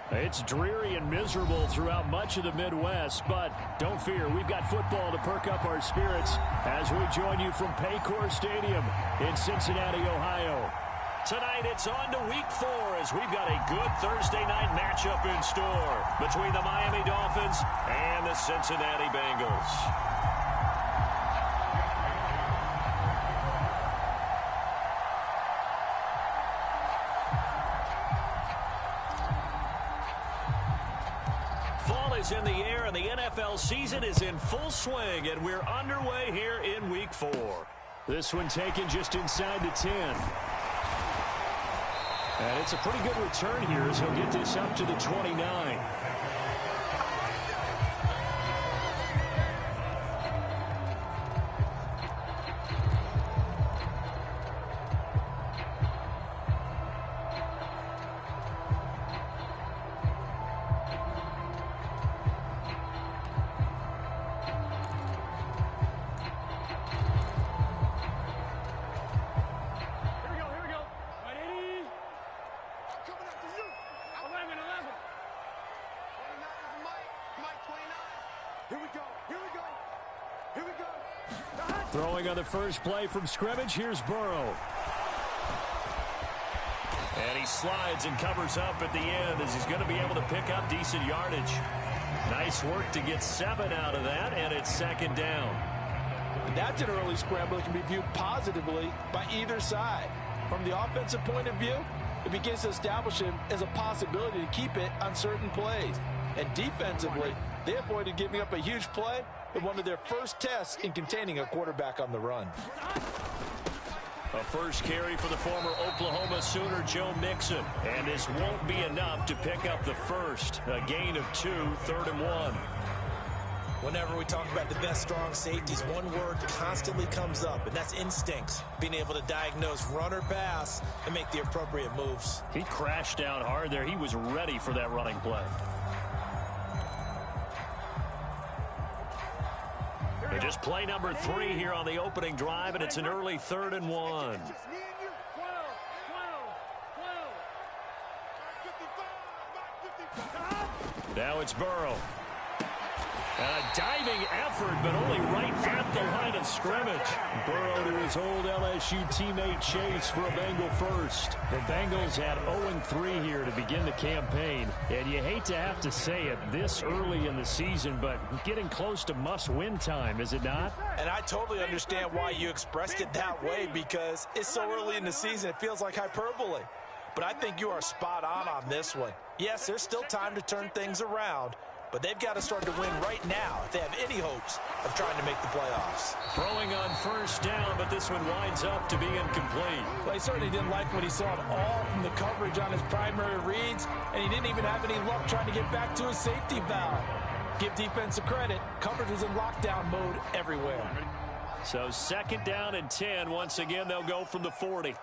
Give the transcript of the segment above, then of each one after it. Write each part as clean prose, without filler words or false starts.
It's dreary and miserable throughout much of the Midwest, but don't fear, we've got football to perk up our spirits as we join you from Paycor Stadium in Cincinnati, Ohio. Tonight it's on to Week 4 as we've got a good Thursday night matchup in store between the Miami Dolphins and the Cincinnati Bengals. Is in the air, and the NFL season is in full swing, and we're underway here in Week 4. This one taken just inside the 10. And it's a pretty good return here as he'll get this up to the 29. Throwing on the first play from scrimmage, here's Burrow. And he slides and covers up at the end as he's going to be able to pick up decent yardage. Nice work to get 7 out of that, and it's second down. That's an early scramble that can be viewed positively by either side. From the offensive point of view, it begins to establish him as a possibility to keep it on certain plays. And defensively, they avoided giving up a huge play in one of their first tests in containing a quarterback on the run. A first carry for the former Oklahoma Sooner, Joe Mixon. And this won't be enough to pick up the first. A gain of 2, 3rd and 1. Whenever we talk about the best strong safeties, one word constantly comes up, and that's instincts. Being able to diagnose run or pass and make the appropriate moves. He crashed down hard there. He was ready for that running play. And just play number 3 here on the opening drive, and it's an early 3rd and 1. Now it's Burrow. And a diving effort, but only right at the line of scrimmage. Burrow to his old LSU teammate Chase for a Bengal first. The Bengals had 0-3 here to begin the campaign. And you hate to have to say it this early in the season, but getting close to must-win time, is it not? And I totally understand why you expressed it that way, because it's so early in the season, it feels like hyperbole. But I think you are spot on this one. Yes, there's still time to turn things around, but they've got to start to win right now if they have any hopes of trying to make the playoffs. Throwing on first down, but this one winds up to be incomplete. Well, he certainly didn't like what he saw at all from the coverage on his primary reads, and he didn't even have any luck trying to get back to his safety valve. Give defense a credit. Coverage was in lockdown mode everywhere. So second down and 10. Once again, they'll go from the 40.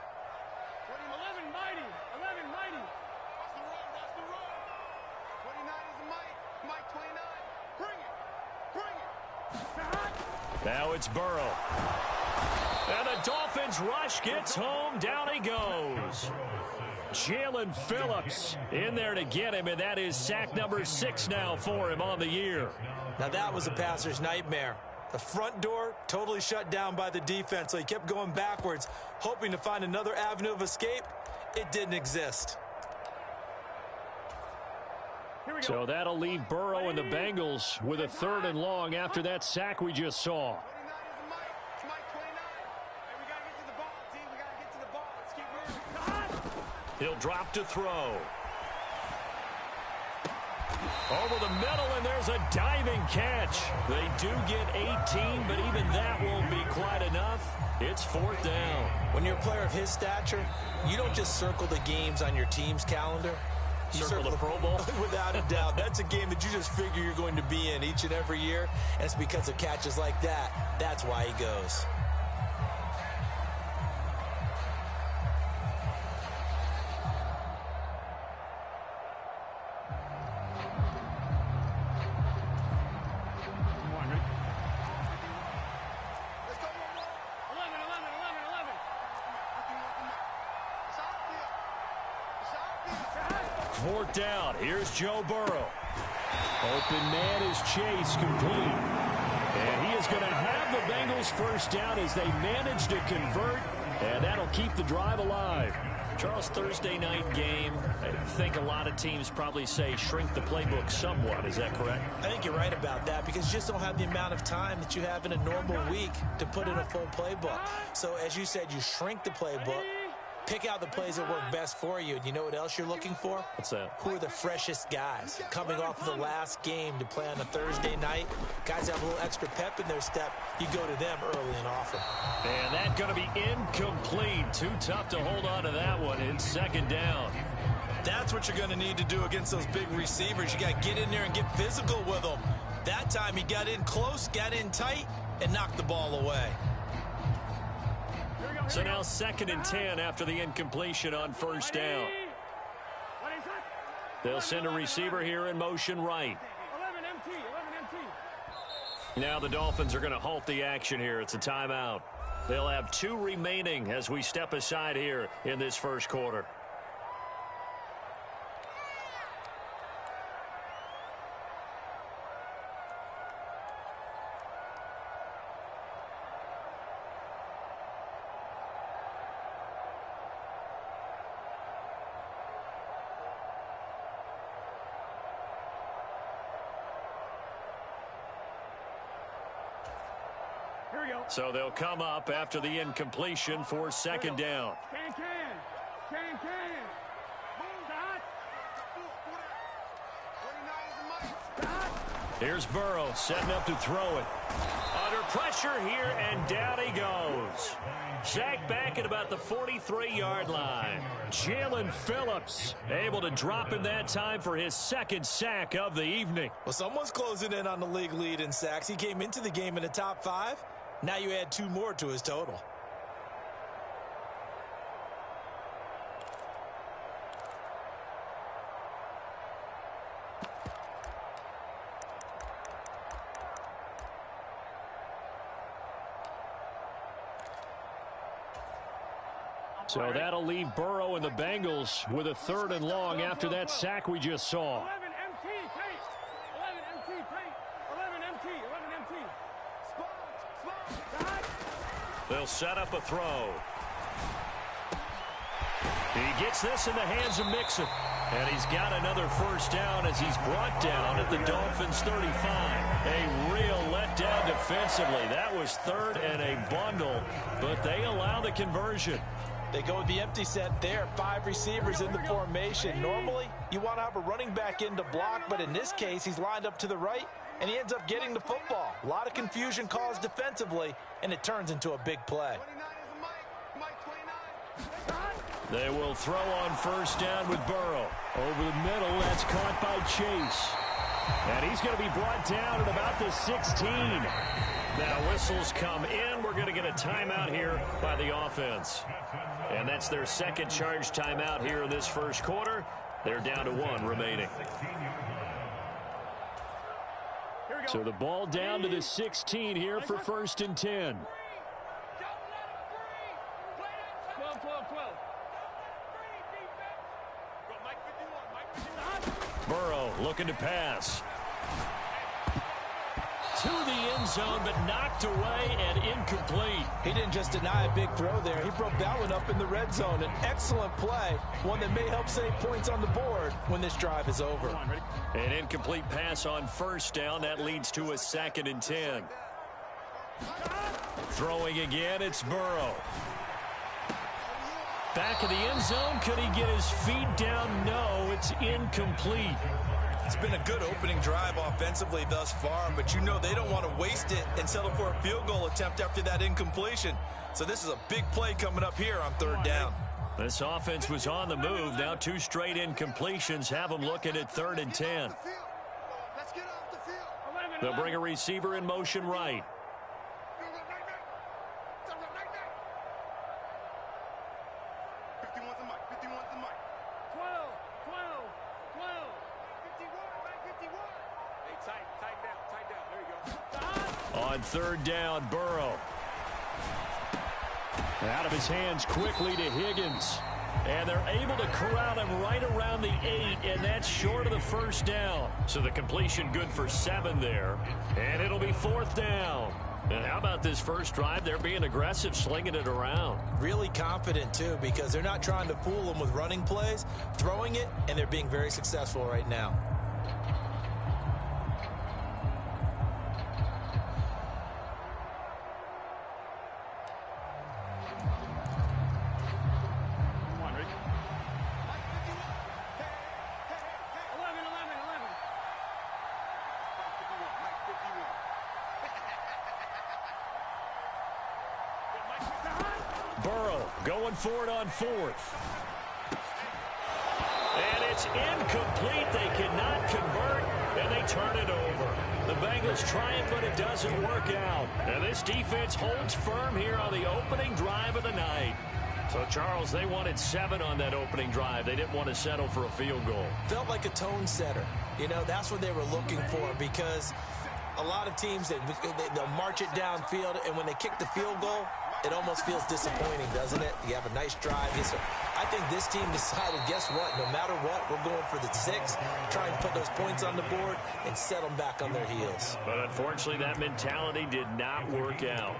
Now it's Burrow. And the Dolphins rush gets home. Down he goes. Jalen Phillips in there to get him, and that is sack number 6 now for him on the year. Now that was a passer's nightmare. The front door totally shut down by the defense, so he kept going backwards, hoping to find another avenue of escape. It didn't exist. So that'll leave Burrow and the Bengals with a 3rd and long after that sack we just saw. He'll drop to throw. Over the middle, and there's a diving catch. They do get 18, but even that won't be quite enough. It's 4th down. When you're a player of his stature, you don't just circle the games on your team's calendar. Circle the Pro Bowl? Without a doubt. That's a game that you just figure you're going to be in each and every year. And it's because of catches like that. That's why he goes. 4th down. Here's Joe Burrow. Open man is Chase, complete. And he is going to have the Bengals first down as they manage to convert, and that'll keep the drive alive. Charles, Thursday night game, I think a lot of teams probably say shrink the playbook somewhat. Is that correct? I think you're right about that because you just don't have the amount of time that you have in a normal week to put in a full playbook. So as you said, you shrink the playbook, pick out the plays that work best for you. And you know what else you're looking for? What's that? Who are the freshest guys coming off of the last game to play on a Thursday night? Guys have a little extra pep in their step. You go to them early and often. And that's going to be incomplete. Too tough to hold on to that one. It's 2nd down. That's what you're going to need to do against those big receivers. You got to get in there and get physical with them. That time he got in close, got in tight, and knocked the ball away. So now 2nd and 10 after the incompletion on 1st down. They'll send a receiver here in motion right. Now the Dolphins are going to halt the action here. It's a timeout. They'll have 2 remaining as we step aside here in this first quarter. So they'll come up after the incompletion for 2nd down. Here's Burrow setting up to throw it. Under pressure here, and down he goes. Sacked back at about the 43-yard line. Jalen Phillips able to drop in that time for his 2nd sack of the evening. Well, someone's closing in on the league lead in sacks. He came into the game in the top 5. Now you add 2 more to his total. So that'll leave Burrow and the Bengals with a 3rd and long after that sack we just saw. They'll set up a throw. He gets this in the hands of Mixon. And he's got another first down as he's brought down at the Dolphins' 35. A real letdown defensively. That was 3rd and a bundle, but they allow the conversion. They go with the empty set there. 5 receivers in the formation. Normally, you want to have a running back in to block, but in this case, he's lined up to the right, and he ends up getting the football. A lot of confusion caused defensively, and it turns into a big play. They will throw on first down with Burrow. Over the middle, that's caught by Chase. And he's going to be brought down at about the 16. Now whistles come in. We're going to get a timeout here by the offense. And that's their 2nd charge timeout here in this first quarter. They're down to 1 remaining. So the ball down to the 16 here for 1st and 10. Burrow looking to pass. To the end zone, but knocked away and incomplete. He didn't just deny a big throw there. He broke that one up in the red zone. An excellent play, one that may help save points on the board when this drive is over. An incomplete pass on first down. That leads to a 2nd and 10. Throwing again, it's Burrow. Back of the end zone. Could he get his feet down? No, it's incomplete. It's been a good opening drive offensively thus far, but you know they don't want to waste it and settle for a field goal attempt after that incompletion. So this is a big play coming up here on 3rd down. This offense was on the move. Now 2 straight incompletions have them looking at 3rd and 10. They'll bring a receiver in motion right. On 3rd down, Burrow. Out of his hands quickly to Higgins. And they're able to corral him right around the 8, and that's short of the first down. So the completion good for 7 there. And it'll be 4th down. And how about this first drive? They're being aggressive, slinging it around. Really confident, too, because they're not trying to fool them with running plays, throwing it, and they're being very successful right now. Burrow going for it on 4th. And it's incomplete. They cannot convert, and they turn it over. The Bengals try it, but it doesn't work out. And this defense holds firm here on the opening drive of the night. So, Charles, they wanted 7 on that opening drive. They didn't want to settle for a field goal. Felt like a tone setter. You know, that's what they were looking for, because a lot of teams, they'll march it downfield, and when they kick the field goal, it almost feels disappointing, doesn't it? You have a nice drive. I think this team decided, guess what? No matter what, we're going for the 6, try and put those points on the board and set them back on their heels. But unfortunately, that mentality did not work out.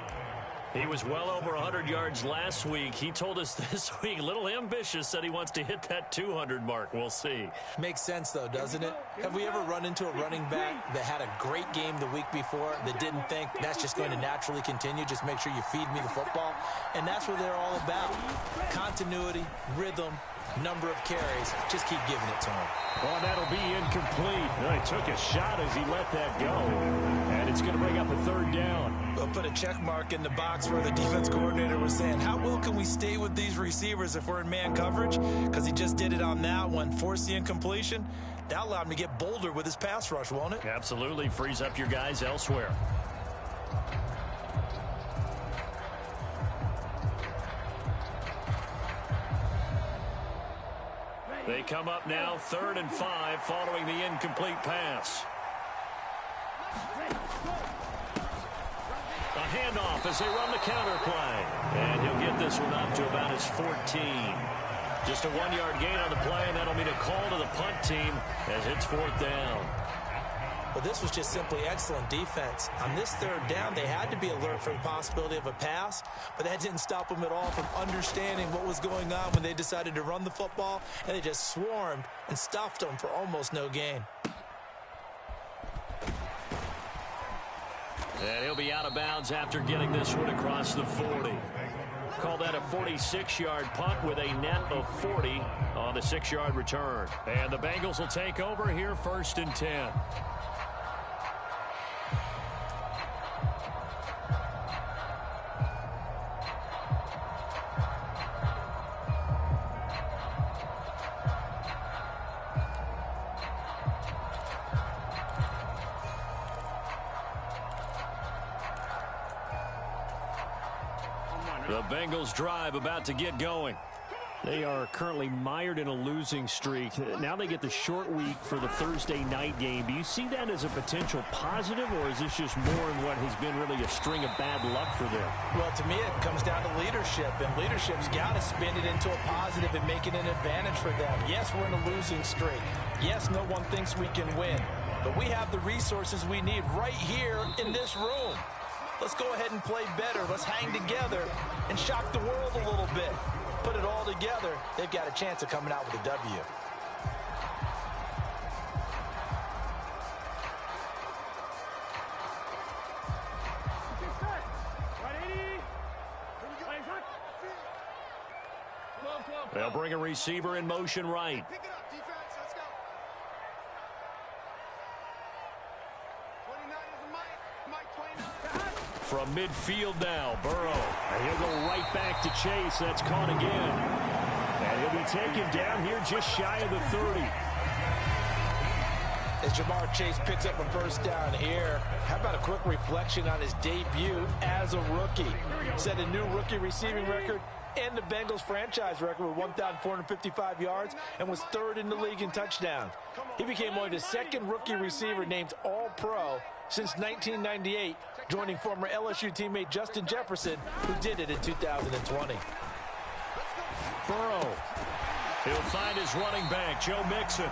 He was well over 100 yards last week. He told us this week, a little ambitious, said he wants to hit that 200 mark. We'll see. Makes sense, though, doesn't it? Have we ever run into a running back that had a great game the week before that didn't think that's just going to naturally continue? Just make sure you feed me the football. And that's what they're all about. Continuity, rhythm, number of carries. Just keep giving it to him. Well, that'll be incomplete. Well, he took a shot as he let that go. And it's going to bring up a 3rd down. We'll put a check mark in the box where the defense coordinator was saying, how well can we stay with these receivers if we're in man coverage? Because he just did it on that one. Forced the incompletion. That allowed him to get bolder with his pass rush, won't it? Absolutely. Frees up your guys elsewhere. They come up now 3rd and 5 following the incomplete pass. A handoff as they run the counter play. And he'll get this one up to about his 14. Just a 1-yard gain on the play, and that'll mean a call to the punt team as it's 4th down. Well, this was just simply excellent defense. On this 3rd down, they had to be alert for the possibility of a pass, but that didn't stop them at all from understanding what was going on when they decided to run the football, and they just swarmed and stuffed them for almost no gain. And he'll be out of bounds after getting this one across the 40. Call that a 46-yard punt with a net of 40 on the 6-yard return. And the Bengals will take over here 1st and 10. The Bengals drive about to get going. They are currently mired in a losing streak. Now they get the short week for the Thursday night game. Do you see that as a potential positive, or is this just more in what has been really a string of bad luck for them? Well, to me, it comes down to leadership, and leadership's got to spin it into a positive and make it an advantage for them. Yes, we're in a losing streak. Yes, no one thinks we can win, but we have the resources we need right here in this room. Let's go ahead and play better. Let's hang together and shock the world a little bit. Put it all together, they've got a chance of coming out with a W. They'll bring a receiver in motion right. From midfield now, Burrow. And he'll go right back to Chase. That's caught again. And he'll be taken down here just shy of the 30. As Jamar Chase picks up a first down here, how about a quick reflection on his debut as a rookie? Set a new rookie receiving record and the Bengals franchise record with 1,455 yards and was 3rd in the league in touchdowns. He became only the 2nd rookie receiver named All-Pro since 1998, joining former LSU teammate Justin Jefferson, who did it in 2020. Burrow. He'll find his running back, Joe Mixon.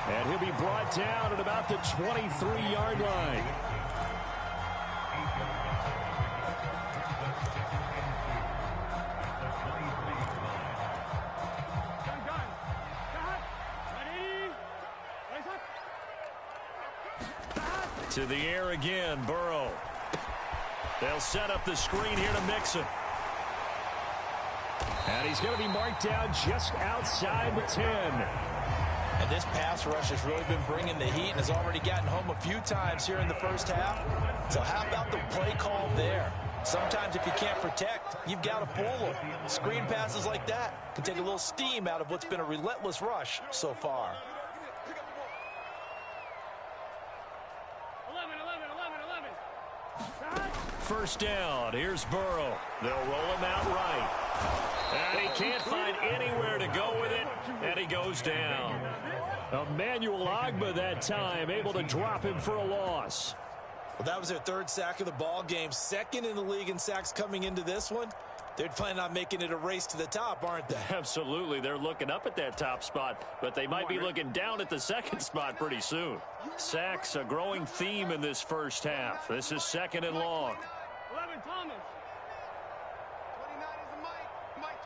And he'll be brought down at about the 23-yard line. To the air again, Burrow. They'll set up the screen here to Mixon. And he's going to be marked down just outside the 10. And this pass rush has really been bringing the heat and has already gotten home a few times here in the first half. So how about the play call there? Sometimes if you can't protect, you've got to fool them. Screen passes like that can take a little steam out of what's been a relentless rush so far. 11. First down. Here's Burrow. They'll roll him out right. And he can't find anywhere to go with it. And he goes down. Emmanuel Ogbah that time, able to drop him for a loss. Well, that was their third sack of the ball game. Second in the league in sacks coming into this one. They're planning on making it a race to the top, aren't they? Absolutely. They're looking up at that top spot, but they might be looking down at the second spot pretty soon. Sacks, a growing theme in this first half. This is second and long. 11, Thomas. 29 is Mike. Mike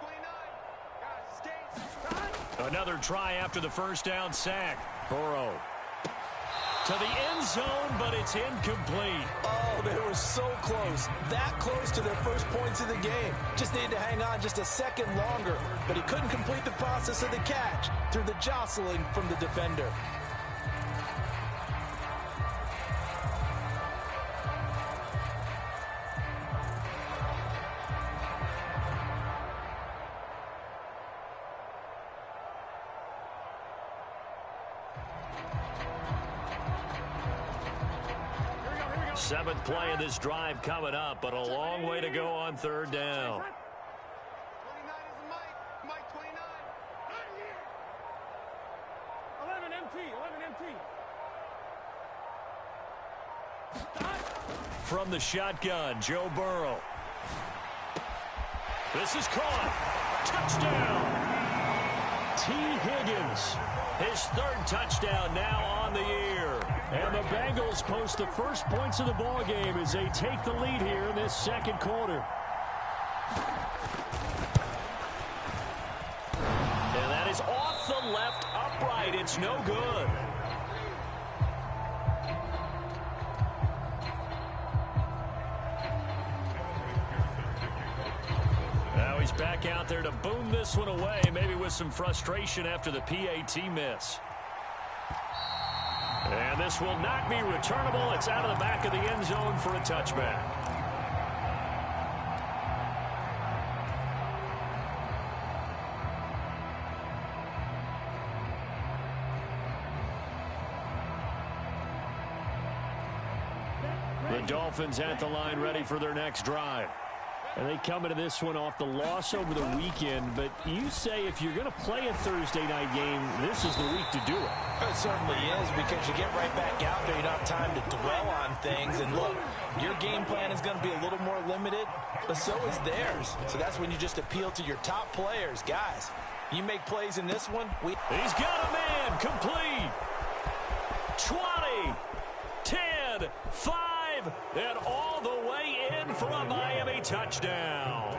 29. Another try after the first down sack. Burrow to the end zone, but it's incomplete. Oh, they were so close. That close to their first points of the game. Just needed to hang on just a second longer, but he couldn't complete the process of the catch through the jostling from the defender. Seventh play of this drive coming up, but a long way to go on third down. 29 is Mike. Mike 29. 11 MT. 11 MT. From the shotgun, Joe Burrow. This is caught. Touchdown. T. Higgins. His third touchdown now on the year. And the Bengals post the first points of the ball game as they take the lead here in this second quarter. And that is off the left upright. It's no good. Now he's back out there to boom this one away, maybe with some frustration after the PAT miss. And this will not be returnable. It's out of the back of the end zone for a touchback. The Dolphins at the line ready for their next drive. And they come into this one off the loss over the weekend, but you say if you're going to play a Thursday night game, this is the week to do it. It certainly is, because you get right back out there. You don't have time to dwell on things. And look, your game plan is going to be a little more limited, but so is theirs. So that's when you just appeal to your top players. Guys, you make plays in this one. He's got a man complete. 20, 10, 5, and all the way in for a Miami touchdown.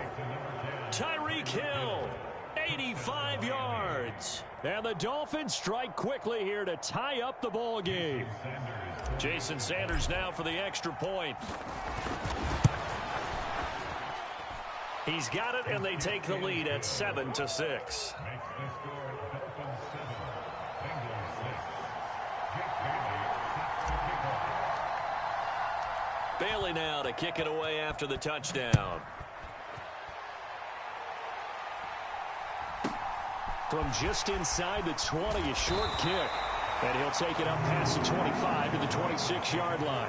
Tyreek Hill, 85 yards. And the Dolphins strike quickly here to tie up the ball game. Jason Sanders now for the extra point. He's got it, and they take the lead at 7-6. Bailey now to kick it away after the touchdown. From just inside the 20, a short kick. And he'll take it up past the 25 to the 26-yard line.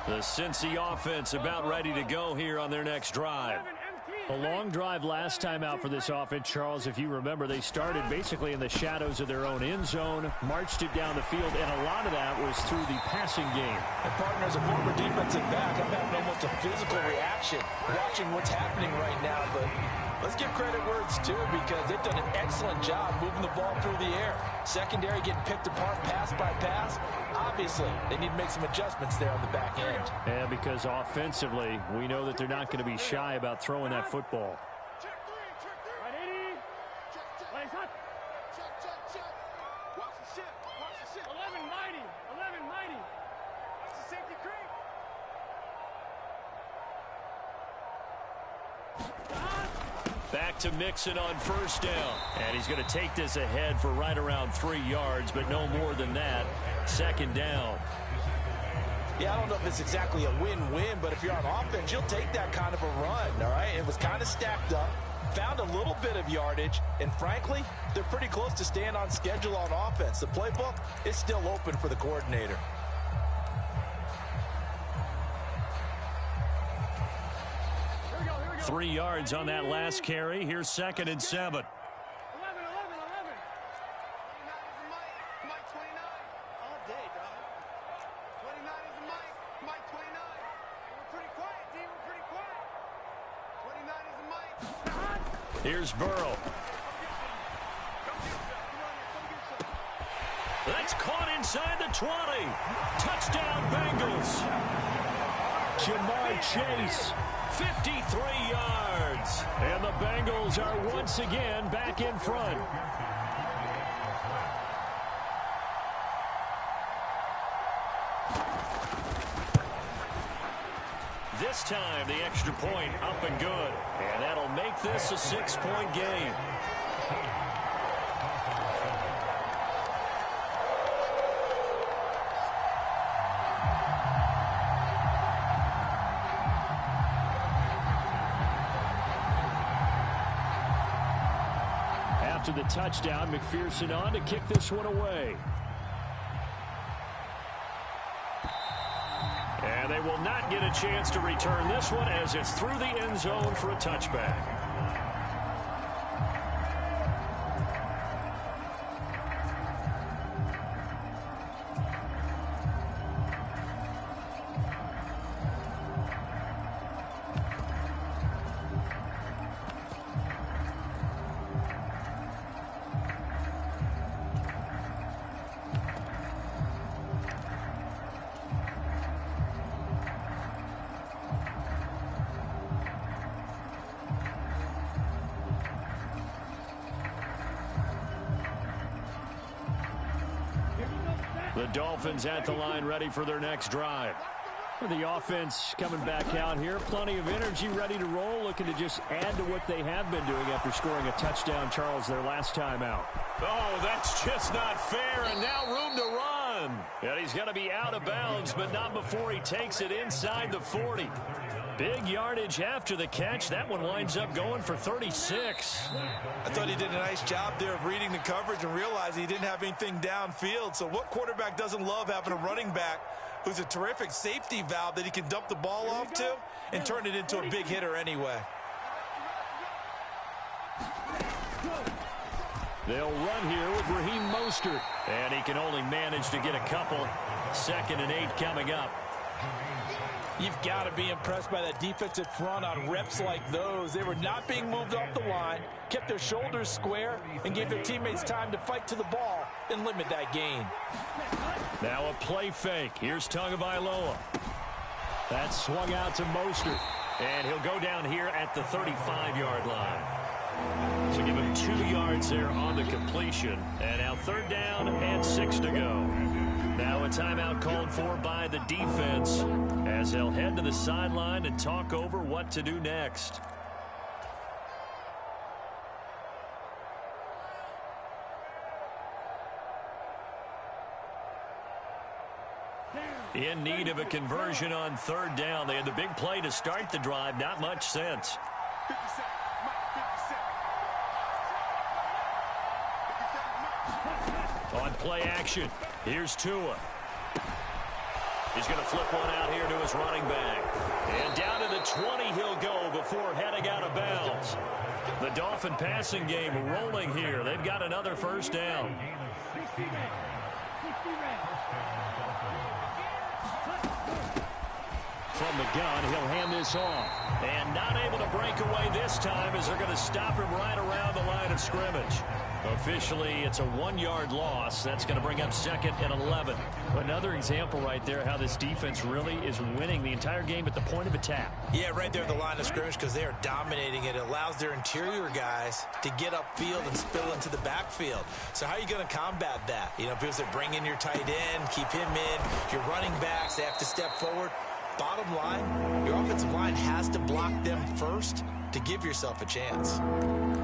The Cincy offense about ready to go here on their next drive. 11 MT. A long drive last time out for this offense, Charles. If you remember, they started basically in the shadows of their own end zone, marched it down the field, and a lot of that was through the passing game. And partner, as a former defensive back, I'm having almost a physical reaction watching what's happening right now. But let's give credit where it's due, because they've done an excellent job moving the ball through the air. Secondary getting picked apart pass by pass. Obviously, they need to make some adjustments there on the back end. Yeah, because offensively, we know that they're not going to be shy about throwing that football. Check three. Right, 80. Check. Lays up. Check. Watch the ship. 11 mighty. Watch the safety creep. Back to Mixon on first down. And he's going to take this ahead for right around 3 yards, but no more than that. Second down. Yeah, I don't know if it's exactly a win-win, but if you're on offense, you'll take that kind of a run, all right? It was kind of stacked up, found a little bit of yardage, and frankly, they're pretty close to staying on schedule on offense. The playbook is still open for the coordinator. Here we go. 3 yards on that last carry. Here's 2nd and 7. 11. 29 is a Mike 29. All day, dog. 29 is a Mike 29. We're pretty quiet, D. We're pretty quiet. 29 is a Mike. Here's Burrow. That's caught inside the 20. Touchdown, Bengals. Jamar Chase, 53 yards. And the Bengals are once again back in front. This time, the extra point up and good. And that'll make this a 6-point game. After the touchdown, McPherson on to kick this one away. And they will not get a chance to return this one as it's through the end zone for a touchback. The Dolphins at the line, ready for their next drive. The offense coming back out here. Plenty of energy, ready to roll, looking to just add to what they have been doing after scoring a touchdown, Charles, their last time out. Oh, that's just not fair, and now room to run. And he's going to be out of bounds, but not before he takes it inside the 40. Big yardage after the catch. That one winds up going for 36. I thought he did a nice job there of reading the coverage and realizing he didn't have anything downfield. So what quarterback doesn't love having a running back who's a terrific safety valve that he can dump the ball off to and turn it into a big hitter anyway? They'll run here with Raheem Mostert. And he can only manage to get a couple. 2nd and 8 coming up. You've got to be impressed by that defensive front on reps like those. They were not being moved off the line, kept their shoulders square, and gave their teammates time to fight to the ball and limit that gain. Now a play fake. Here's Tagovailoa. That's swung out to Mostert. And he'll go down here at the 35-yard line. So give him 2 yards there on the completion. And now 3rd down and 6 to go. Now a timeout called for by the defense as they'll head to the sideline and talk over what to do next. In need of a conversion on 3rd down. They had the big play to start the drive. Not much sense. 57. On play action, here's Tua. He's going to flip one out here to his running back. And down to the 20 he'll go before heading out of bounds. The Dolphin passing game rolling here. They've got another first down. From the gun, he'll hand this off. And not able to break away this time as they're going to stop him right around the line of scrimmage. Officially, it's a 1-yard loss. That's going to bring up 2nd and 11. Another example right there how this defense really is winning the entire game at the point of attack. Yeah, right there at the line of scrimmage because they are dominating it. It allows their interior guys to get upfield and spill into the backfield. So how are you going to combat that? You know, people say bring in your tight end, keep him in. Your running backs, they have to step forward. Bottom line, your offensive line has to block them first to give yourself a chance.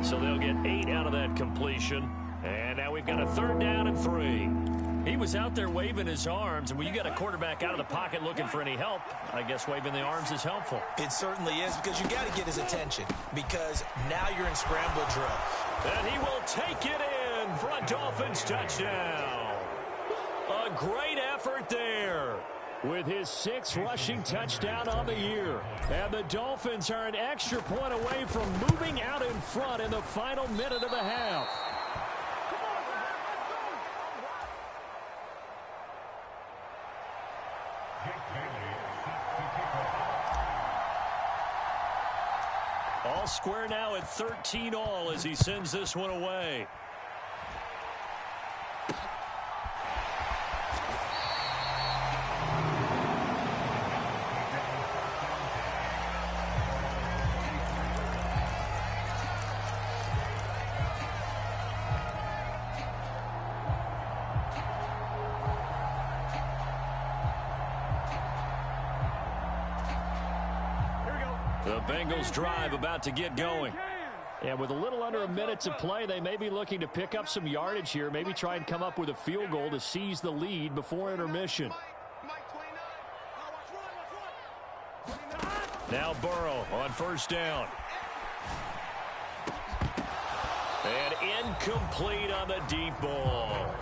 So they'll get 8 out of that completion. And now we've got a 3rd down and 3. He was out there waving his arms, and when you got a quarterback out of the pocket looking for any help, I guess waving the arms is helpful. It certainly is because you got to get his attention because now you're in scramble drill. And he will take it in for a Dolphins touchdown. A great effort there with his 6th rushing touchdown on the year. And the Dolphins are an extra point away from moving out in front in the final minute of the half. All square now at 13-all as he sends this one away. The Bengals drive about to get going. And with a little under a minute to play, they may be looking to pick up some yardage here, maybe try and come up with a field goal to seize the lead before intermission. Now Burrow on 1st down. And incomplete on the deep ball.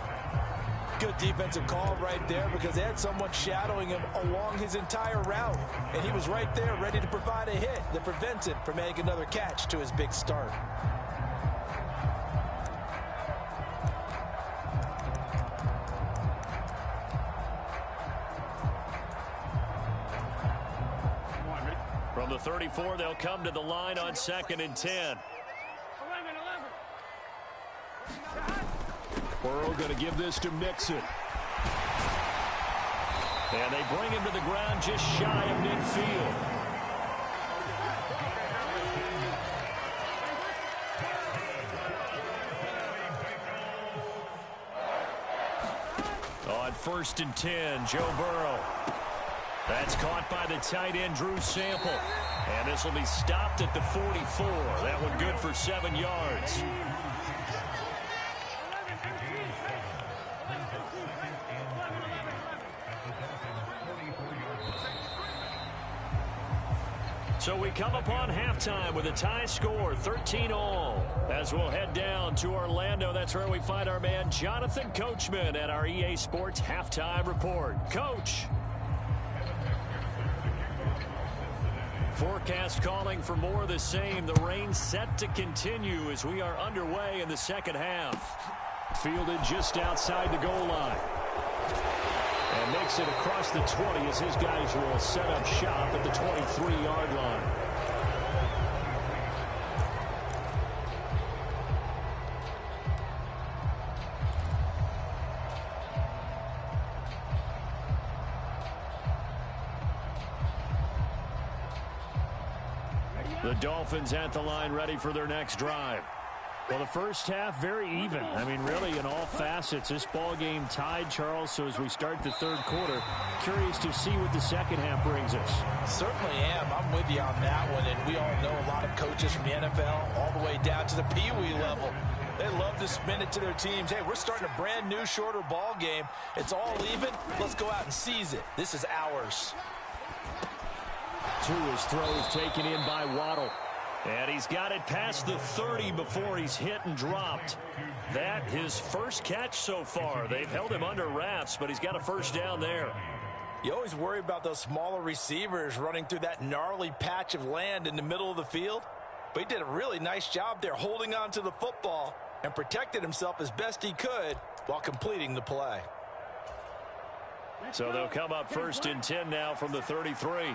Good defensive call right there because they had someone shadowing him along his entire route. And he was right there ready to provide a hit that prevents him from making another catch to his big start. From the 34, they'll come to the line on 2nd and 10. Burrow going to give this to Mixon. And they bring him to the ground just shy of midfield. On 1st and 10, Joe Burrow. That's caught by the tight end, Drew Sample. And this will be stopped at the 44. That one good for 7 yards. So we come upon halftime with a tie score, 13-all. As we'll head down to Orlando, that's where we find our man Jonathan Coachman at our EA Sports Halftime Report. Coach. Forecast calling for more of the same. The rain set to continue as we are underway in the 2nd half. Fielded just outside the goal line. And makes it across the 20 as his guys will set up shop at the 23-yard line. The Dolphins at the line ready for their next drive. Well, the first half, very even. I mean, really, in all facets, this ball game tied, Charles. So as we start the 3rd quarter, curious to see what the 2nd half brings us. Certainly am. I'm with you on that one. And we all know a lot of coaches from the NFL all the way down to the Pee-wee level. They love to spin it to their teams. Hey, we're starting a brand new, shorter ball game. It's all even. Let's go out and seize it. This is ours. To his throws taken in by Waddle. And he's got it past the 30 before he's hit and dropped. That his first catch so far. They've held him under wraps, but he's got a first down there. You always worry about those smaller receivers running through that gnarly patch of land in the middle of the field. But he did a really nice job there holding on to the football and protected himself as best he could while completing the play. So they'll come up 1st and 10 now from the 33. 52. 57.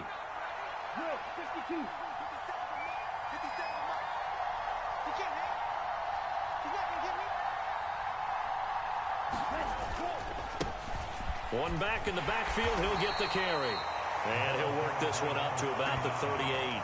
You can't hang. He's not going to get me. One back in the backfield, he'll get the carry. And he'll work this one up to about the 38.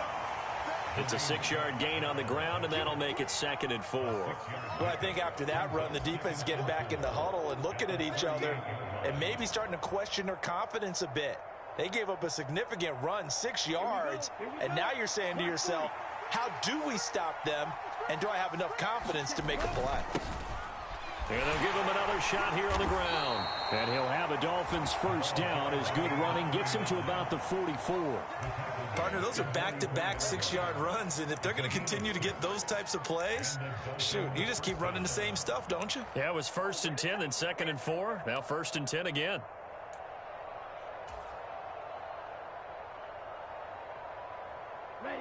It's a 6-yard gain on the ground, and that'll make it 2nd and 4. Well, I think after that run, the defense is getting back in the huddle and looking at each other and maybe starting to question their confidence a bit. They gave up a significant run, 6 yards, and now you're saying to yourself, how do we stop them, and do I have enough confidence to make a play? And they'll give him another shot here on the ground. And he'll have a Dolphins 1st down as good running gets him to about the 44. Partner, those are back-to-back 6-yard runs, and if they're going to continue to get those types of plays, shoot, you just keep running the same stuff, don't you? Yeah, it was 1st and 10, then 2nd and 4. Now 1st and 10 again.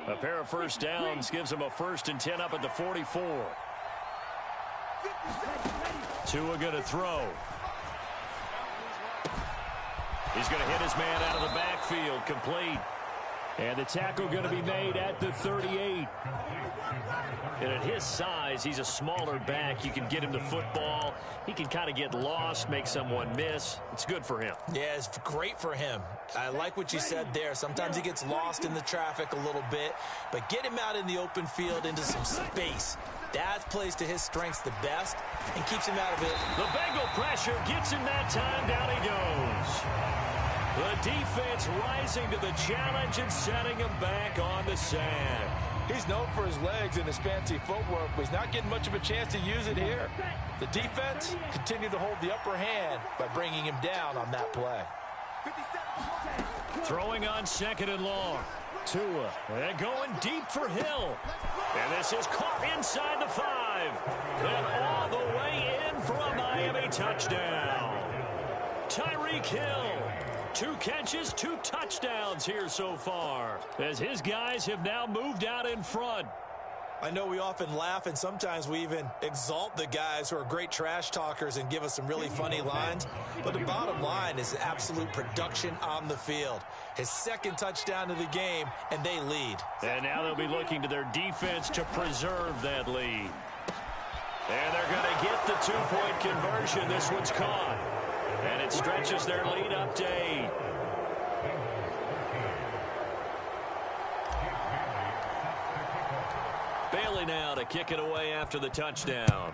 A pair of 1st downs gives him a 1st and 10 up at the 44. Tua going to throw. He's going to hit his man out of the backfield, complete. And the tackle going to be made at the 38. And at his size, he's a smaller back. You can get him the football. He can kind of get lost, make someone miss. It's good for him. Yeah, it's great for him. I like what you said there. Sometimes he gets lost in the traffic a little bit, but get him out in the open field into some space. That plays to his strengths the best and keeps him out of it. The Bengal pressure gets him that time. Down he goes. The defense rising to the challenge and setting him back on the sack. He's known for his legs and his fancy footwork, but he's not getting much of a chance to use it here. The defense continued to hold the upper hand by bringing him down on that play. Throwing on 2nd and long. Tua, and going deep for Hill. And this is caught inside the 5. And all the way in for a Miami touchdown. Tyreek Hill. 2 catches, 2 touchdowns here so far, as his guys have now moved out in front. I know we often laugh, and sometimes we even exalt the guys who are great trash talkers and give us some really funny lines. But the bottom line is absolute production on the field. His 2nd touchdown of the game, and they lead. And now they'll be looking to their defense to preserve that lead. And they're going to get the 2-point conversion. This one's caught. And it stretches their lead up to 8. Bailey now to kick it away after the touchdown.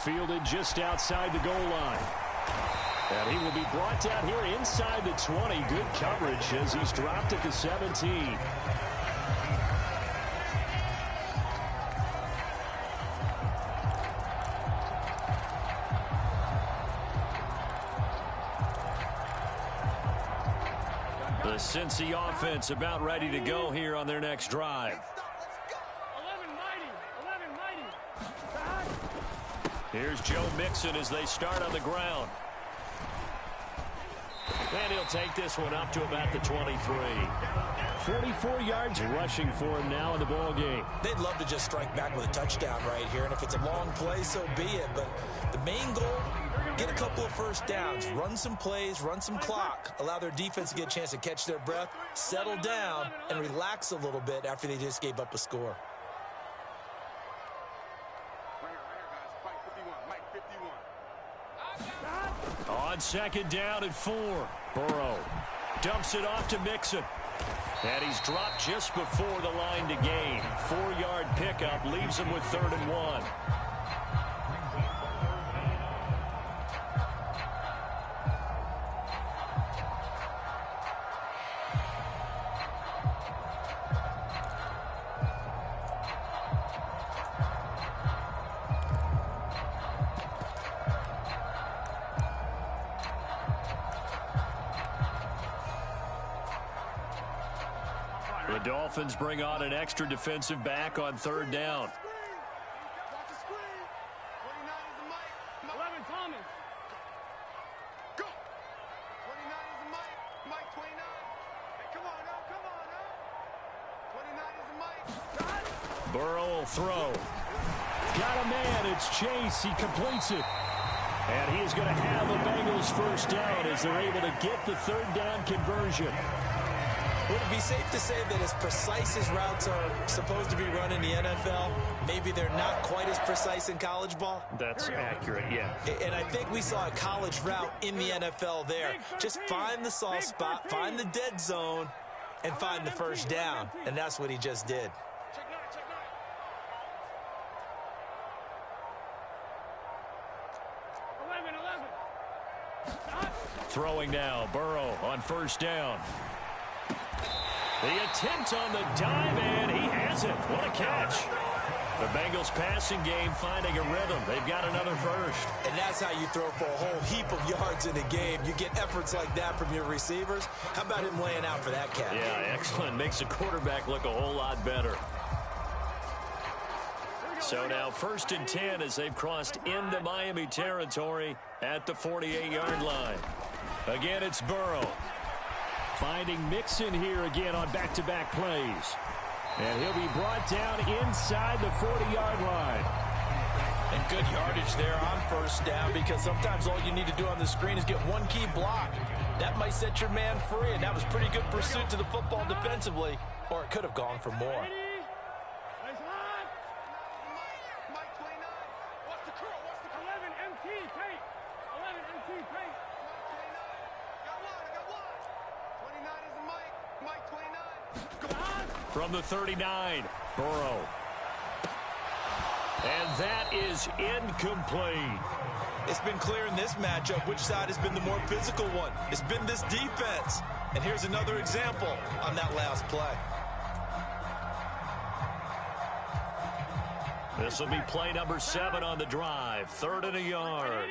Fielded just outside the goal line. And he will be brought down here inside the 20. Good coverage as he's dropped at the 17. The Cincy offense about ready to go here on their next drive. 11 mighty. Here's Joe Mixon as they start on the ground. And he'll take this one up to about the 23. 44 yards rushing for him now in the ball game. They'd love to just strike back with a touchdown right here, and if it's a long play, so be it. But the main goal, get a couple of 1st downs, run some plays, run some clock, allow their defense to get a chance to catch their breath, settle down, and relax a little bit after they just gave up a score. On 2nd down and 4. Burrow dumps it off to Mixon. And he's dropped just before the line to gain. 4-yard pickup leaves him with 3rd and 1. The Dolphins bring on an extra defensive back on 3rd down. Burrow will throw. Got a man. It's Chase. He completes it. And he is going to have a Bengals first down as they're able to get the third down conversion. Would it be safe to say that as precise as routes are supposed to be run in the NFL, maybe they're not quite as precise in college ball? That's accurate, yeah. And I think we saw a college route in the NFL there. Just find the soft spot, find the dead zone, and find the first down. And that's what he just did. Throwing now, Burrow on first down. The attempt on the dive, and he has it. What a catch. The Bengals passing game finding a rhythm. They've got another first. And that's how you throw for a whole heap of yards in a game. You get efforts like that from your receivers. How about him laying out for that catch? Yeah, excellent. Makes the quarterback look a whole lot better. So now 1st and 10 as they've crossed into Miami territory at the 48-yard line. Again, it's Burrow. Finding Mixon here again on back-to-back plays. And he'll be brought down inside the 40-yard line. And good yardage there on first down, because sometimes all you need to do on the screen is get one key block. That might set your man free, and that was pretty good pursuit to the football defensively, or it could have gone for more. From the 39, Burrow. And that is incomplete. It's been clear in this matchup which side has been the more physical one. It's been this defense. And here's another example on that last play. This will be play number 7 on the drive. 3rd and a yard.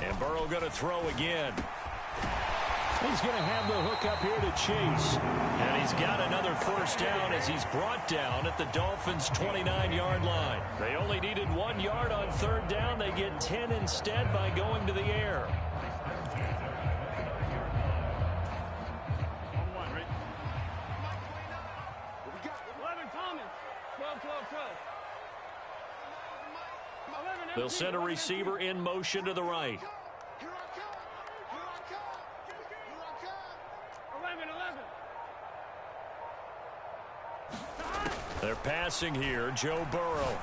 And Burrow going to throw again. He's going to have the hook up here to Chase. And he's got another first down as he's brought down at the Dolphins' 29-yard line. They only needed 1 yard on 3rd down. They get 10 instead by going to the air. They'll send a receiver in motion to the right. They're passing here, Joe Burrow.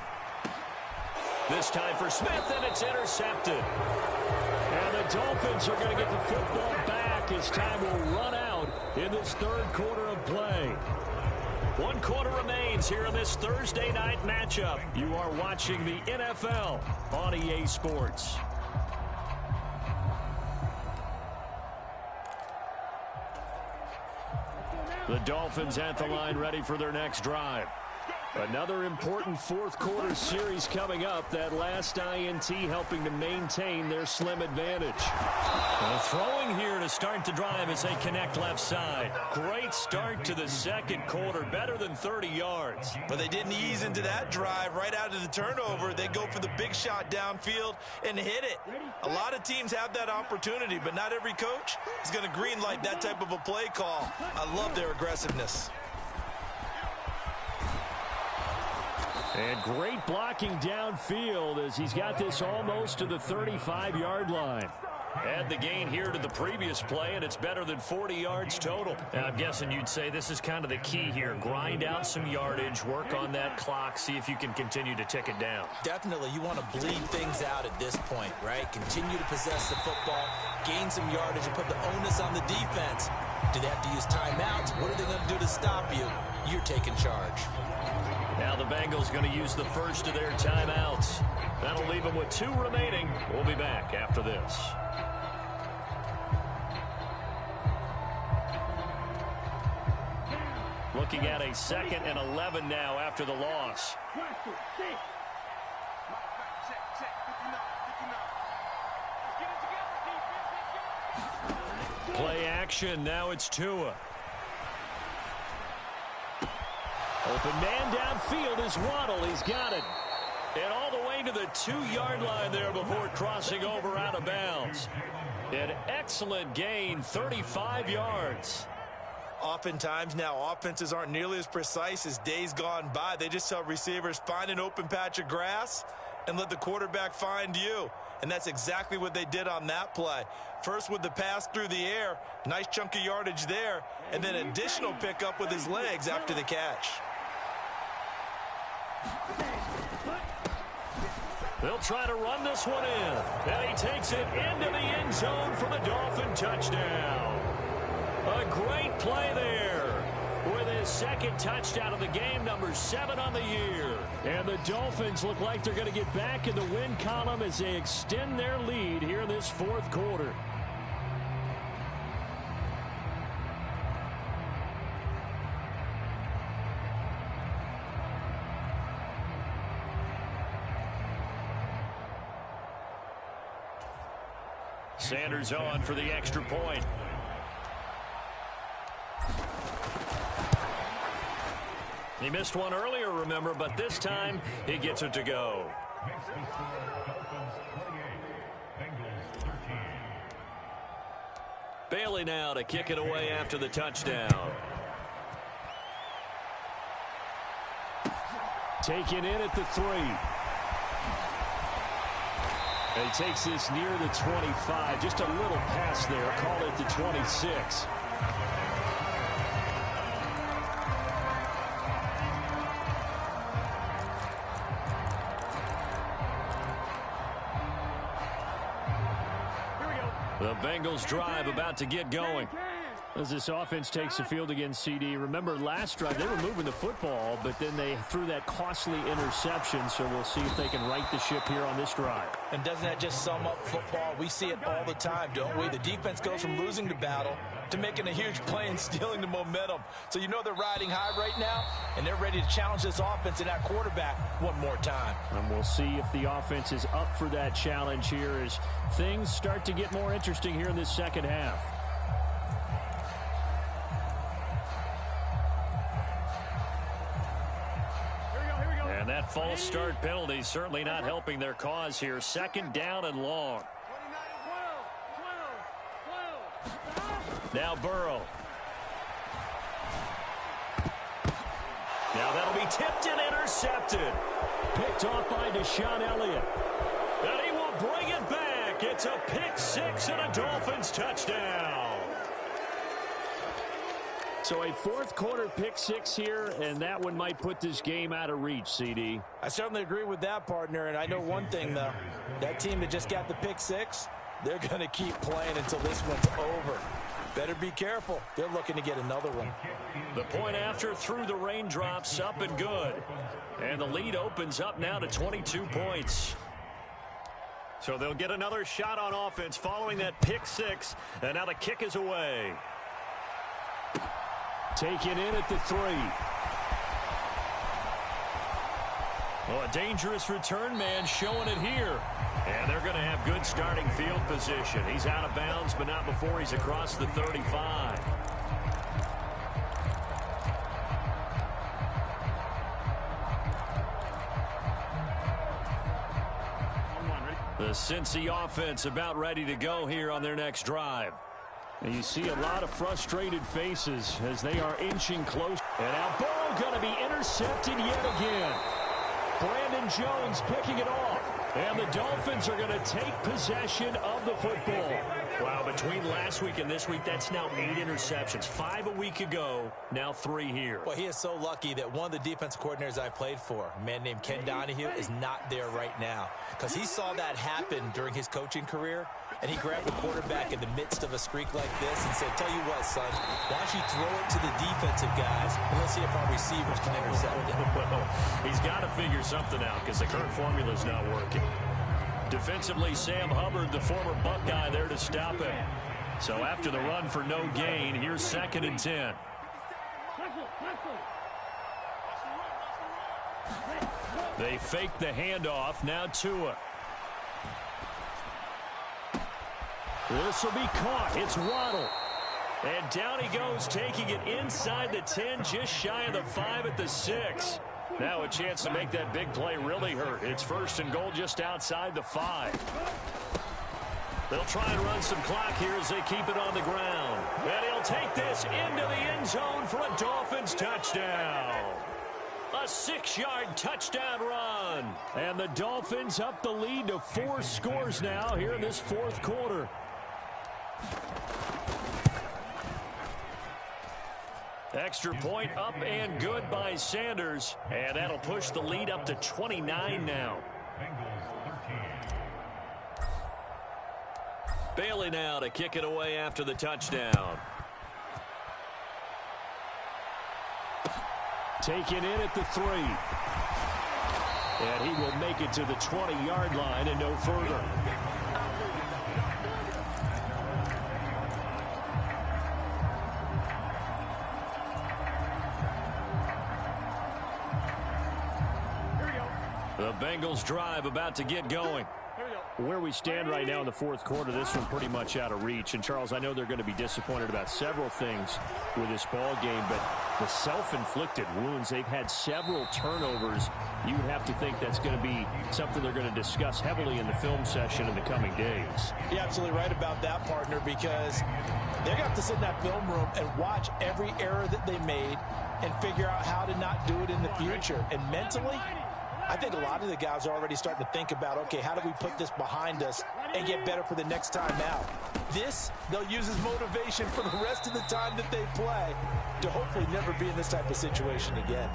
This time for Smith, and it's intercepted. And the Dolphins are going to get the football back as time will run out in this 3rd quarter of play. 1 quarter remains here in this Thursday night matchup. You are watching the NFL on EA Sports. The Dolphins at the line ready for their next drive. Another important 4th quarter series coming up. That last INT helping to maintain their slim advantage. Throwing here to start the drive as they connect left side. Great start to the 2nd quarter. Better than 30 yards. But they didn't ease into that drive right out of the turnover. They go for the big shot downfield and hit it. A lot of teams have that opportunity, but not every coach is going to green light that type of a play call. I love their aggressiveness. And great blocking downfield as he's got this almost to the 35-yard line. Add the gain here to the previous play, and it's better than 40 yards total. I'm guessing you'd say this is kind of the key here. Grind out some yardage, work on that clock, see if you can continue to tick it down. Definitely, you want to bleed things out at this point, right? Continue to possess the football, gain some yardage, and put the onus on the defense. Do they have to use timeouts? What are they going to do to stop you? You're taking charge. Now the Bengals going to use the first of their timeouts. That'll leave them with 2 remaining. We'll be back after this. Looking at a 2nd and 11 now after the loss. Play action. Now it's Tua. Open man downfield is Waddle. He's got it. And all the way to the 2-yard line there before crossing over out of bounds. An excellent gain, 35 yards. Oftentimes now, offenses aren't nearly as precise as days gone by. They just tell receivers, find an open patch of grass and let the quarterback find you. And that's exactly what they did on that play. First with the pass through the air, nice chunk of yardage there, and then additional pickup with his legs after the catch. They'll try to run this one in. And he takes it into the end zone for the Dolphin touchdown. A great play there with his second touchdown of the game, number 7 on the year. And the Dolphins look like they're going to get back in the win column as they extend their lead here in this fourth quarter. Sanders on for the extra point. He missed one earlier, remember, but this time he gets it to go. Bailey now to kick it away after the touchdown. Taken in at the 3. He takes this near the 25. Just a little pass there. Call it the 26. The Bengals drive about to get going. As this offense takes the field against CD. Remember last drive they were moving the football, but then they threw that costly interception, so we'll see if they can right the ship here on this drive. And doesn't that just sum up football? We see it all the time, don't we? The defense goes from losing the battle to making a huge play and stealing the momentum. So you know they're riding high right now, and they're ready to challenge this offense and that quarterback one more time. And we'll see if the offense is up for that challenge here as things start to get more interesting here in this second half. And that false start penalty certainly not helping their cause here. Second down and long. Now Burrow. Now that'll be tipped and intercepted. Picked off by Deshaun Elliott. And he will bring it back. It's a pick 6 and a Dolphins touchdown. So a fourth quarter pick 6 here, and that one might put this game out of reach, CD. I certainly agree with that, partner, and I know one thing, though. That team that just got the pick 6, they're going to keep playing until this one's over. Better be careful. They're looking to get another one. The point after through the raindrops, up and good. And the lead opens up now to 22 points. So they'll get another shot on offense following that pick 6, and now the kick is away. Taken in at the 3. Well, a dangerous return man showing it here. And they're going to have good starting field position. He's out of bounds, but not before he's across the 35. The Cincy offense about ready to go here on their next drive. And you see a lot of frustrated faces as they are inching close. And now Burrow going to be intercepted yet again. Brandon Jones picking it off. And the Dolphins are going to take possession of the football. Wow, between last week and this week, that's now 8 interceptions. 5 a week ago, now 3 here. Well, he is so lucky that one of the defense coordinators I played for, a man named Ken Donahue, is not there right now. Because he saw that happen during his coaching career, and he grabbed the quarterback in the midst of a streak like this and said, tell you what, son, why don't you throw it to the defensive guys, and let's see if our receivers can intercept it. Well, he's got to figure something out because the current formula is not working. Defensively, Sam Hubbard, the former Buckeye, there to stop him. So after the run for no gain, here's 2nd and 10. They fake the handoff. Now Tua. This will be caught. It's Waddle. And down he goes, taking it inside the 10, just shy of the 5 at the 6. Now a chance to make that big play really hurt. It's 1st and goal just outside the 5. They'll try and run some clock here as they keep it on the ground. And he'll take this into the end zone for a Dolphins touchdown. A 6-yard touchdown run. And the Dolphins up the lead to 4 scores now here in this 4th quarter. Extra point up and good by Sanders. And that'll push the lead up to 29 now. Bailey now to kick it away after the touchdown. Taken in at the 3. And he will make it to the 20-yard line and no further. The Bengals drive about to get going. Where we stand right now in the 4th quarter, this one pretty much out of reach. And, Charles, I know they're going to be disappointed about several things with this ball game, but the self-inflicted wounds, they've had several turnovers. You would have to think that's going to be something they're going to discuss heavily in the film session in the coming days. You're absolutely right about that, partner, because they're going to have to sit in that film room and watch every error that they made and figure out how to not do it in the future. And mentally, I think a lot of the guys are already starting to think about, okay, how do we put this behind us and get better for the next time out? This, they'll use as motivation for the rest of the time that they play to hopefully never be in this type of situation again.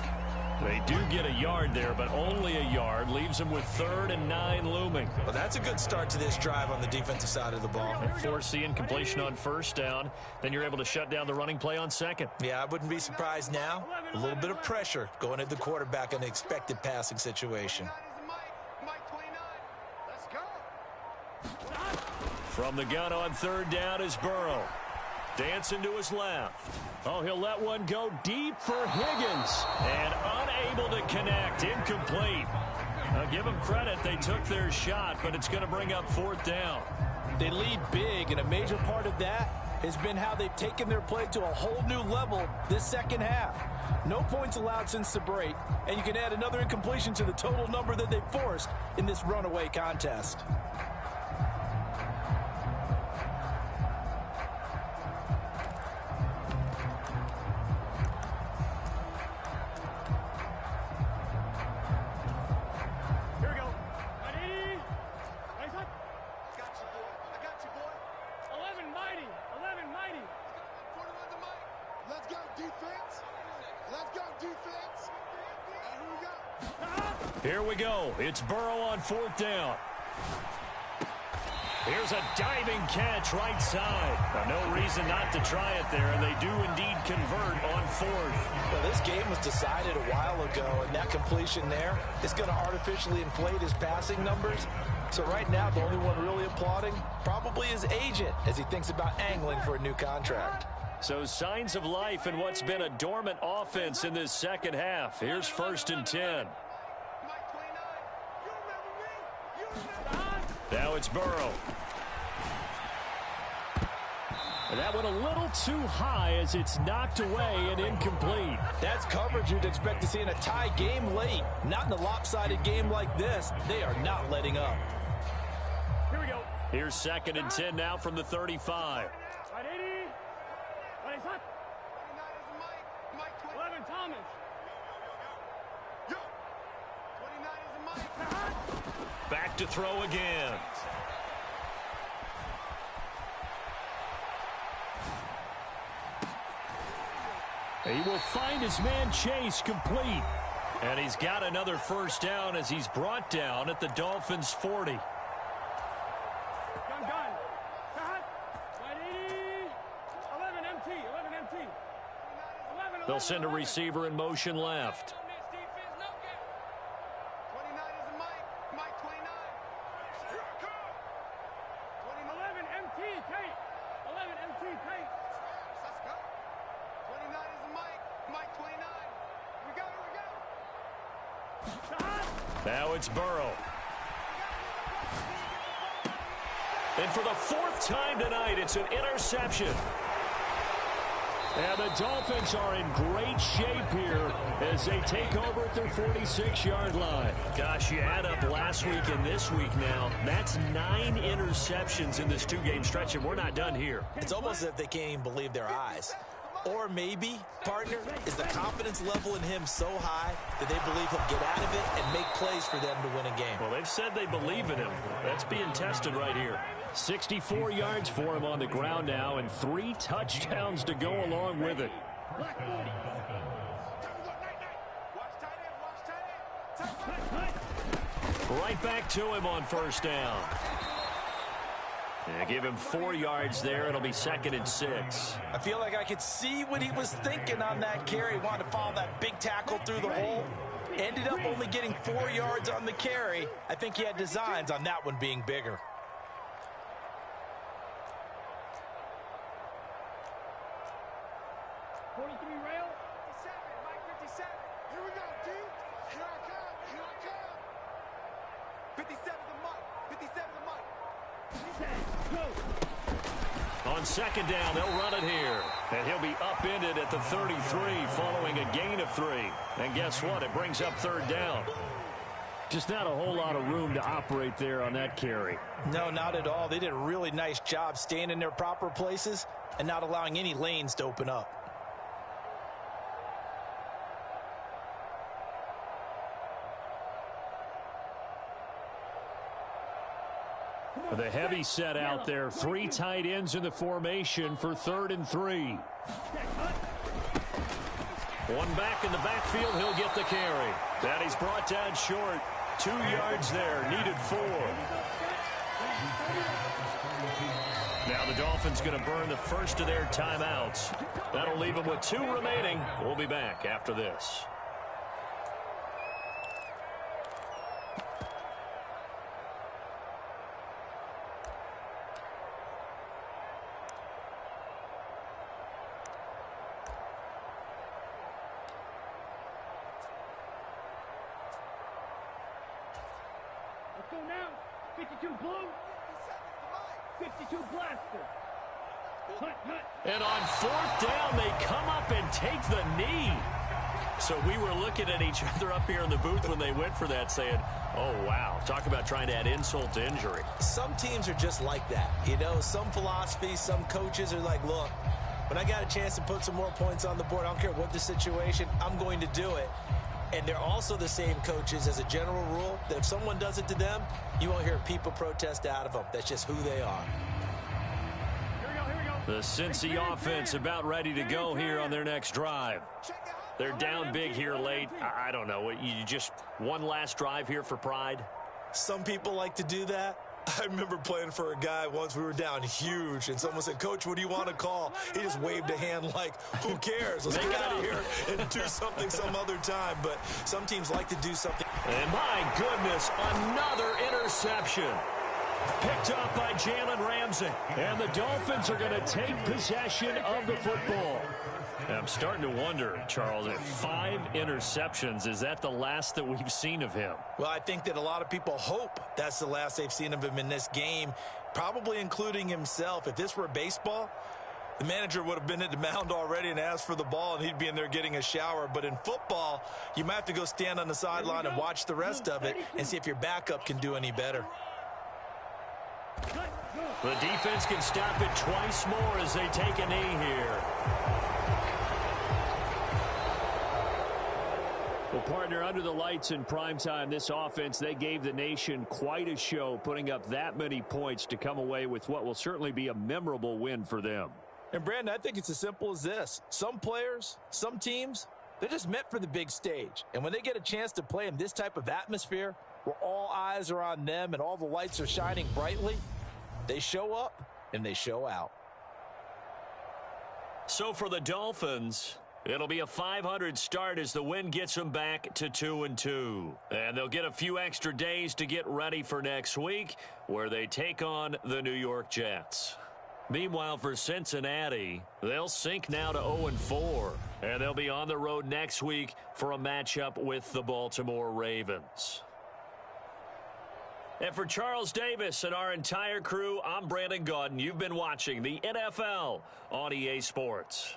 They do get a yard there, but only a yard. Leaves them with 3rd and 9 looming. Well, that's a good start to this drive on the defensive side of the ball. And force the incompletion on 1st down. Then you're able to shut down the running play on 2nd. Yeah, I wouldn't be surprised now. A little bit of pressure going at the quarterback in an expected passing situation. From the gun on 3rd down is Burrow. Dancing to his left. Oh, he'll let one go deep for Higgins. And unable to connect. Incomplete. Now, give them credit. They took their shot, but it's going to bring up 4th down. They lead big, and a major part of that has been how they've taken their play to a whole new level this second half. No points allowed since the break, and you can add another incompletion to the total number that they forced in this runaway contest. Here we go. It's Burrow on 4th down. Here's a diving catch right side. Now, no reason not to try it there, and they do indeed convert on 4th. Well, this game was decided a while ago, and that completion there is going to artificially inflate his passing numbers. So right now, the only one really applauding probably his agent as he thinks about angling for a new contract. So signs of life in what's been a dormant offense in this second half. Here's 1st and 10. Now it's Burrow. And that went a little too high as it's knocked away and incomplete. That's coverage you'd expect to see in a tie game late. Not in a lopsided game like this. They are not letting up. Here we go. Here's 2nd and 10 now from the 35. 11 Thomas. Back to throw again. He will find his man Chase complete. And he's got another 1st down as he's brought down at the Dolphins' 40. They'll send a receiver in motion left. 29 is a Mike 29. 11 MT, Tate. 11 MT, Tate. Let's go. 29 is a Mike 29. We go. Now it's Burrow. And for the 4th time tonight, it's an interception. And the Dolphins are in great shape here as they take over at their 46-yard line. Gosh, you add up last week and this week now, that's 9 interceptions in this 2-game stretch, and we're not done here. It's almost as if they can't even believe their eyes. Or maybe, partner, is the confidence level in him so high that they believe he'll get out of it and make plays for them to win a game. Well, they've said they believe in him. That's being tested right here. 64 yards for him on the ground now, and 3 touchdowns to go along with it. Right back to him on first down. And give him 4 yards there. It'll be 2nd and 6. I feel like I could see what he was thinking on that carry. He wanted to follow that big tackle through the hole. Ended up only getting 4 yards on the carry. I think he had designs on that one being bigger. On second down, they'll run it here. And he'll be upended at the 33 following a gain of 3. And guess what? It brings up 3rd down. Just not a whole lot of room to operate there on that carry. No, not at all. They did a really nice job staying in their proper places and not allowing any lanes to open up. The heavy set out there. 3 tight ends in the formation for 3rd and 3. One back in the backfield. He'll get the carry. And he's brought down short. 2 yards there. Needed 4. Now the Dolphins going to burn the first of their timeouts. That'll leave them with 2 remaining. We'll be back after this. Go now. 52 blue. 52 blaster. And on 4th down, they come up and take the knee. So we were looking at each other up here in the booth when they went for that saying, oh, wow, talk about trying to add insult to injury. Some teams are just like that. You know, some philosophies, some coaches are like, look, when I got a chance to put some more points on the board, I don't care what the situation, I'm going to do it. And they're also the same coaches as a general rule that if someone does it to them, you won't hear people protest out of them. That's just who they are. The Cincy offense about ready to go here on their next drive. They're down big here late. I don't know. You just one last drive here for pride? Some people like to do that. I remember playing for a guy once. We were down huge, and someone said, Coach, what do you want to call? He just waved a hand like, who cares? Let's get out of here and do something some other time. But some teams like to do something. And my goodness, another interception. Picked up by Jalen Ramsey. And the Dolphins are going to take possession of the football. I'm starting to wonder, Charles, if 5 interceptions, is that the last that we've seen of him? Well, I think that a lot of people hope that's the last they've seen of him in this game, probably including himself. If this were baseball, the manager would have been at the mound already and asked for the ball, and he'd be in there getting a shower. But in football, you might have to go stand on the sideline and watch the rest of it and see if your backup can do any better. The defense can stop it twice more as they take a knee here. Well, partner, under the lights in primetime, this offense, they gave the nation quite a show, putting up that many points to come away with what will certainly be a memorable win for them. And, Brandon, I think it's as simple as this. Some players, some teams, they're just meant for the big stage. And when they get a chance to play in this type of atmosphere where all eyes are on them and all the lights are shining brightly, they show up and they show out. So for the Dolphins, it'll be a 500 start as the win gets them back to 2-2. And they'll get a few extra days to get ready for next week, where they take on the New York Jets. Meanwhile, for Cincinnati, they'll sink now to 0-4. And they'll be on the road next week for a matchup with the Baltimore Ravens. And for Charles Davis and our entire crew, I'm Brandon Gaudin. You've been watching the NFL on EA Sports.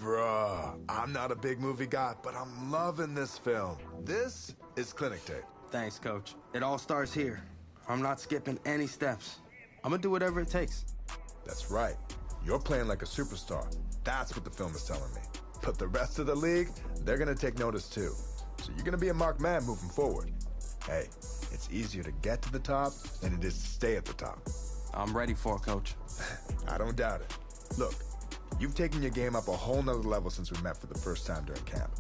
Bruh, I'm not a big movie guy, but I'm loving this film. This is Clinic Tape. Thanks, Coach. It all starts here. I'm not skipping any steps. I'm gonna do whatever it takes. That's right. You're playing like a superstar. That's what the film is telling me. But the rest of the league, they're gonna take notice too. So you're gonna be a marked man moving forward. Hey, it's easier to get to the top than it is to stay at the top. I'm ready for it, Coach. I don't doubt it. Look, you've taken your game up a whole nother level since we met for the first time during camp.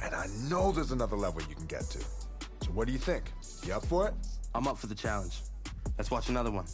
And I know there's another level you can get to. So what do you think? You up for it? I'm up for the challenge. Let's watch another one.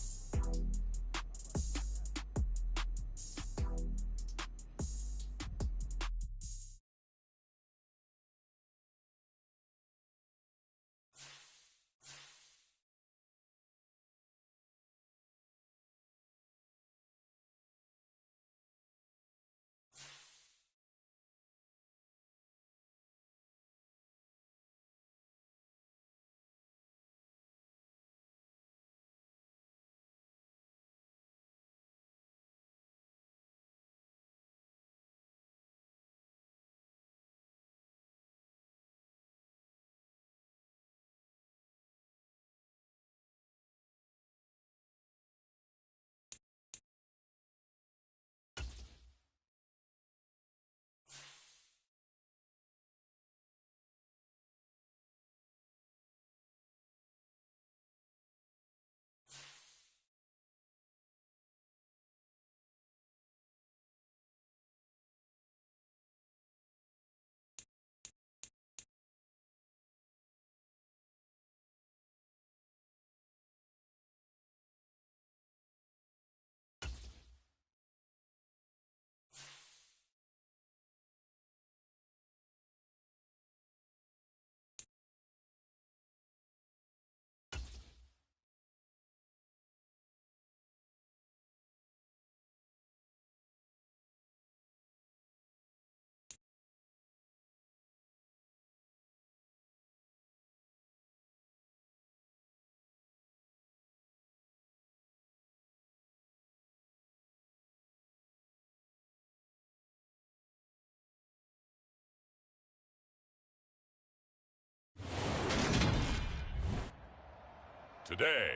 Today,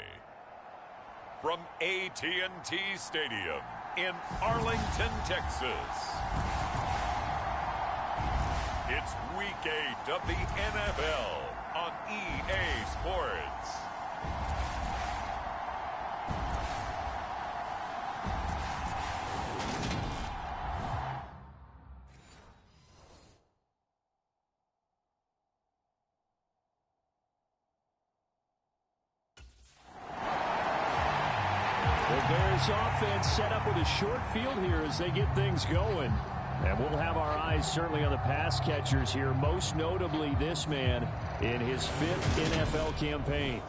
from AT&T Stadium in Arlington, Texas, it's Week 8 of the NFL on EA Sports. Bears offense set up with a short field here as they get things going. And we'll have our eyes certainly on the pass catchers here, most notably this man in his 5th NFL campaign.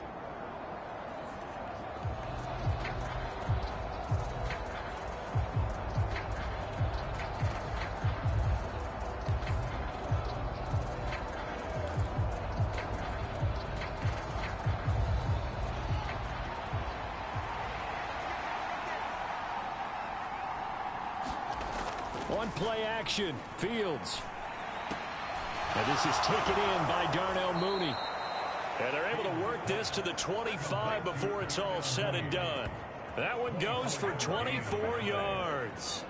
On play action, Fields. And this is taken in by Darnell Mooney. And they're able to work this to the 25 before it's all said and done. That one goes for 24 yards.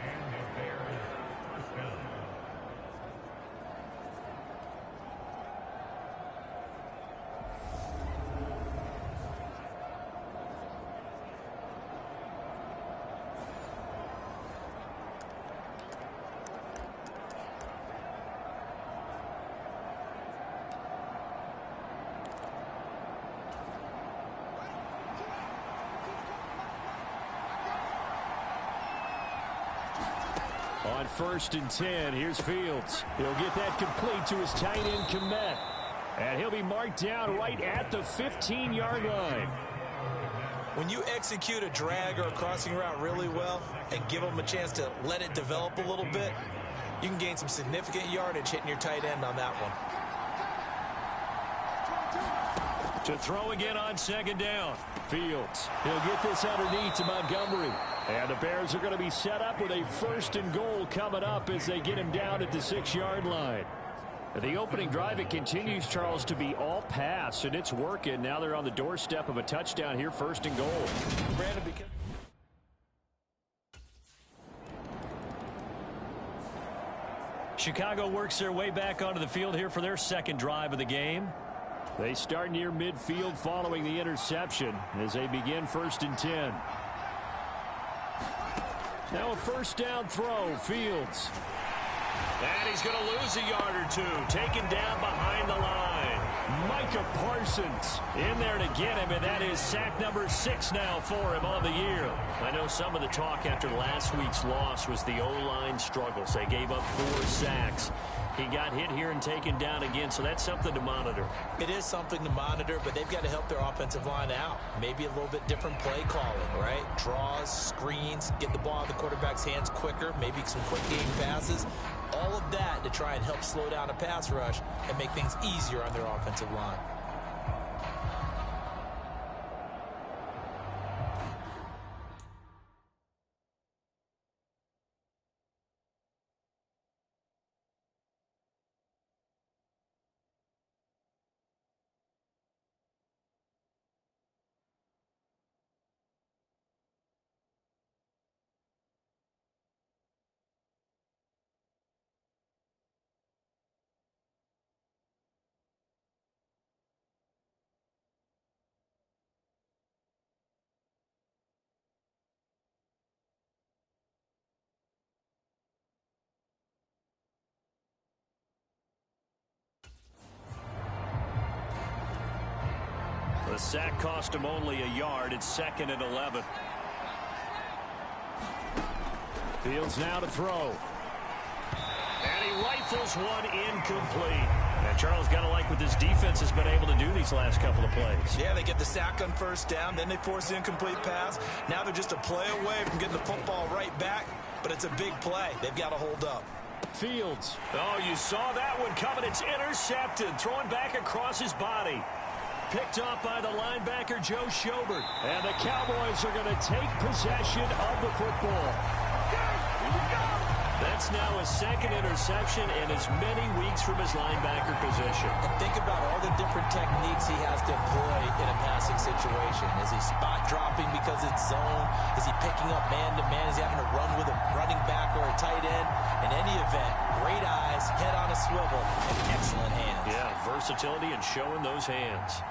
On 1st and 10, here's Fields. He'll get that complete to his tight end, Kmet. And he'll be marked down right at the 15-yard line. When you execute a drag or a crossing route really well and give them a chance to let it develop a little bit, you can gain some significant yardage hitting your tight end on that one. To throw again on 2nd down. Fields. He'll get this underneath to Montgomery. And the Bears are going to be set up with a 1st and goal coming up as they get him down at the 6-yard line. The opening drive, it continues, Charles, to be all pass, and it's working. Now they're on the doorstep of a touchdown here, 1st and goal. Brandon, because Chicago works their way back onto the field here for their 2nd drive of the game. They start near midfield following the interception as they begin 1st and 10. Now a 1st down throw, Fields. And he's going to lose a yard or 2, taken down behind the line. Micah Parsons in there to get him, and that is sack number 6 now for him on the year. I know some of the talk after last week's loss was the O-line struggles. They gave up 4 sacks. He got hit here and taken down again, so that's something to monitor. it is something to monitor, but they've got to help their offensive line out. Maybe a little bit different play calling, right? Draws, screens, get the ball in the quarterback's hands quicker, maybe some quick game passes. All of that to try and help slow down a pass rush and make things easier on their offensive line. The sack cost him only a yard. It's 2nd and 11. Fields now to throw. And he rifles one incomplete. And Charles, got to like what this defense has been able to do these last couple of plays. Yeah, they get the sack on 1st down, then they force the incomplete pass. Now they're just a play away from getting the football right back, but it's a big play. They've got to hold up. Fields. Oh, you saw that one coming. It's intercepted. Throwing back across his body. Picked off by the linebacker, Joe Schobert. And the Cowboys are going to take possession of the football. That's now his 2nd interception in as many weeks from his linebacker position. And think about all the different techniques he has to employ in a passing situation. Is he spot dropping because it's zone? Is he picking up man-to-man? Is he having to run with a running back or a tight end? In any event, great eyes, head on a swivel, and excellent hands. Yeah, versatility and showing those hands.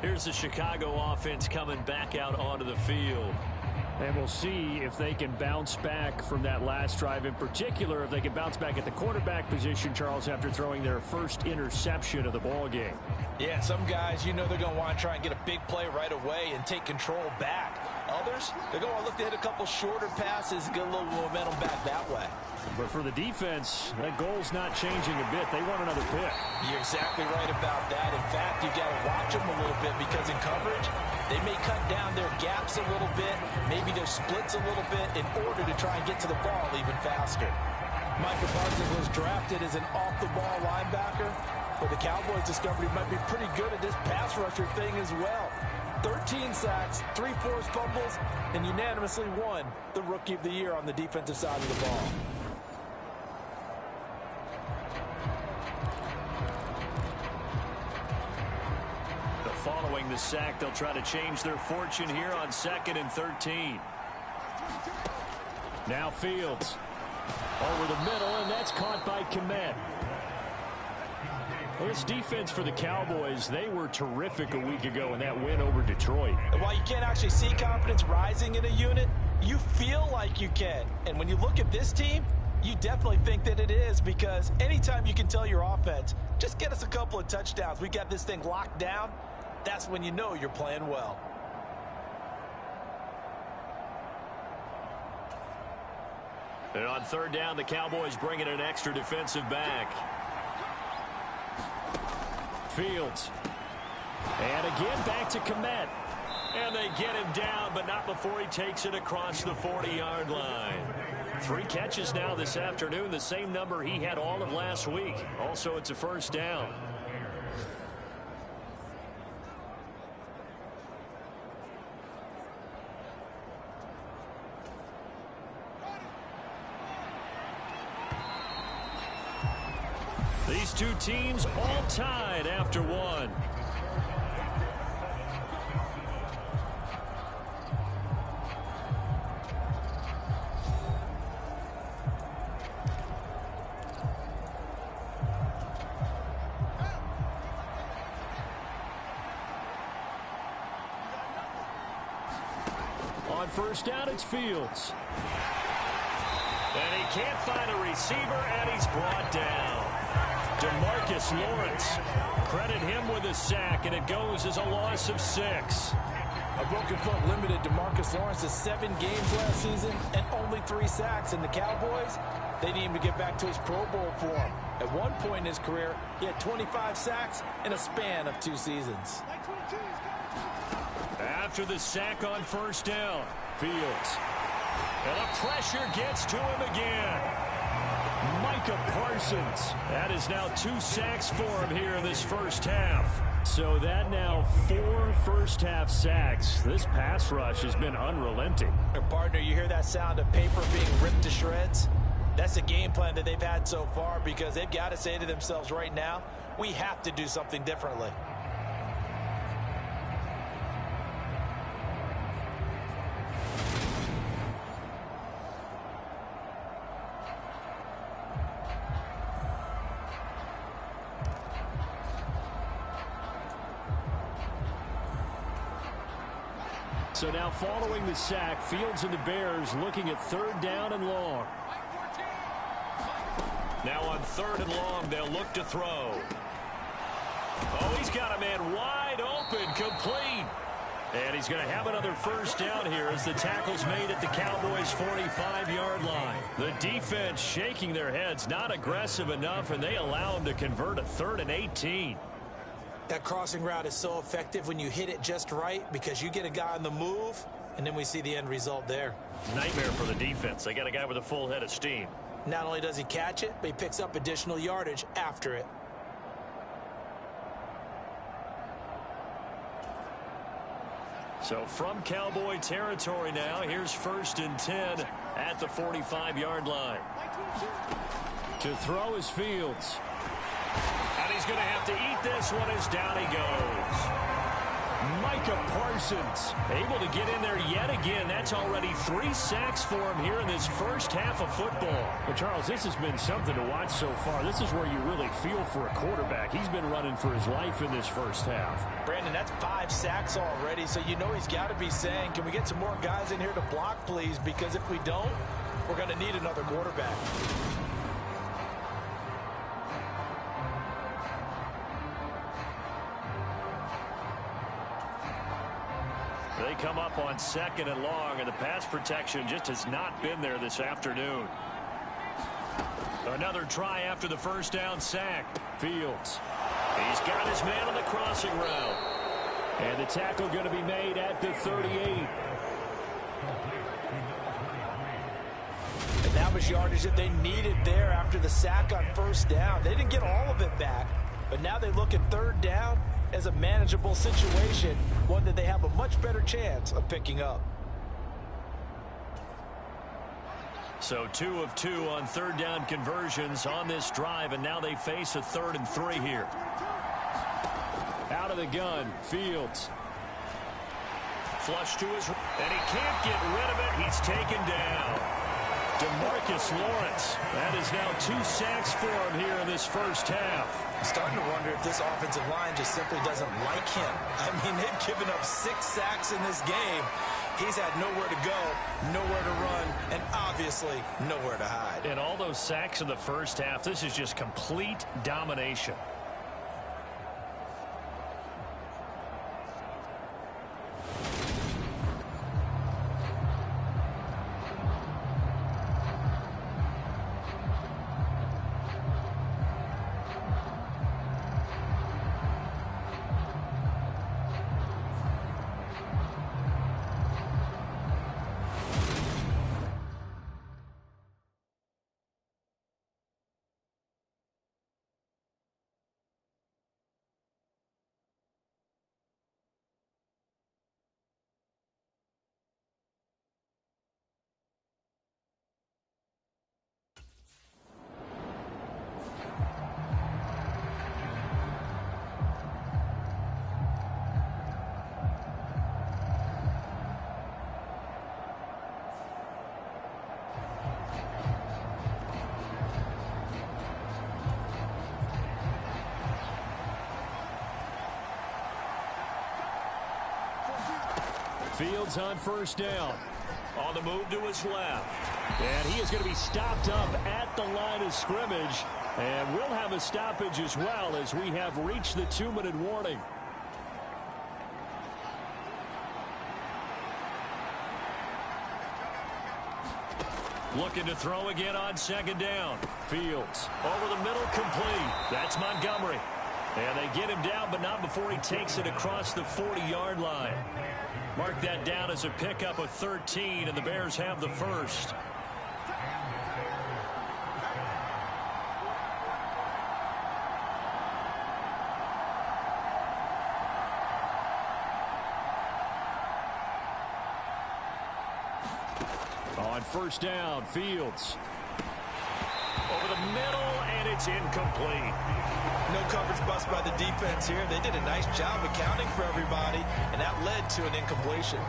Here's the Chicago offense coming back out onto the field. And we'll see if they can bounce back from that last drive. In particular, if they can bounce back at the quarterback position, Charles, after throwing their first interception of the ball game. Yeah, some guys, you know they're going to want to try and get a big play right away and take control back. Others, they're going to look to hit a couple shorter passes, get a little momentum back that way. But for the defense, that goal's not changing a bit. They want another pick. You're exactly right about that. In fact, you've got to watch them a little bit because in coverage, they may cut down their gaps a little bit, maybe their splits a little bit in order to try and get to the ball even faster. Micah Parsons was drafted as an off-the-ball linebacker, but the Cowboys discovered he might be pretty good at this pass rusher thing as well. 13 sacks, 3 forced fumbles, and unanimously won the Rookie of the Year on the defensive side of the ball. Following the sack, they'll try to change their fortune here on 2nd and 13. Now Fields over the middle, and that's caught by Kmet. Well, this defense for the Cowboys, they were terrific a week ago in that win over Detroit. And while you can't actually see confidence rising in a unit, you feel like you can. And when you look at this team, you definitely think that it is, because anytime you can tell your offense, just get us a couple of touchdowns, we got this thing locked down, that's when you know you're playing well. And on third down, the Cowboys bring in an extra defensive back. Fields. And again, back to Komet. And they get him down, but not before he takes it across the 40-yard line. 3 catches now this afternoon, the same number he had all of last week. Also, it's a first down. These two teams all tied after one. On first down, it's Fields. And he can't find a receiver, and he's brought down. DeMarcus Lawrence. Credit him with a sack, and it goes as a loss of 6. A broken foot limited DeMarcus Lawrence to 7 games last season and only 3 sacks. And the Cowboys, they need him to get back to his Pro Bowl form. At one point in his career, he had 25 sacks in a span of 2 seasons. After the sack on first down, Fields. And the pressure gets to him again. Micah Parsons. That is now 2 sacks for him here in this first half. So that now 4 first-half sacks. This pass rush has been unrelenting. Partner, you hear that sound of paper being ripped to shreds? That's the game plan that they've had so far, because they've got to say to themselves right now, we have to do something differently. So now following the sack, Fields and the Bears looking at third down and long. Now on third and long, they'll look to throw. Oh, he's got a man wide open, complete. And he's going to have another first down here as the tackle's made at the Cowboys' 45-yard line. The defense shaking their heads, not aggressive enough, and they allow him to convert a 3rd and 18. That crossing route is so effective when you hit it just right, because you get a guy on the move, and then we see the end result there. Nightmare for the defense. They got a guy with a full head of steam. Not only does he catch it, but he picks up additional yardage after it. So from Cowboy territory now, here's 1st and 10 at the 45-yard line. To throw is Fields. And he's going to have to eat this one as down he goes. Micah Parsons able to get in there yet again. That's already 3 sacks for him here in this first half of football. But, Charles, this has been something to watch so far. This is where you really feel for a quarterback. He's been running for his life in this first half. Brandon, that's 5 sacks already, so you know he's got to be saying, can we get some more guys in here to block, please? Because if we don't, we're going to need another quarterback. They come up on 2nd and long, and the pass protection just has not been there this afternoon. Another try after the first down sack. Fields. He's got his man on the crossing route. And the tackle going to be made at the 38. And that was yardage that they needed there after the sack on first down. They didn't get all of it back, but now they look at third down as a manageable situation, one that they have a much better chance of picking up. So 2 of 2 on third down conversions on this drive, and now they face a 3rd and 3 here. Out of the gun, Fields. Flush to his, and he can't get rid of it. He's taken down. DeMarcus Lawrence. That is now 2 sacks for him here in this first half. I'm starting to wonder if this offensive line just simply doesn't like him. I mean, they've given up 6 sacks in this game. He's had nowhere to go, nowhere to run, and obviously nowhere to hide. And all those sacks in the first half, this is just complete domination. Fields on first down. On the move to his left. And he is going to be stopped up at the line of scrimmage. And we'll have a stoppage as well as we have reached the 2-minute warning. Looking to throw again on second down. Fields over the middle, complete. That's Montgomery. And they get him down, but not before he takes it across the 40-yard line. Mark that down as a pickup of 13, and the Bears have the first. On first down, Fields. Over the middle, and it's incomplete. No coverage bust by the defense here. They did a nice job accounting for everybody, and that led to an incompletion.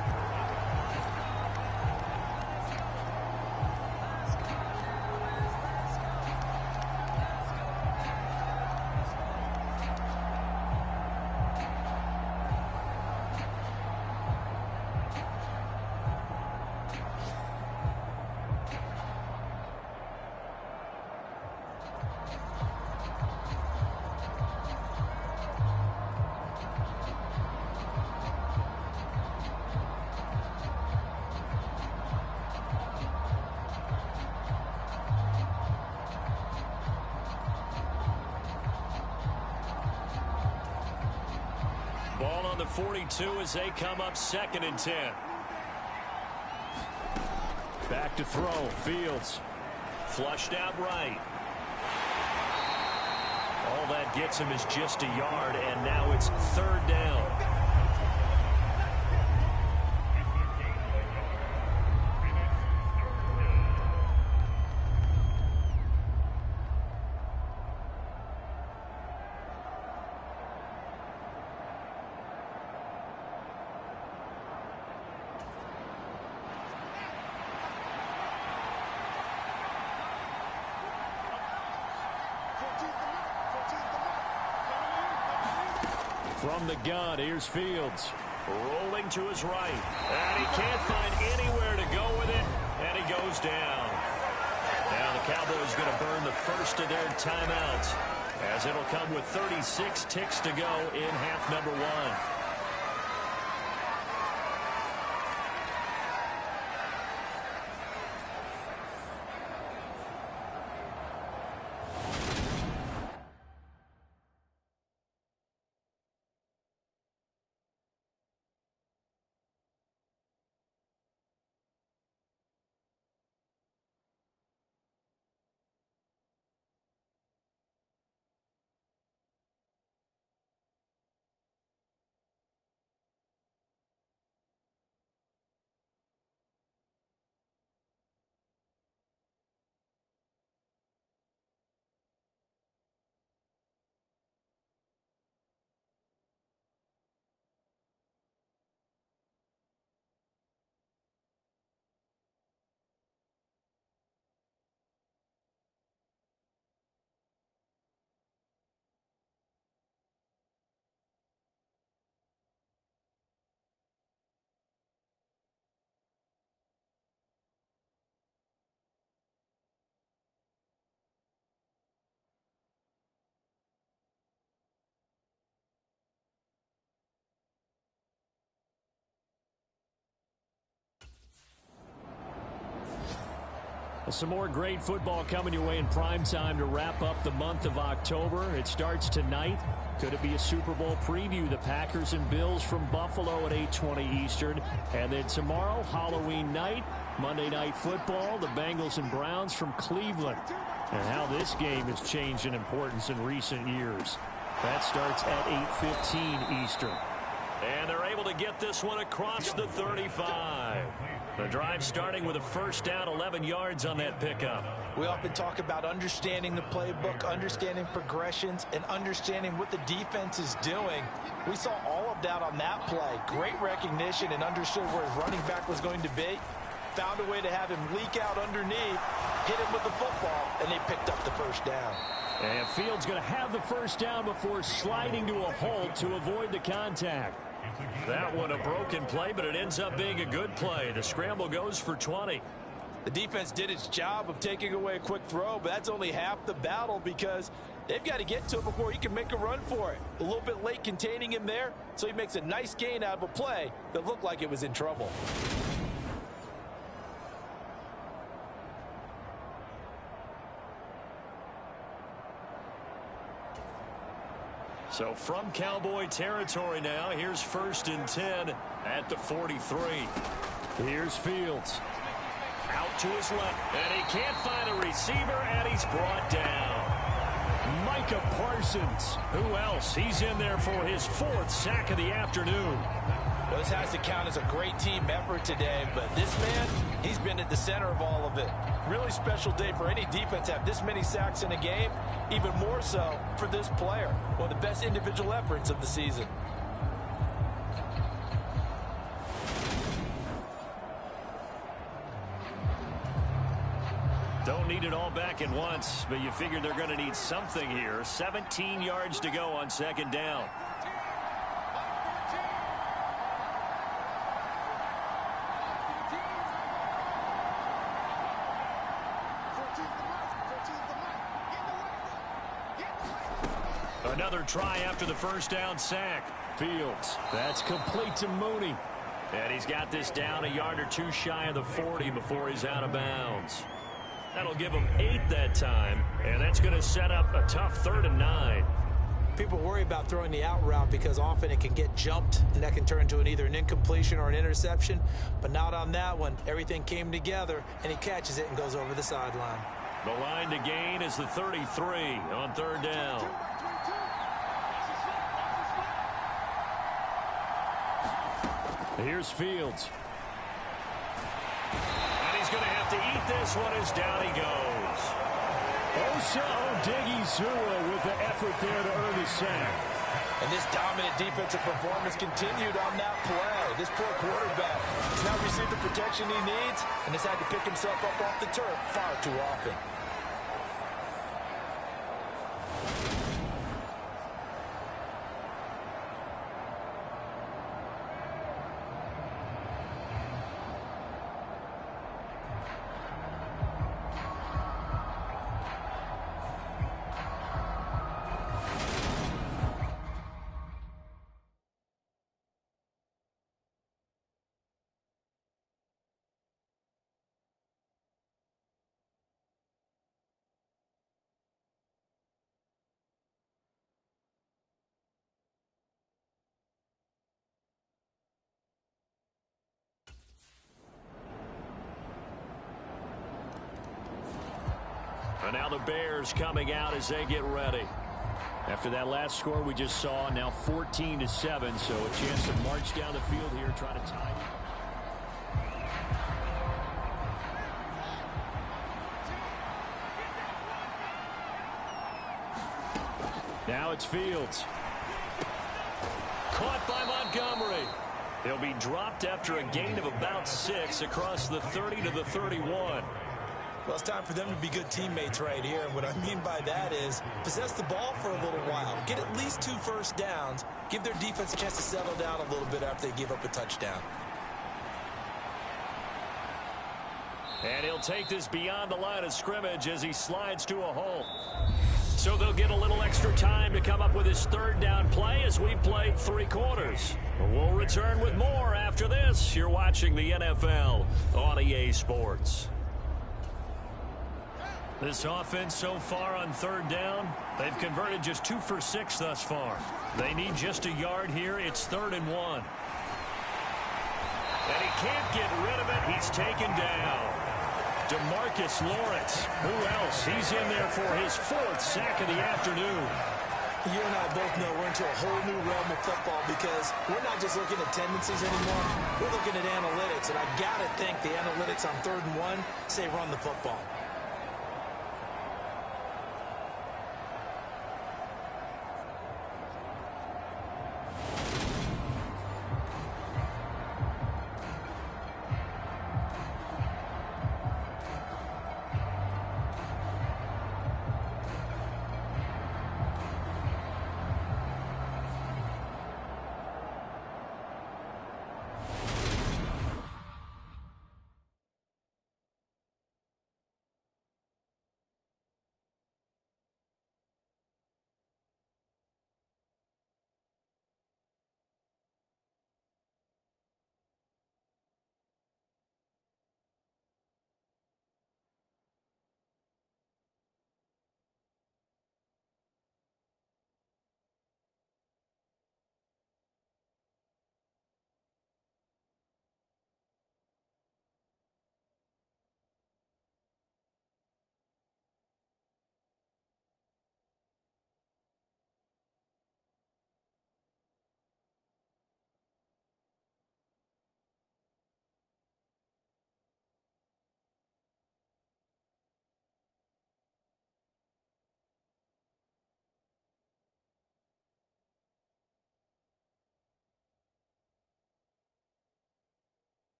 Ball on the 42 as they come up 2nd and 10. Back to throw. Fields. Flushed out right. All that gets him is just a yard, and now it's 3rd down. From the gun, here's Fields. Rolling to his right. And he can't find anywhere to go with it. And he goes down. Now the Cowboys going to burn the first of their timeouts, as it'll come with 36 ticks to go in half number 1. Some more great football coming your way in prime time to wrap up the month of October. It starts tonight. Could it be a Super Bowl preview? The Packers and Bills from Buffalo at 8:20 Eastern. And then tomorrow, Halloween night, Monday Night Football, the Bengals and Browns from Cleveland. And how this game has changed in importance in recent years. That starts at 8:15 Eastern. And they're able to get this one across the 35. The drive starting with a first down, 11 yards on that pickup. We often talk about understanding the playbook, understanding progressions, and understanding what the defense is doing. We saw all of that on that play. Great recognition and understood where his running back was going to be. Found a way to have him leak out underneath, hit him with the football, and they picked up the first down. And Fields going to have the first down before sliding to a halt to avoid the contact. That one a broken play, but it ends up being a good play. The scramble goes for 20. The defense did its job of taking away a quick throw, but that's only half the battle because they've got to get to it before he can make a run for it. A little bit late containing him there, so he makes a nice gain out of a play that looked like it was in trouble. So from Cowboy territory now, here's 1st and 10 at the 43. Here's Fields. Out to his left, and he can't find a receiver, and he's brought down. Micah Parsons. Who else? He's in there for his 4th sack of the afternoon. Well, this has to count as a great team effort today, but this man, he's been at the center of all of it. Really special day for any defense to have this many sacks in a game, even more so for this player. One of the best individual efforts of the season. Don't need it all back at once, but you figure they're going to need something here. 17 yards to go on 2nd down. Another try after the first down sack. Fields. That's complete to Mooney. And he's got this down a yard or two shy of the 40 before he's out of bounds. That'll give him 8 that time, and that's going to set up a tough 3rd and 9. People worry about throwing the out route because often it can get jumped, and that can turn into either an incompletion or an interception. But not on that one. Everything came together, and he catches it and goes over the sideline. The line to gain is the 33 on 3rd down. Here's Fields. And he's going to have to eat this one as down he goes. Osa Odighizuwa with the effort there to earn the sack. And this dominant defensive performance continued on that play. This poor quarterback has now received the protection he needs and has had to pick himself up off the turf far too often. And now the Bears coming out as they get ready. After that last score we just saw, now 14-7, so a chance to march down the field here, try to tie it. Now it's Fields. Caught by Montgomery. He'll be dropped after a gain of about 6 across the 30 to the 31. Well, it's time for them to be good teammates right here. And what I mean by that is possess the ball for a little while. Get at least 2 first downs. Give their defense a chance to settle down a little bit after they give up a touchdown. And he'll take this beyond the line of scrimmage as he slides to a halt. So they'll get a little extra time to come up with his 3rd down play as we've played 3 quarters. We'll return with more after this. You're watching the NFL on EA Sports. This offense so far on third down, they've converted just 2 for 6 thus far. They need just a yard here. It's 3rd and 1. And he can't get rid of it. He's taken down. DeMarcus Lawrence. Who else? He's in there for his 4th sack of the afternoon. You and I both know we're into a whole new realm of football because we're not just looking at tendencies anymore. We're looking at analytics, and I got to think the analytics on 3rd and 1 say run the football.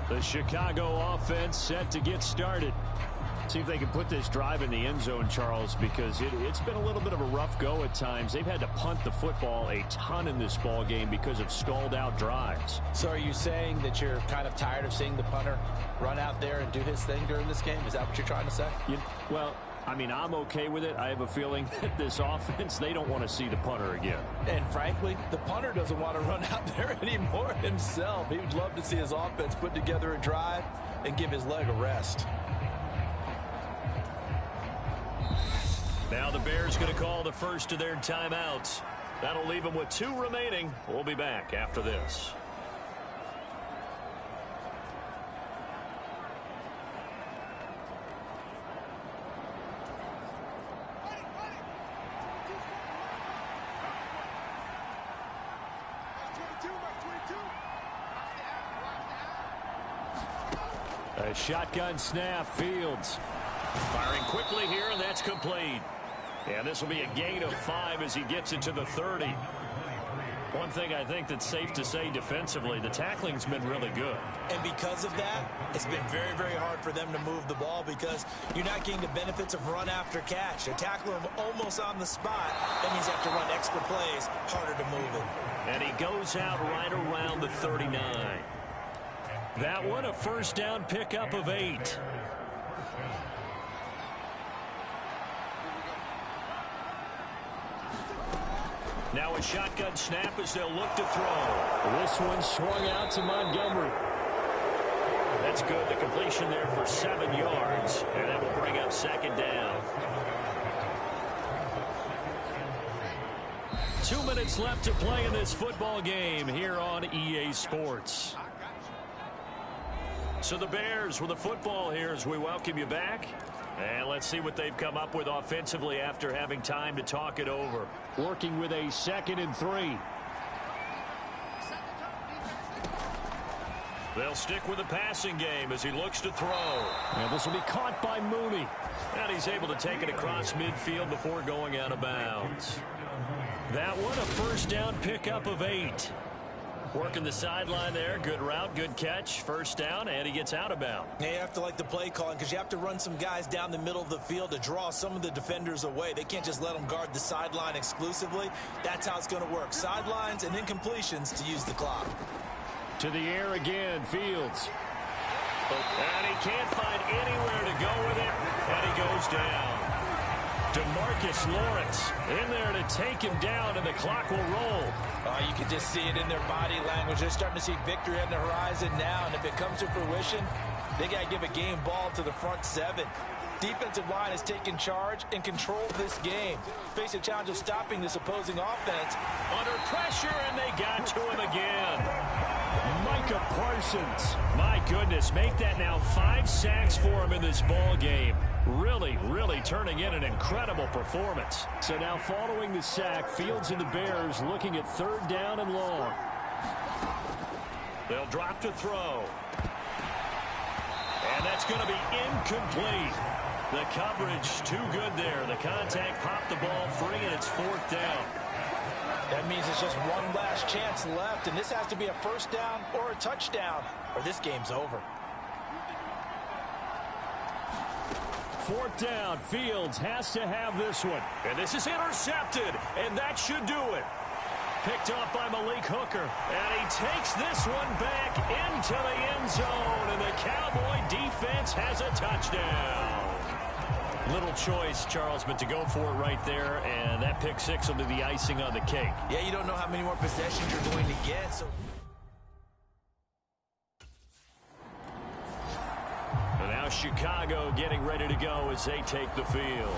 The Chicago offense set to get started. See if they can put this drive in the end zone, Charles, because it's been a little bit of a rough go at times. They've had to punt the football a ton in this ball game because of stalled out drives. So are you saying that you're kind of tired of seeing the punter run out there and do his thing during this game? Is that what you're trying to say? Well, I mean, I'm okay with it. I have a feeling that this offense, they don't want to see the punter again. And frankly, the punter doesn't want to run out there anymore himself. He would love to see his offense put together a drive and give his leg a rest. Now the Bears going to call the first of their timeouts. That'll leave them with 2 remaining. We'll be back after this. A shotgun snap, Fields. Firing quickly here, and that's complete. And this will be a gain of 5 as he gets it to the 30. One thing I think that's safe to say defensively, the tackling's been really good. And because of that, it's been very, very hard for them to move the ball because you're not getting the benefits of run after catch. They're tackling him almost on the spot. That means you have to run extra plays, harder to move him. And he goes out right around the 39. That one, a first down pickup of 8. Now a shotgun snap as they'll look to throw. This one swung out to Montgomery. That's good. The completion there for 7 yards. And that will bring up 2nd down. 2 minutes left to play in this football game here on EA Sports. So the Bears with the football here as we welcome you back. And let's see what they've come up with offensively after having time to talk it over. Working with a 2nd and 3. They'll stick with the passing game as he looks to throw. And this will be caught by Mooney. And he's able to take it across midfield before going out of bounds. That one, a first down pickup of 8. Working the sideline there. Good route, good catch. First down, and he gets out of bounds. Yeah, you have to like the play calling because you have to run some guys down the middle of the field to draw some of the defenders away. They can't just let them guard the sideline exclusively. That's how it's going to work. Sidelines and incompletions to use the clock. To the air again, Fields. And he can't find anywhere to go with it, and he goes down. DeMarcus Lawrence in there to take him down, and the clock will roll. You can just see it in their body language. They're starting to see victory on the horizon now, and if it comes to fruition, they got to give a game ball to the front seven. Defensive line has taken charge and controlled this game. Face a challenge of stopping this opposing offense. Under pressure, and they got to him again. Micah Parsons. My goodness, make that now 5 sacks for him in this ball game. Really, really turning in an incredible performance. So now following the sack, Fields and the Bears looking at 3rd down and long. They'll drop to throw. And that's going to be incomplete. The coverage too good there. The contact popped the ball free, and it's 4th down. That means it's just one last chance left, and this has to be a 1st down or a touchdown, or this game's over. 4th down. Fields has to have this one. And this is intercepted, and that should do it. Picked off by Malik Hooker, and he takes this one back into the end zone, and the Cowboy defense has a touchdown. Little choice, Charles, but to go for it right there, and that pick 6 will be the icing on the cake. Yeah, you don't know how many more possessions you're going to get, so... And now Chicago getting ready to go as they take the field.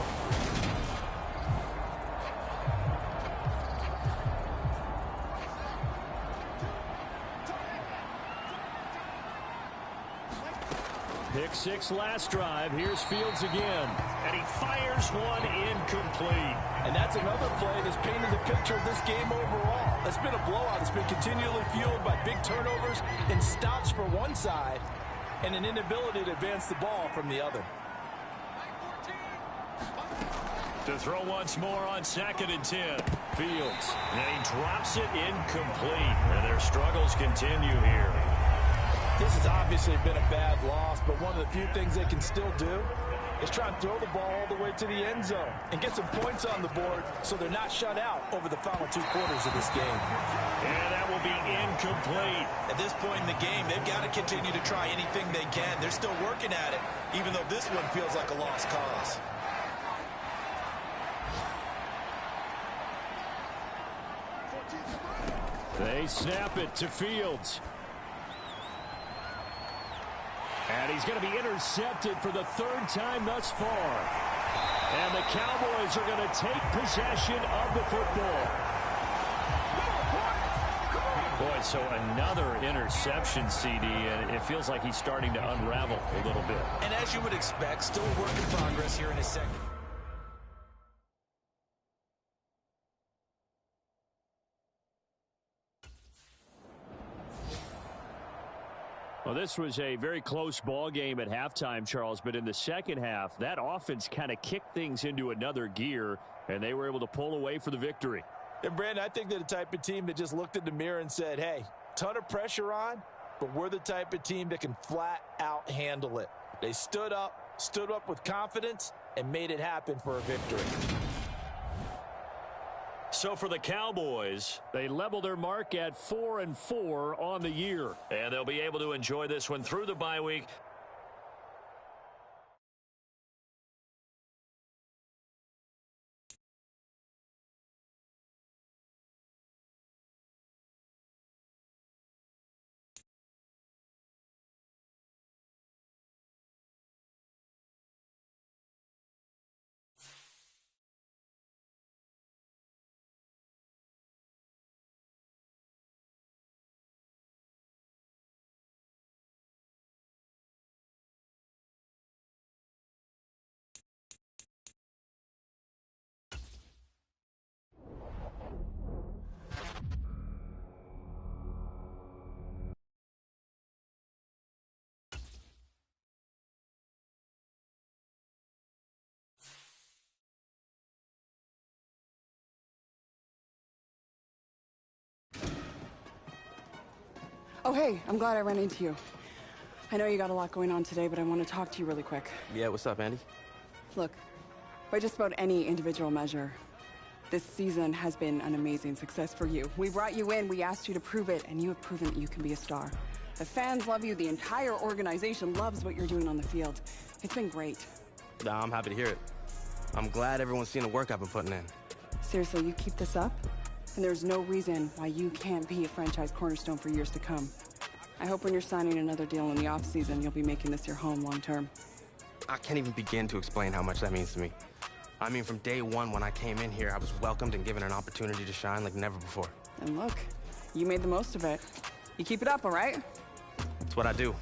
Pick 6 last drive. Here's Fields again. And he fires one incomplete. And that's another play that's painted the picture of this game overall. It's been a blowout. It's been continually fueled by big turnovers and stops for one side and an inability to advance the ball from the other. To throw once more on 2nd and 10. Fields. And he drops it incomplete. And their struggles continue here. This has obviously been a bad loss, but one of the few things they can still do is try and throw the ball all the way to the end zone and get some points on the board so they're not shut out over the final 2 quarters of this game. And that will be incomplete. At this point in the game, they've got to continue to try anything they can. They're still working at it, even though this one feels like a lost cause. They snap it to Fields. And he's going to be intercepted for the 3rd time thus far. And the Cowboys are going to take possession of the football. Boy, so another interception, CD, and it feels like he's starting to unravel a little bit. And as you would expect, still a work in progress here in his second. Well, this was a very close ball game at halftime, Charles, but in the second half, that offense kind of kicked things into another gear, and they were able to pull away for the victory. And, Brandon, I think they're the type of team that just looked in the mirror and said, hey, ton of pressure on, but we're the type of team that can flat out handle it. They stood up with confidence, and made it happen for a victory. So for the Cowboys, they level their mark at 4-4 on the year. And they'll be able to enjoy this one through the bye week. Oh, hey, I'm glad I ran into you. I know you got a lot going on today, but I want to talk to you really quick. Yeah, what's up, Andy? Look, by just about any individual measure, this season has been an amazing success for you. We brought you in, we asked you to prove it, and you have proven that you can be a star. The fans love you, the entire organization loves what you're doing on the field. It's been great. I'm happy to hear it. I'm glad everyone's seen the work I've been putting in. Seriously, you keep this up, and there's no reason why you can't be a franchise cornerstone for years to come. I hope when you're signing another deal in the offseason, you'll be making this your home long term. I can't even begin to explain how much that means to me. I mean, from day one when I came in here, I was welcomed and given an opportunity to shine like never before. And look, you made the most of it. You keep it up, all right? That's what I do.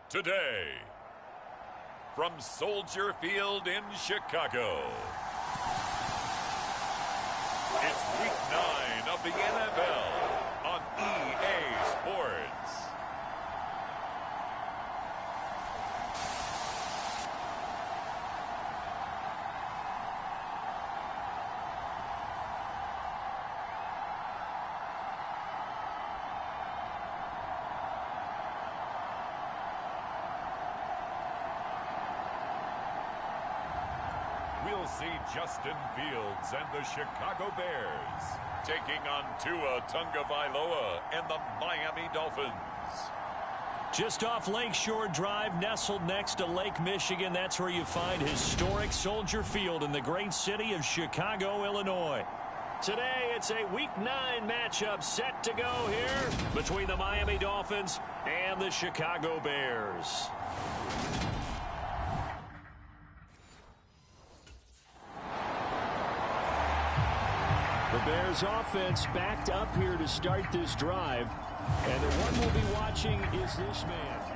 today. From Soldier Field in Chicago, it's Week 9 of the NFL on EA Sports. We'll see Justin Fields and the Chicago Bears taking on Tua Tagovailoa and the Miami Dolphins. Just off Lakeshore Drive, nestled next to Lake Michigan, that's where you find historic Soldier Field in the great city of Chicago, Illinois. Today, it's a Week 9 matchup set to go here between the Miami Dolphins and the Chicago Bears. The Bears offense backed up here to start this drive. And the one we'll be watching is this man.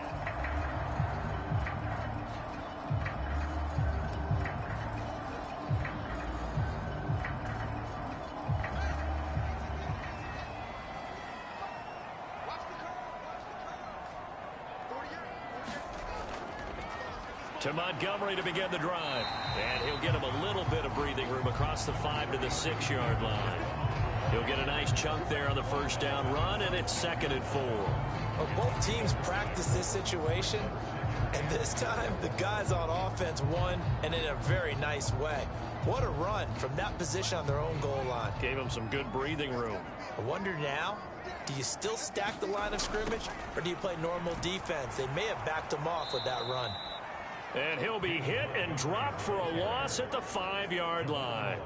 To Montgomery to begin the drive. And he'll get him a little bit of breathing room across the 5 to the 6-yard line. He'll get a nice chunk there on the first down run, and it's 2nd and 4. Well, both teams practice this situation, and this time the guys on offense won, and in a very nice way. What a run from that position on their own goal line. Gave him some good breathing room. I wonder now, do you still stack the line of scrimmage, or do you play normal defense? They may have backed him off with that run. And he'll be hit and dropped for a loss at the 5-yard line.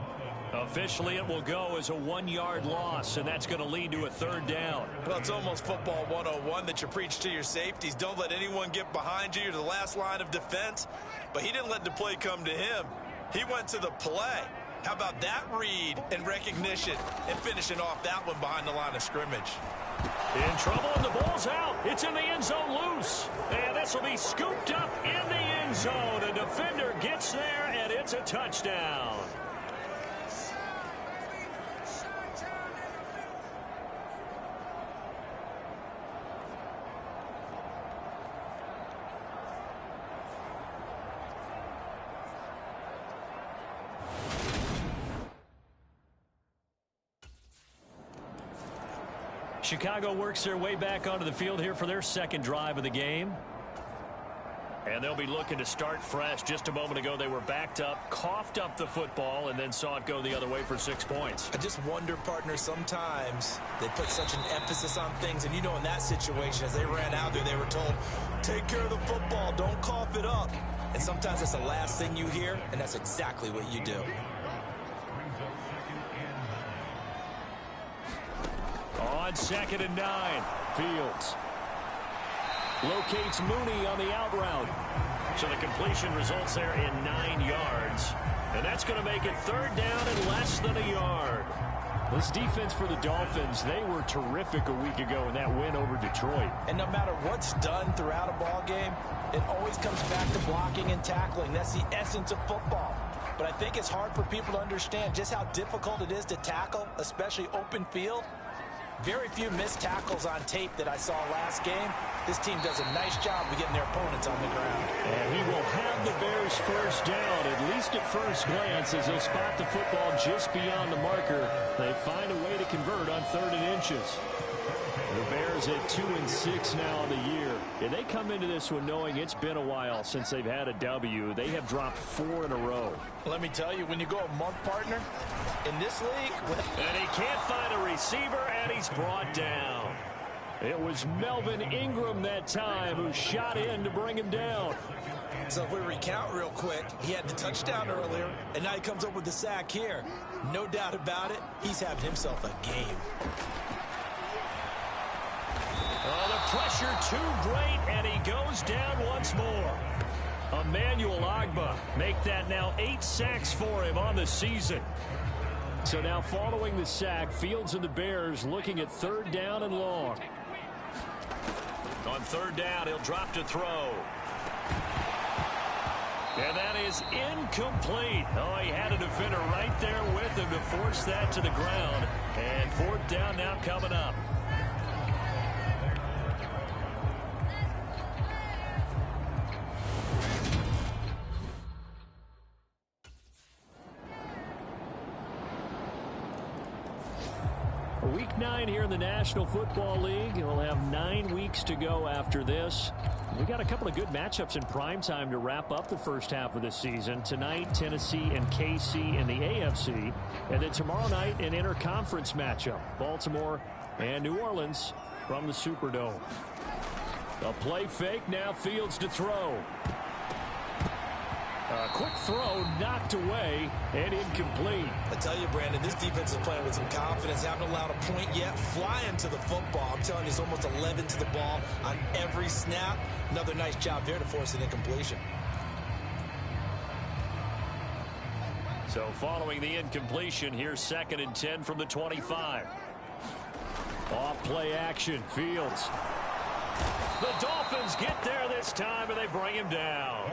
Officially, it will go as a 1-yard loss, and that's going to lead to a 3rd down. Well, it's almost football 101 that you preach to your safeties. Don't let anyone get behind you. You're the last line of defense. But he didn't let the play come to him. He went to the play. How about that read and recognition and finishing off that one behind the line of scrimmage? In trouble, and the ball's out. It's in the end zone loose. And this will be scooped up in the end zone. A defender gets there, and it's a touchdown. Chicago works their way back onto the field here for their 2nd drive of the game. And they'll be looking to start fresh. Just a moment ago, they were backed up, coughed up the football, and then saw it go the other way for 6 points. I just wonder, partner, sometimes they put such an emphasis on things. And, you know, in that situation, as they ran out there, they were told, take care of the football, don't cough it up. And sometimes that's the last thing you hear, and that's exactly what you do. On 2nd and 9, Fields locates Mooney on the out route. So the completion results there in 9 yards. And that's going to make it 3rd down and less than a yard. This defense for the Dolphins, they were terrific a week ago in that win over Detroit. And no matter what's done throughout a ball game, it always comes back to blocking and tackling. That's the essence of football. But I think it's hard for people to understand just how difficult it is to tackle, especially open field. Very few missed tackles on tape that I saw last game. This team does a nice job of getting their opponents on the ground. And he will have the Bears first down, at least at first glance, as they'll spot the football just beyond the marker. They find a way to convert on 3rd and inches. The Bears at 2-6 now on the year. And they come into this one knowing it's been a while since they've had a W. They have dropped 4 in a row. Let me tell you, when you go a month, partner, in this league... And he can't find a receiver, and he's brought down. It was Melvin Ingram that time who shot in to bring him down. So if we recount real quick, he had the touchdown earlier, and now he comes up with the sack here. No doubt about it, he's having himself a game. Oh, the pressure too great, and he goes down once more. Emmanuel Ogbah make that now 8 sacks for him on the season. So now following the sack, Fields and the Bears looking at 3rd down and long. On third down, he'll drop to throw. And that is incomplete. Oh, he had a defender right there with him to force that to the ground. And fourth down now coming up. Week 9 here in the National Football League. We'll have 9 weeks to go after this. We got a couple of good matchups in prime time to wrap up the first half of this season. Tonight, Tennessee and KC in the AFC. And then tomorrow night, an interconference matchup. Baltimore and New Orleans from the Superdome. A play fake, now Fields to throw. A quick throw knocked away and incomplete. I tell you, Brandon, this defense is playing with some confidence. Haven't allowed a point yet. Flying to the football. I'm telling you, it's almost 11 to the ball on every snap. Another nice job there to force an incompletion. So following the incompletion, here's 2nd and 10 from the 25. Off play action, Fields. The Dolphins get there this time, and they bring him down.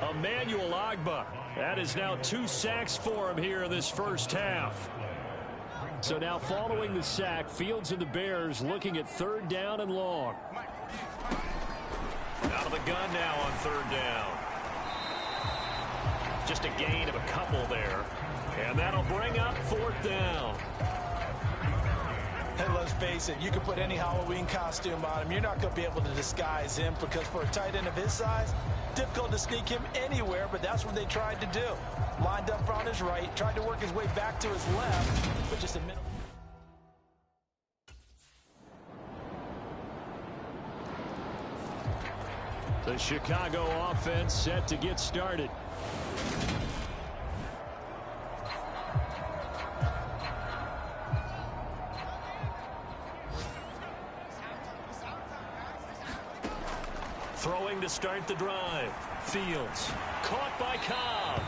Emmanuel Ogbah. That is now 2 sacks for him here in this first half. So now following the sack, Fields and the Bears looking at third down and long. Out of the gun now on third down. Just a gain of a couple there. And that'll bring up fourth down. Hey, let's face it, you can put any Halloween costume on him. You're not going to be able to disguise him because for a tight end of his size, difficult to sneak him anywhere, but that's what they tried to do. Lined up on his right, tried to work his way back to his left, but just a minute. The Chicago offense set to get started. Throwing to start the drive. Fields caught by Cobb.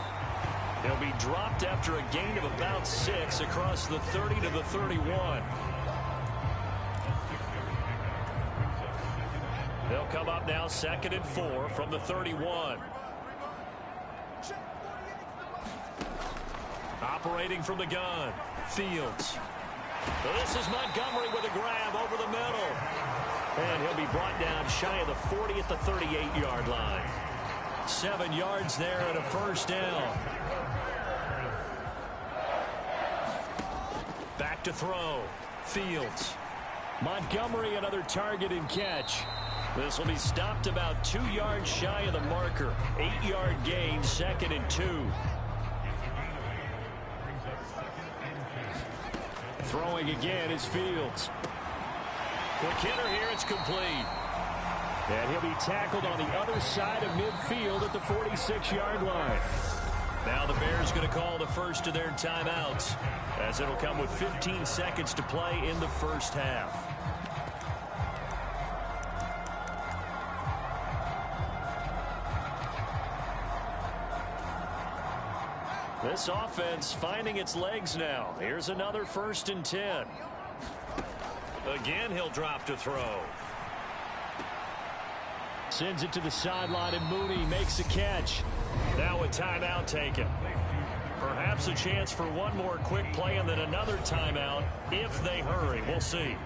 He'll be dropped after a gain of about 6 across the 30 to the 31. They'll come up now 2nd and 4 from the 31. Operating from the gun. Fields. This is Montgomery with a grab over the middle. And he'll be brought down shy of the 40 at the 38-yard line. 7 yards there and a first down. Back to throw. Fields. Montgomery another target and catch. This will be stopped about 2 yards shy of the marker. 8-yard gain, 2nd and 2. Throwing again is Fields. Quick hitter here, it's complete. And he'll be tackled on the other side of midfield at the 46-yard line. Now the Bears going to call the first of their timeouts, as it'll come with 15 seconds to play in the first half. This offense finding its legs now. Here's another 1st and 10. Again, he'll drop to throw. Sends it to the sideline, and Mooney makes a catch. Now a timeout taken. Perhaps a chance for one more quick play and then another timeout if they hurry. We'll see.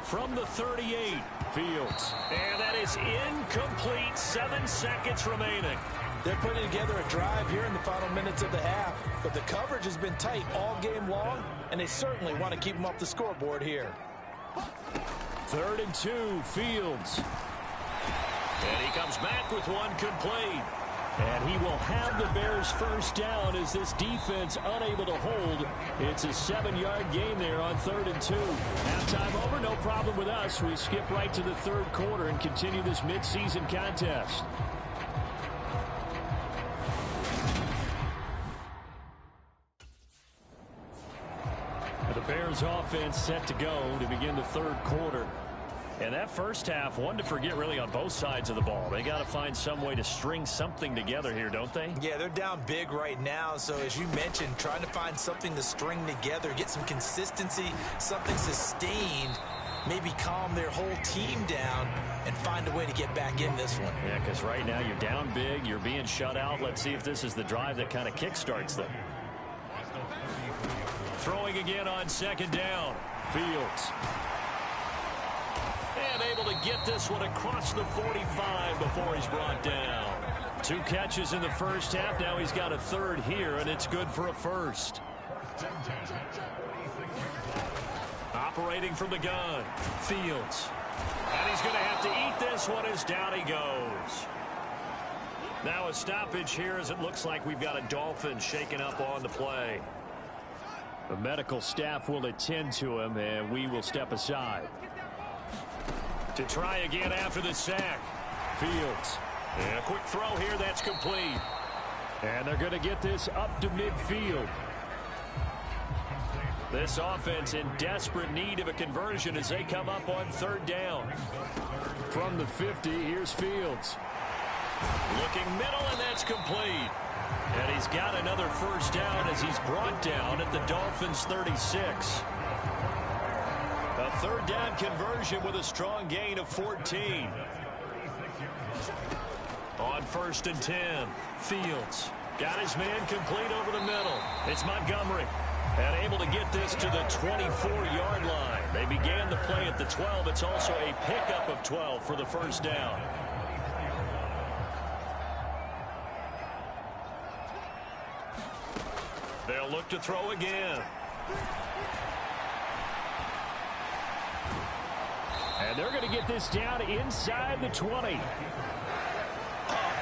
From the 38, Fields. And that is incomplete. 7 seconds remaining. They're putting together a drive here in the final minutes of the half, but the coverage has been tight all game long, and they certainly want to keep them off the scoreboard here. 3rd and 2, Fields. And he comes back with one complete. And he will have the Bears first down as this defense unable to hold. It's a 7-yard gain there on 3rd and 2. Halftime over, no problem with us. We skip right to the 3rd quarter and continue this midseason contest. The Bears offense set to go to begin the 3rd quarter. And that first half, one to forget really on both sides of the ball. They got to find some way to string something together here, don't they? Yeah, they're down big right now. So as you mentioned, trying to find something to string together, get some consistency, something sustained, maybe calm their whole team down and find a way to get back in this one. Yeah, because right now you're down big, you're being shut out. Let's see if this is the drive that kind of kickstarts them. Throwing again on second down. Fields. And able to get this one across the 45 before he's brought down. 2 catches in the first half. Now he's got a third here, and it's good for a first. Operating from the gun. Fields. And he's going to have to eat this one as down he goes. Now a stoppage here as it looks like we've got a Dolphin shaken up on the play. The medical staff will attend to him, and we will step aside. To try again after the sack. Fields. And a quick throw here that's complete. And they're going to get this up to midfield. This offense in desperate need of a conversion as they come up on third down. From the 50, here's Fields. Looking middle, and that's complete. And he's got another first down as he's brought down at the Dolphins' 36. A third down conversion with a strong gain of 14. On 1st and 10, Fields got his man complete over the middle. It's Montgomery. And able to get this to the 24-yard line. They began the play at the 12. It's also a pickup of 12 for the first down. They'll look to throw again. And they're going to get this down inside the 20.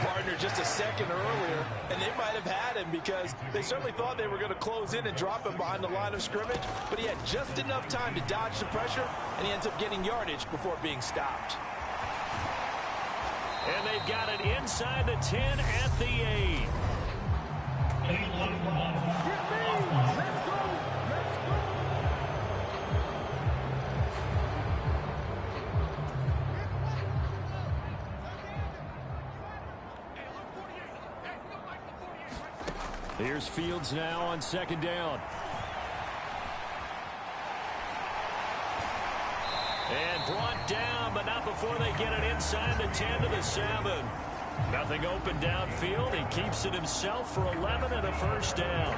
Partner just a second earlier, and they might have had him because they certainly thought they were going to close in and drop him behind the line of scrimmage, but he had just enough time to dodge the pressure, and he ends up getting yardage before being stopped. And they've got it inside the 10 at the 8. Here's Fields now on second down. And brought down, but not before they get it inside the 10 to the 7. Nothing open downfield. He keeps it himself for 11 and a first down.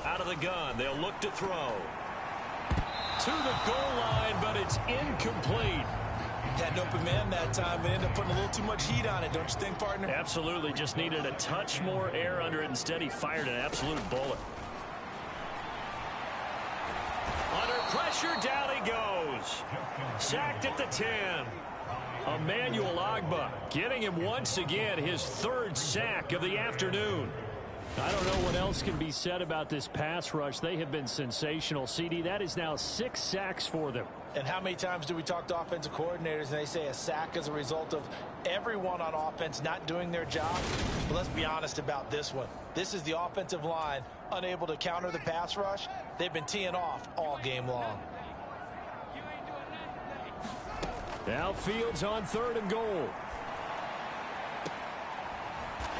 Out of the gun, they'll look to throw. To the goal line, but it's incomplete. Had an open man that time and ended up putting a little too much heat on it, don't you think, partner? Absolutely. Just needed a touch more air under it. Instead, he fired an absolute bullet. Under pressure, down he goes. Sacked at the 10. Emmanuel Ogbah getting him once again his third sack of the afternoon. I don't know what else can be said about this pass rush. They have been sensational. CD, that is now 6 sacks for them. And how many times do we talk to offensive coordinators and they say a sack is a result of everyone on offense not doing their job? But let's be honest about this one. This is the offensive line unable to counter the pass rush. They've been teeing off all game long. Now Fields on 3rd and goal.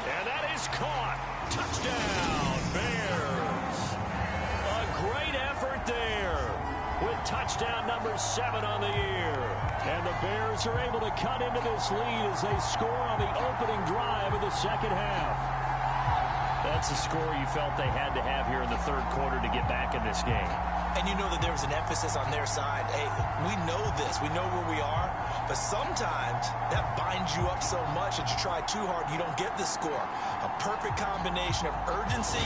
And that is caught. Touchdown, Bears. A great effort there with touchdown number 7 on the year. And the Bears are able to cut into this lead as they score on the opening drive of the second half. That's a score you felt they had to have here in the 3rd quarter to get back in this game. And you know that there was an emphasis on their side. Hey, we know this. We know where we are. But sometimes that binds you up so much that you try too hard, you don't get the score. A perfect combination of urgency,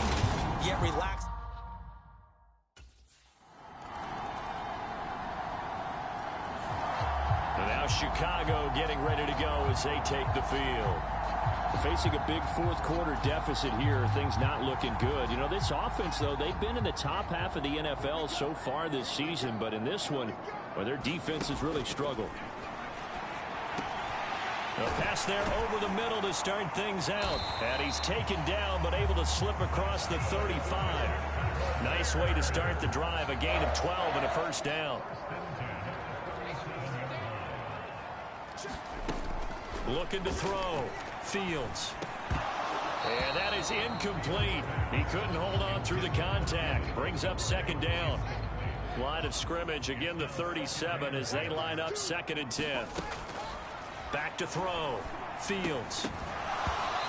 yet relaxed. And now Chicago getting ready to go as they take the field. Facing a big 4th quarter deficit here, things not looking good. You know, this offense, though, they've been in the top half of the NFL so far this season, but in this one, well, their defense has really struggled. A pass there over the middle to start things out. And he's taken down, but able to slip across the 35. Nice way to start the drive. A gain of 12 and a first down. Looking to throw. Fields. And that is incomplete. He couldn't hold on through the contact. Brings up second down. Line of scrimmage, again the 37 as they line up 2nd and 10. Back to throw. Fields.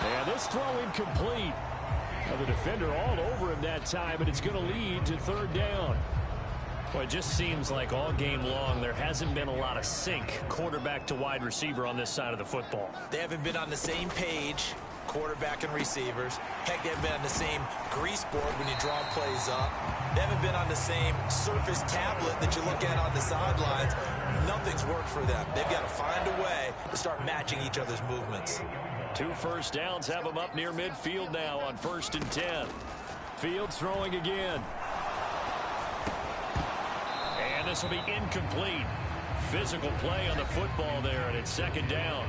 And this throw incomplete. Well, the defender all over him that time, and it's going to lead to 3rd down. Well, it just seems like all game long there hasn't been a lot of sync quarterback to wide receiver on this side of the football. They haven't been on the same page, quarterback and receivers. Heck, they haven't been on the same grease board when you draw plays up. They haven't been on the same surface tablet that you look at on the sidelines. Nothing's worked for them. They've got to find a way to start matching each other's movements. 2 first downs have them up near midfield now on 1st and 10. Fields throwing again. And this will be incomplete. Physical play on the football there, and it's 2nd down.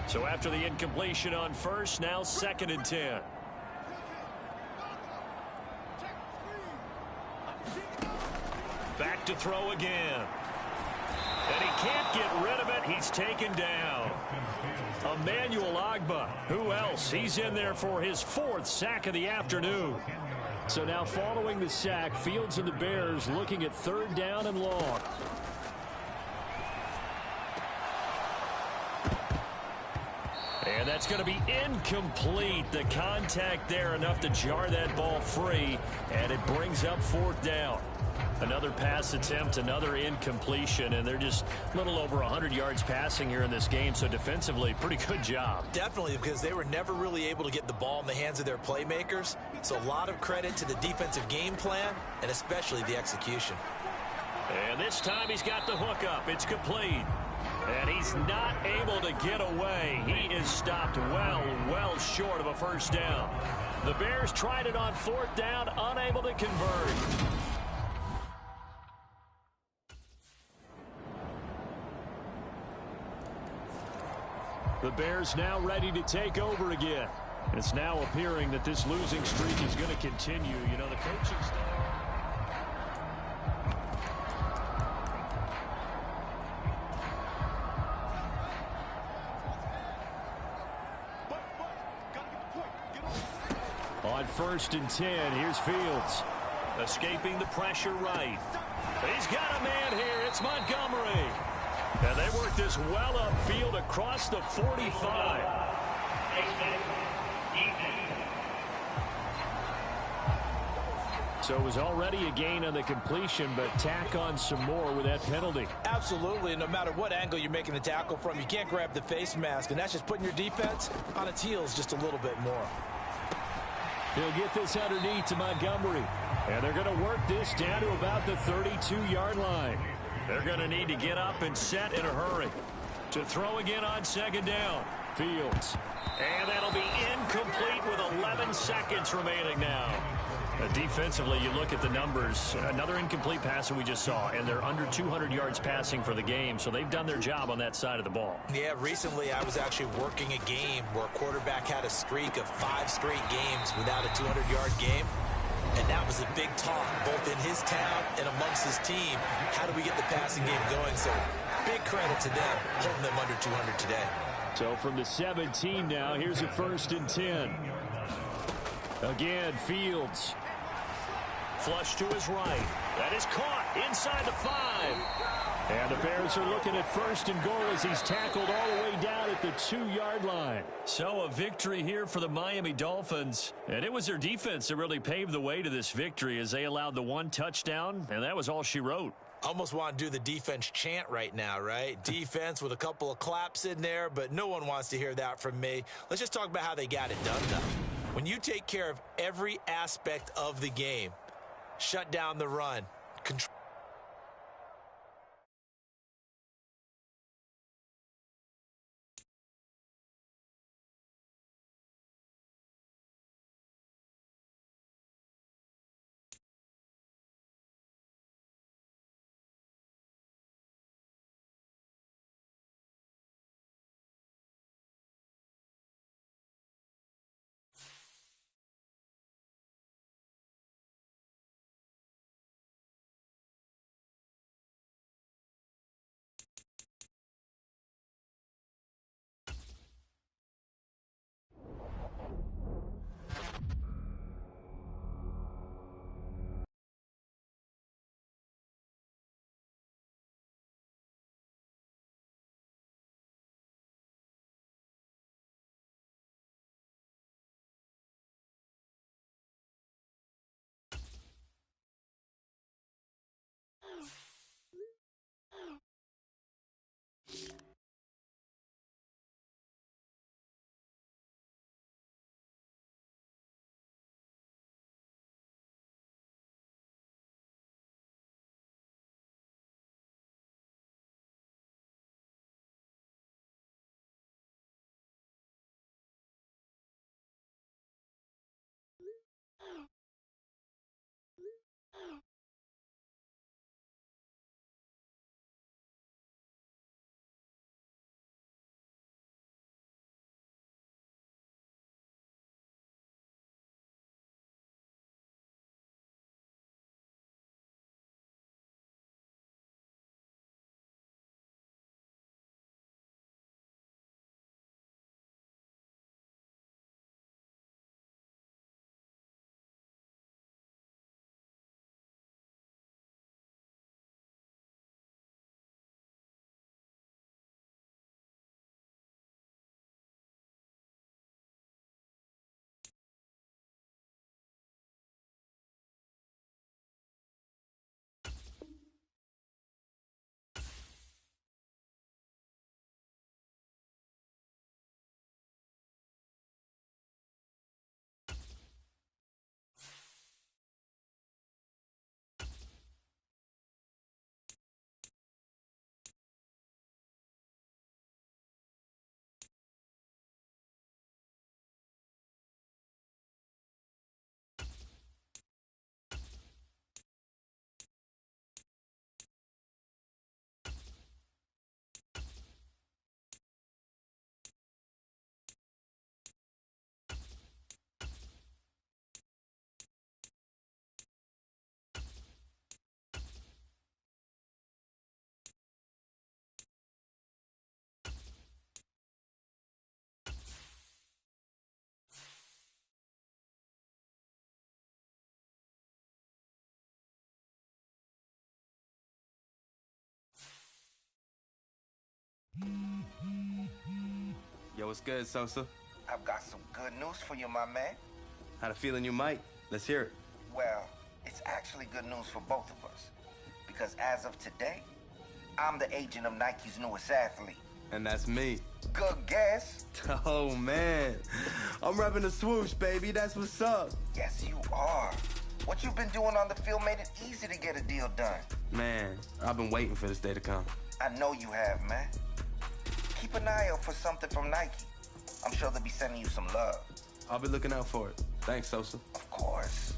So after the incompletion on 1st, now 2nd and 10. Back to throw again. And he can't get rid of it. He's taken down. Emmanuel Ogbah. Who else? He's in there for his 4th sack of the afternoon. So now following the sack, Fields and the Bears looking at 3rd down and long. And that's going to be incomplete. The contact there enough to jar that ball free, and it brings up 4th down. Another pass attempt, another incompletion, and they're just a little over 100 yards passing here in this game, so defensively, pretty good job. Definitely, because they were never really able to get the ball in the hands of their playmakers, so a lot of credit to the defensive game plan, and especially the execution. And this time he's got the hook up. It's complete. And he's not able to get away. He is stopped well short of a first down. The Bears tried it on 4th down, unable to convert. The Bears now ready to take over again. It's now appearing that this losing streak is going to continue. You know, the coaching staff. On 1st and 10, here's Fields. Escaping the pressure right. He's got a man here. It's Montgomery. And they work this well upfield across the 45. So it was already a gain on the completion, but tack on some more with that penalty. Absolutely, and no matter what angle you're making the tackle from, you can't grab the face mask, and that's just putting your defense on its heels just a little bit more. He'll get this underneath to Montgomery. And they're going to work this down to about the 32-yard line. They're going to need to get up and set in a hurry. To throw again on 2nd down. Fields. And that'll be incomplete with 11 seconds remaining now. Defensively, you look at the numbers. Another incomplete pass that we just saw, and they're under 200 yards passing for the game, so they've done their job on that side of the ball. Yeah, recently I was actually working a game where a quarterback had a streak of 5 straight games without a 200-yard game, and that was a big talk both in his town and amongst his team. How do we get the passing game going? So big credit to them, holding them under 200 today. So from the 17 now, here's a 1st and 10. Again, Fields. Flush to his right. That is caught inside the 5. And the Bears are looking at 1st and goal as he's tackled all the way down at the 2-yard line. So a victory here for the Miami Dolphins. And it was their defense that really paved the way to this victory as they allowed the 1 touchdown, and that was all she wrote. Almost want to do the defense chant right now, right? Defense with a couple of claps in there, but no one wants to hear that from me. Let's just talk about how they got it done, though. When you take care of every aspect of the game, shut down the run, control Yo, what's good, Sosa? I've got some good news for you, my man. Had a feeling you might. Let's hear it. Well, it's actually good news for both of us. Because as of today, I'm the agent of Nike's newest athlete. And that's me. Good guess. Oh, man. I'm repping the swoosh, baby. That's what's up. Yes, you are. What you've been doing on the field made it easy to get a deal done. Man, I've been waiting for this day to come. I know you have, man. Keep an eye out for something from Nike. I'm sure they'll be sending you some love. I'll be looking out for it. Thanks, Sosa. Of course.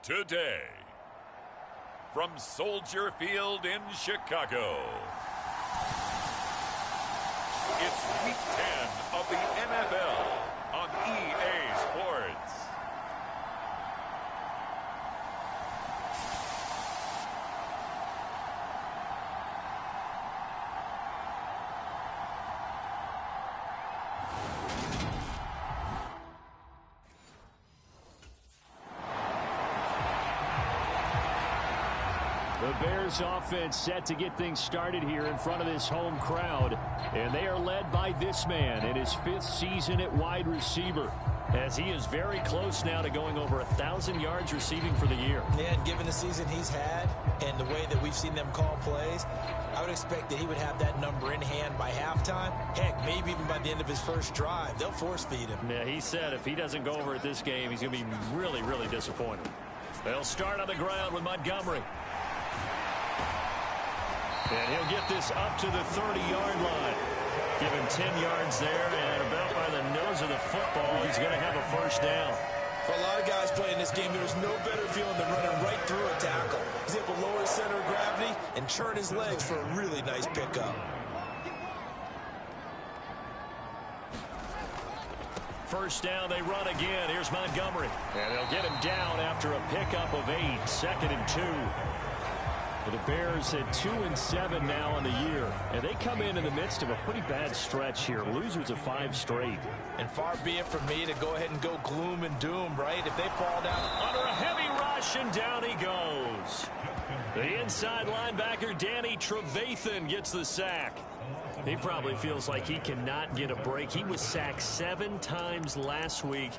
today. From Soldier Field in Chicago, it's Week 10 of the NFL on EA Sports. The Bears offense set to get things started here in front of this home crowd. And they are led by this man in his 5th season at wide receiver, as he is very close now to going over 1,000 yards receiving for the year. Yeah, and given the season he's had and the way that we've seen them call plays, I would expect that he would have that number in hand by halftime. Heck, maybe even by the end of his first drive. They'll force feed him. Yeah, he said if he doesn't go over it this game, he's going to be really, really disappointed. They'll start on the ground with Montgomery. And he'll get this up to the 30-yard line. Give him 10 yards there, and about by the nose of the football, he's going to have a first down. For a lot of guys playing this game, there's no better feeling than running right through a tackle. He's able to lower his center of gravity and turn his legs for a really nice pickup. First down, they run again. Here's Montgomery. And they'll get him down after a pickup of 8, 2nd and 2. The Bears at 2-7 now on the year, and they come in the midst of a pretty bad stretch here. Losers of 5 straight. And far be it from me to go ahead and go gloom and doom, right? If they fall down under a heavy rush, and down he goes. The inside linebacker, Danny Trevathan, gets the sack. He probably feels like he cannot get a break. He was sacked 7 times last week.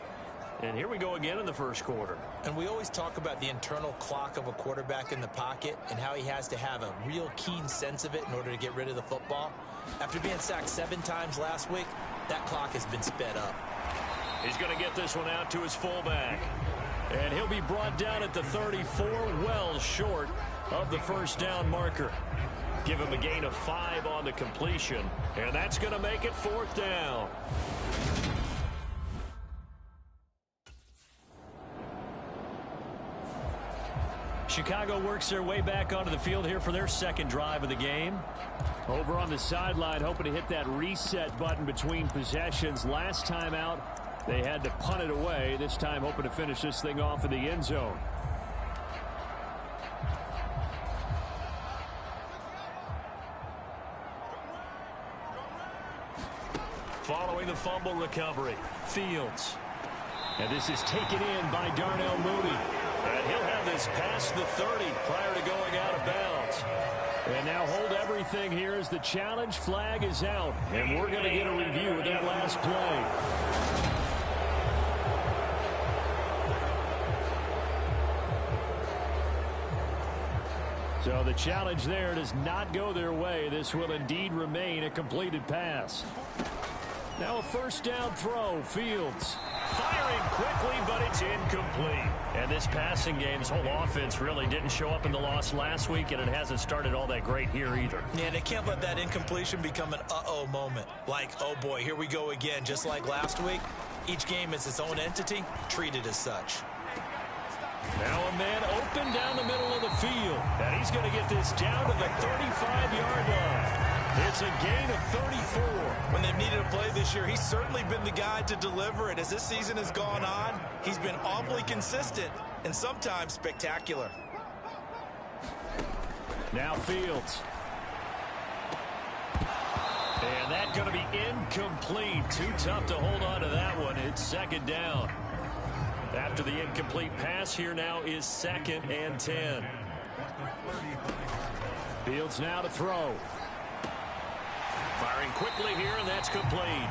And here we go again in the first quarter. And we always talk about the internal clock of a quarterback in the pocket and how he has to have a real keen sense of it in order to get rid of the football. After being sacked 7 times last week, that clock has been sped up. He's going to get this one out to his fullback. And he'll be brought down at the 34, well short of the first down marker. Give him a gain of 5 on the completion. And that's going to make it 4th down. Chicago works their way back onto the field here for their second drive of the game. Over on the sideline, hoping to hit that reset button between possessions. Last time out, they had to punt it away. This time, hoping to finish this thing off in the end zone. Following the fumble recovery, Fields. And this is taken in by Darnell Mooney. And he'll have this past the 30 prior to going out of bounds. And now hold everything here as the challenge flag is out. And we're going to get a review of that last play. So the challenge there does not go their way. This will indeed remain a completed pass. Now a first down throw, Fields. Firing quickly, but it's incomplete. And this passing game's whole offense really didn't show up in the loss last week, and it hasn't started all that great here either. Yeah, they can't let that incompletion become an uh-oh moment. Like, oh boy, here we go again, just like last week. Each game is its own entity, treated as such. Now a man open down the middle of the field. And he's going to get this down to the 35-yard line. It's a gain of 34. When they've needed a play this year, he's certainly been the guy to deliver it. As this season has gone on, he's been awfully consistent and sometimes spectacular. Now Fields. And that's going to be incomplete. Too tough to hold on to that one. It's second down. After the incomplete pass, here now is 2nd and 10. Fields now to throw. Firing quickly here, and that's complete.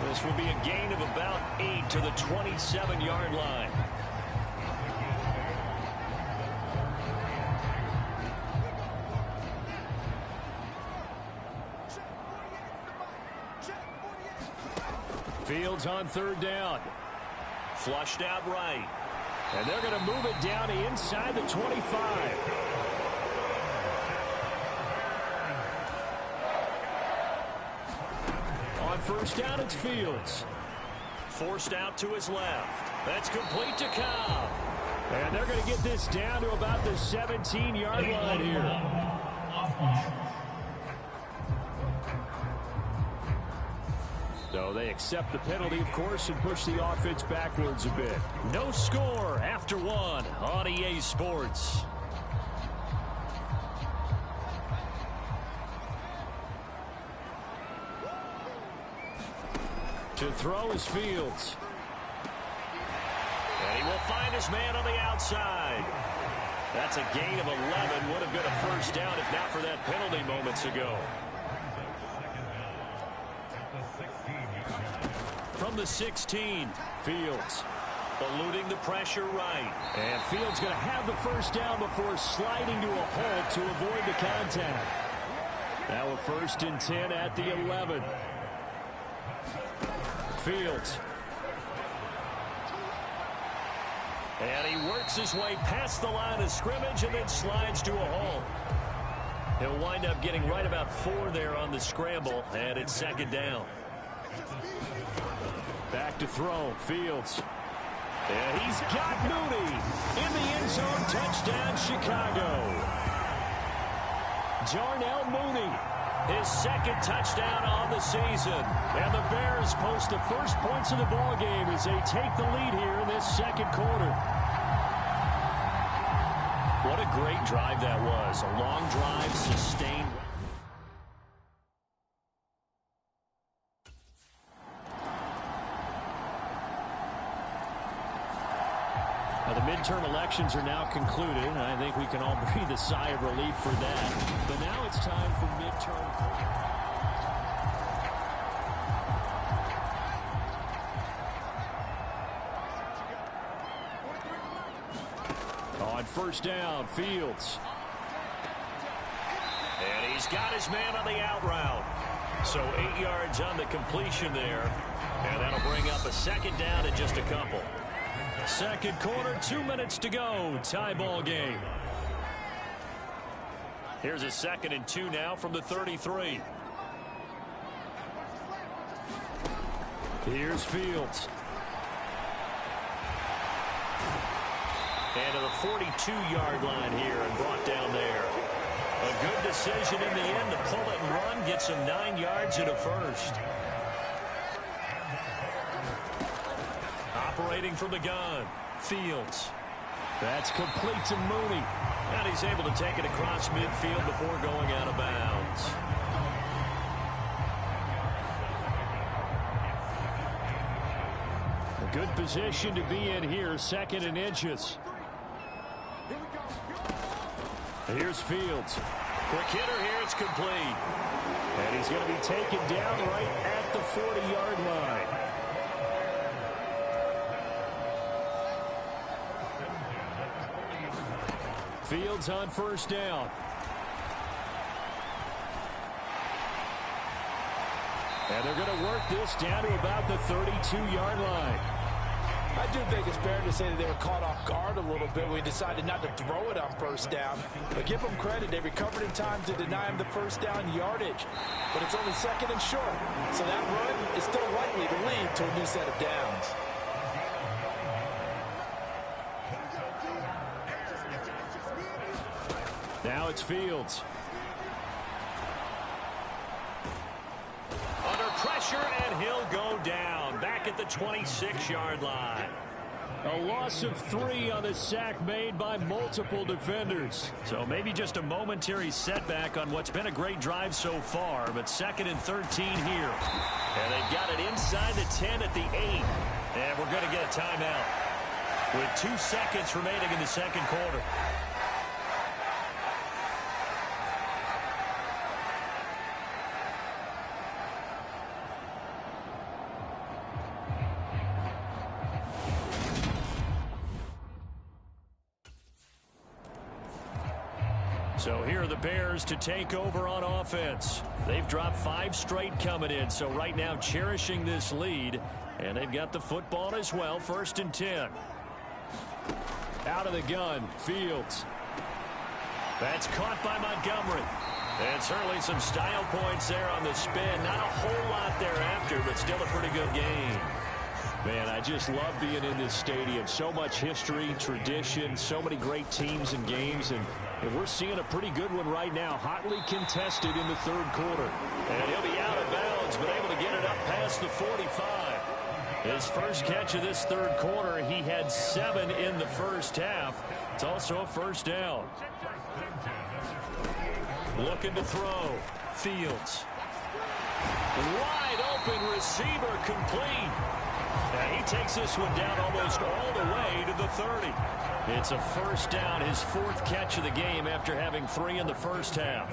This will be a gain of about 8 to the 27-yard line. Fields on 3rd down. Flushed out right. And they're going to move it down to inside the 25. On first down, it's Fields. Forced out to his left. That's complete to Cobb. And they're going to get this down to about the 17-yard line here. So they accept the penalty, of course, and push the offense backwards a bit. No score after one on EA Sports. To throw is Fields. And he will find his man on the outside. That's a gain of 11. Would have been a first down if not for that penalty moments ago. From the 16, Fields eluding the pressure right. And Fields going to have the first down before sliding to a halt to avoid the contact. Now a 1st and 10 at the 11. Fields. And he works his way past the line of scrimmage and then slides to a halt. He'll wind up getting right about 4 there on the scramble, and it's 2nd down. Back to throw, Fields. And he's got Mooney in the end zone. Touchdown, Chicago. Darnell Mooney, his 2nd touchdown on the season. And the Bears post the first points of the ballgame as they take the lead here in this 2nd quarter. What a great drive that was. A long drive, sustained. Now, the midterm elections are now concluded, and I think we can all breathe a sigh of relief for that. But now it's time for midterm. On 1st down, Fields. And he's got his man on the out route. So 8 yards on the completion there. And that'll bring up a 2nd down in just a couple. 2nd quarter, 2 minutes to go. Tie ball game. Here's a 2nd and 2 now from the 33. Here's Fields. And to the 42-yard line here and brought down there. A good decision in the end to pull it and run. Gets him 9 yards and a 1st. Operating from the gun, Fields. That's complete to Mooney. And he's able to take it across midfield before going out of bounds. A good position to be in here, 2nd and inches. Here's Fields. Quick hitter here, it's complete. And he's going to be taken down right at the 40-yard line. Fields on 1st down. And they're going to work this down to about the 32-yard line. I do think it's fair to say that they were caught off guard a little bit when we decided not to throw it on 1st down. But give them credit. They recovered in time to deny him the 1st down yardage. But it's only 2nd and short. So that run is still likely to lead to a new set of downs. Now it's Fields. Under pressure, and he'll go down. Back at the 26-yard line. A loss of 3 on the sack made by multiple defenders. So maybe just a momentary setback on what's been a great drive so far, but 2nd and 13 here. And they've got it inside the 10 at the 8. And we're going to get a timeout with 2 seconds remaining in the 2nd quarter. So here are the Bears to take over on offense. They've dropped 5 straight coming in, so right now cherishing this lead. And they've got the football as well, 1st and 10. Out of the gun, Fields. That's caught by Montgomery. And certainly some style points there on the spin. Not a whole lot thereafter, but still a pretty good game. Man, I just love being in this stadium. So much history, tradition, so many great teams and games, and we're seeing a pretty good one right now. Hotly contested in the third quarter. And he'll be out of bounds, but able to get it up past the 45. His first catch of this third quarter, he had 7 in the first half. It's also a first down. Looking to throw. Fields. Wide open receiver complete. And he takes this one down almost all the way to the 30. It's a first down, his 4th catch of the game after having 3 in the first half.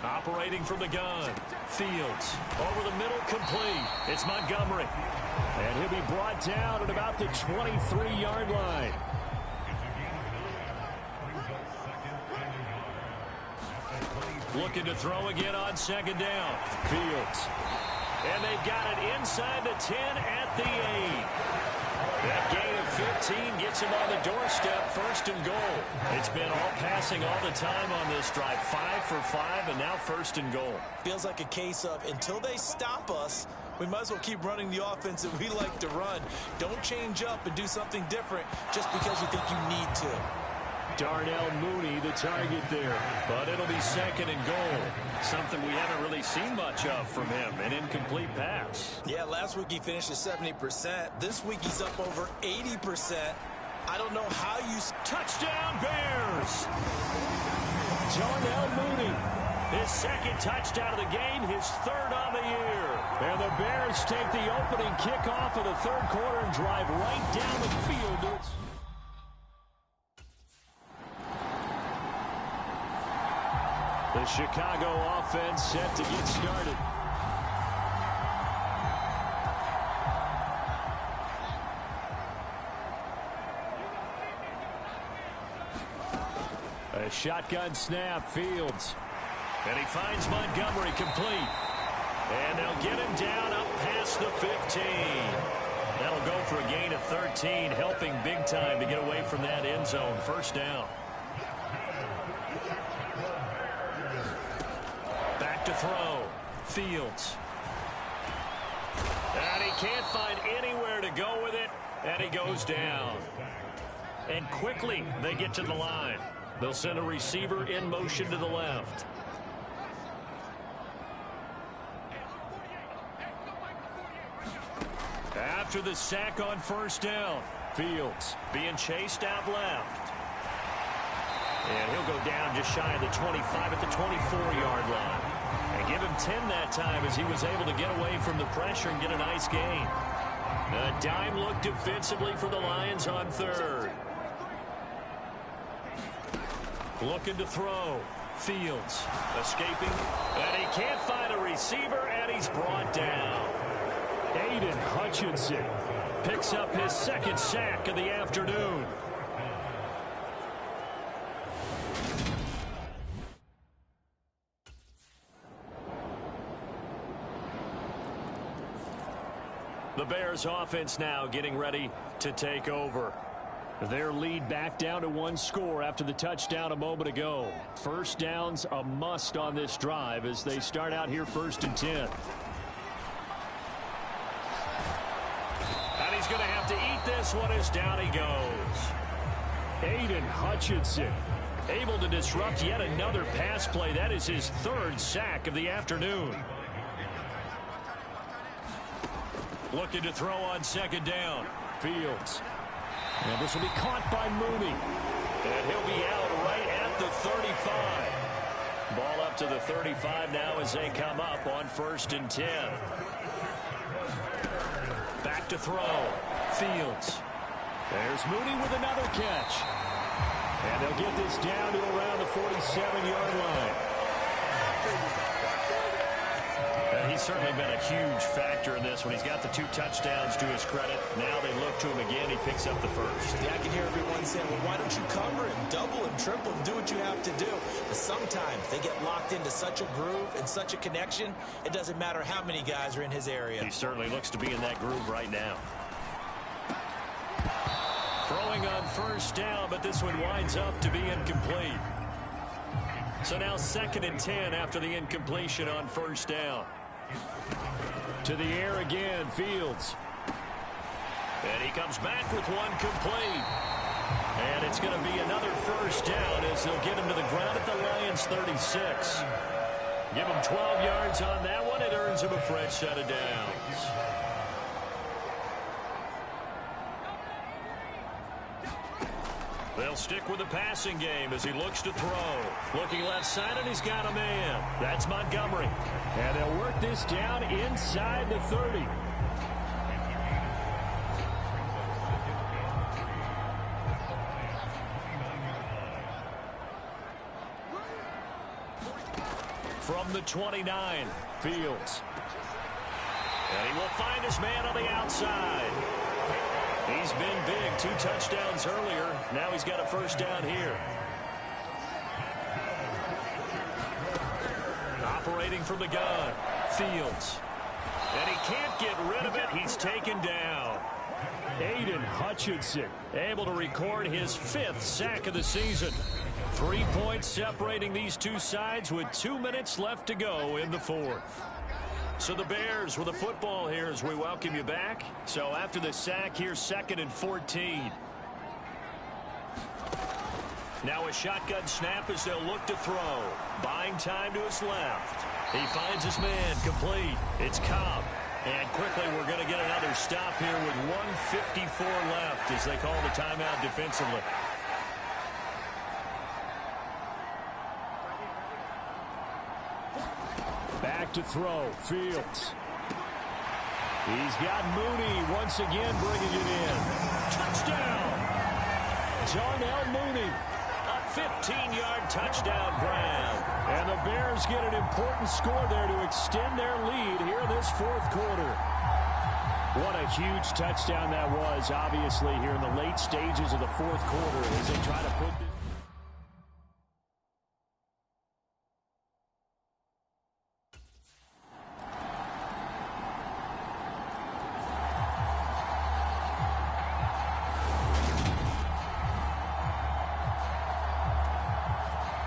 Operating from the gun. Fields over the middle, complete. It's Montgomery. And he'll be brought down at about the 23-yard line. Looking to throw again on second down. Fields. And they've got it inside the 10 at the 8. That gain of 15 gets him on the doorstep, 1st and goal. It's been all passing all the time on this drive. 5 for 5, and now 1st and goal. Feels like a case of until they stop us, we might as well keep running the offense that we like to run. Don't change up and do something different just because you think you need to. Darnell Mooney, the target there. But it'll be 2nd and goal. Something we haven't really seen much of from him, an incomplete pass. Yeah, last week he finished at 70%. This week he's up over 80%. I don't know how you... Touchdown, Bears! Darnell Mooney, his 2nd touchdown of the game, his 3rd on the year. And the Bears take the opening kickoff of the third quarter and drive right down the field. The Chicago offense set to get started. A shotgun snap, Fields. And he finds Montgomery complete. And they'll get him down up past the 15. That'll go for a gain of 13, helping big time to get away from that end zone. First down. Back to throw. Fields. And he can't find anywhere to go with it. And he goes down. And quickly they get to the line. They'll send a receiver in motion to the left. After the sack on first down, Fields being chased out left. And he'll go down just shy of the 25 at the 24-yard line. And give him 10 that time as he was able to get away from the pressure and get a nice gain. A dime look defensively for the Lions on third. Looking to throw. Fields escaping. And he can't find a receiver, and he's brought down. Aiden Hutchinson picks up his 2nd sack of the afternoon. The Bears offense now getting ready to take over. Their lead back down to 1 score after the touchdown a moment ago. First down's a must on this drive as they start out here 1st and 10. And he's going to have to eat this one as down he goes. Aiden Hutchinson able to disrupt yet another pass play. That is his 3rd sack of the afternoon. Looking to throw on second down. Fields. And this will be caught by Mooney. And he'll be out right at the 35. Ball up to the 35 now as they come up on 1st and 10. Back to throw. Fields. There's Mooney with another catch. And they'll get this down to around the 47-yard line. And he's certainly been a huge factor in this one. He's got the 2 touchdowns to his credit. Now they look to him again. He picks up the 1st. Yeah, I can hear everyone saying, well, why don't you cover him, double him, triple him, do what you have to do. But sometimes they get locked into such a groove and such a connection, it doesn't matter how many guys are in his area. He certainly looks to be in that groove right now. Throwing on first down, but this one winds up to be incomplete. So now 2nd and 10 after the incompletion on first down. To the air again, Fields. And he comes back with one complete. And it's going to be another first down as they'll get him to the ground at the Lions' 36. Give him 12 yards on that one. It earns him a fresh set of downs. They'll stick with the passing game as he looks to throw. Looking left side, and he's got a man. That's Montgomery. And they'll work this down inside the 30. From the 29, Fields. And he will find his man on the outside. He's been big. 2 touchdowns earlier. Now he's got a first down here. Operating from the gun, Fields. And he can't get rid of it. He's taken down. Aiden Hutchinson able to record his 5th sack of the season. 3 points separating these two sides with 2 minutes left to go in the 4th. So the Bears with a football here as we welcome you back. So after the sack, here's 2nd and 14. Now a shotgun snap as they'll look to throw. Buying time to his left. He finds his man complete. It's Cobb. And quickly we're going to get another stop here with 1:54 left as they call the timeout defensively. Back to throw, Fields. He's got Mooney once again bringing it in. Touchdown! Darnell Mooney, a 15-yard touchdown grab. And the Bears get an important score there to extend their lead here in this 4th quarter. What a huge touchdown that was, obviously, here in the late stages of the 4th quarter as they try to put this.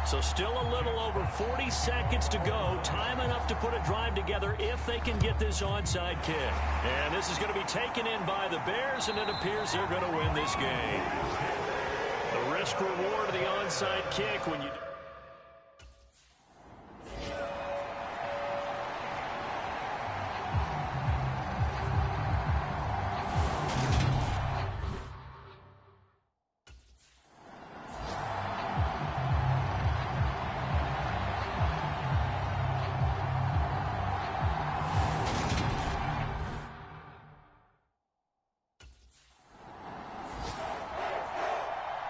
So still a little over 40 seconds to go. Time enough to put a drive together if they can get this onside kick. And this is going to be taken in by the Bears, and it appears they're going to win this game. The risk reward of the onside kick when you...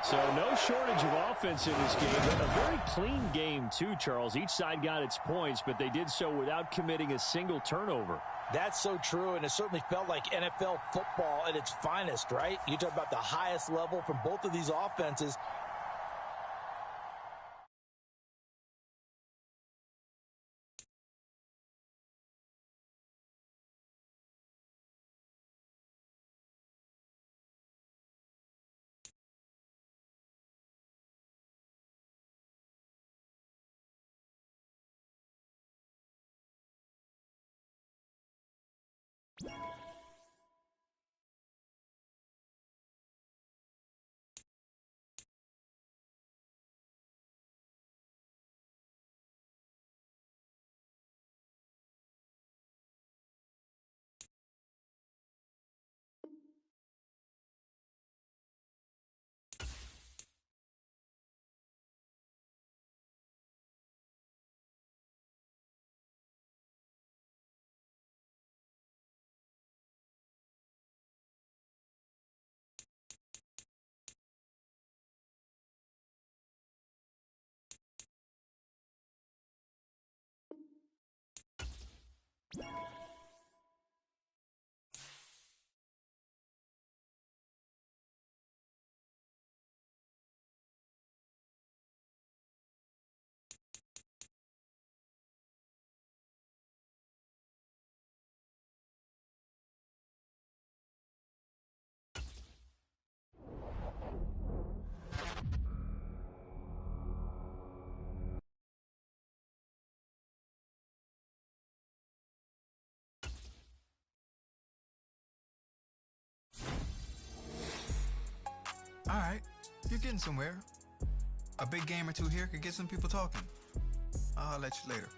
So no shortage of offense in this game, but a very clean game too, Charles. Each side got its points, but they did so without committing a single turnover. That's so true, and it certainly felt like NFL football at its finest, right? You talk about the highest level from both of these offenses. All right, you're getting somewhere. A big game or two here could get some people talking. I'll let you later.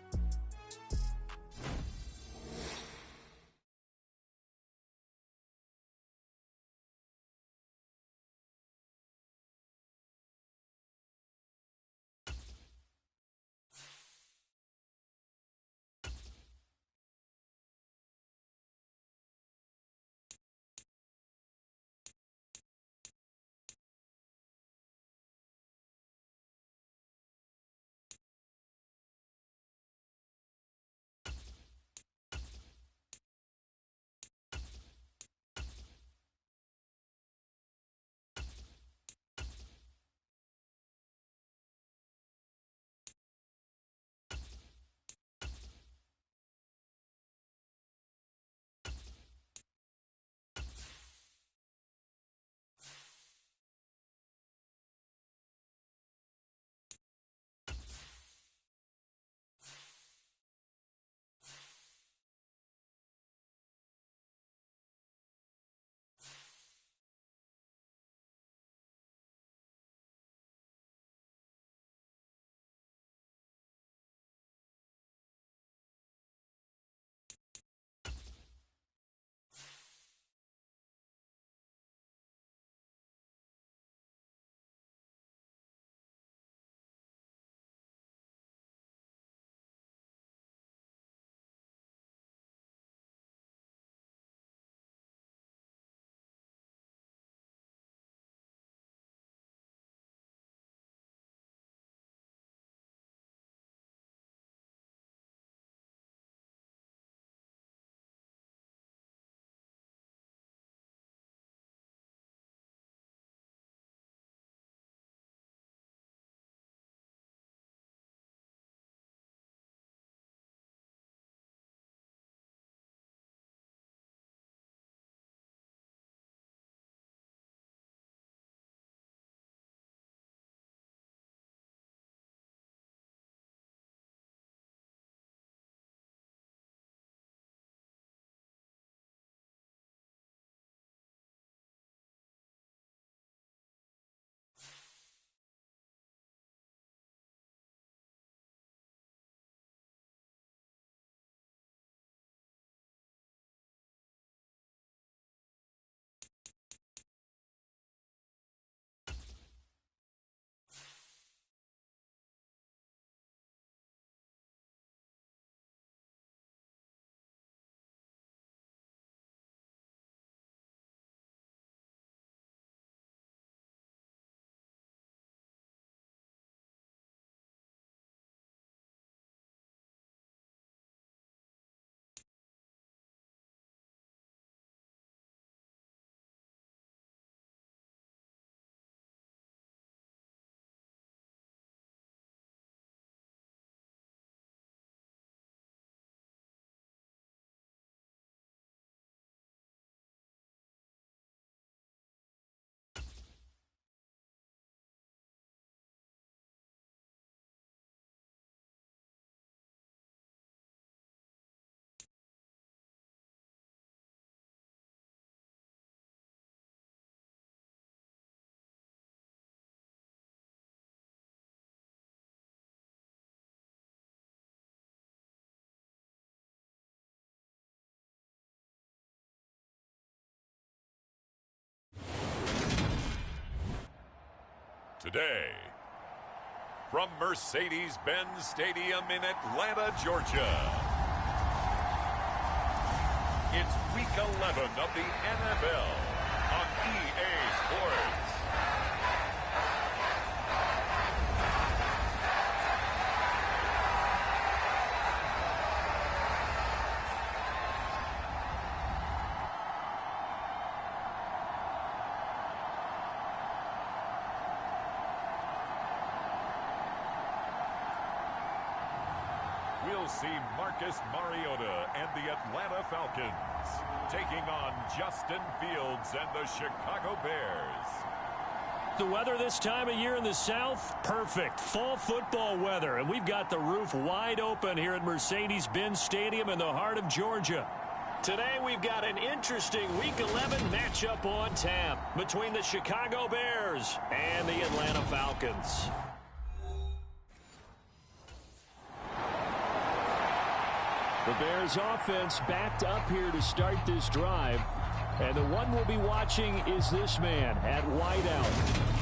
Today, from Mercedes-Benz Stadium in Atlanta, Georgia, it's Week 11 of the NFL on EA Sports. We'll see Marcus Mariota and the Atlanta Falcons taking on Justin Fields and the Chicago Bears. The weather this time of year in the South, perfect. Fall football weather, and we've got the roof wide open here at Mercedes-Benz Stadium in the heart of Georgia. Today we've got an interesting Week 11 matchup on tap between the Chicago Bears and the Atlanta Falcons. The Bears offense backed up here to start this drive. And the one we'll be watching is this man at wideout.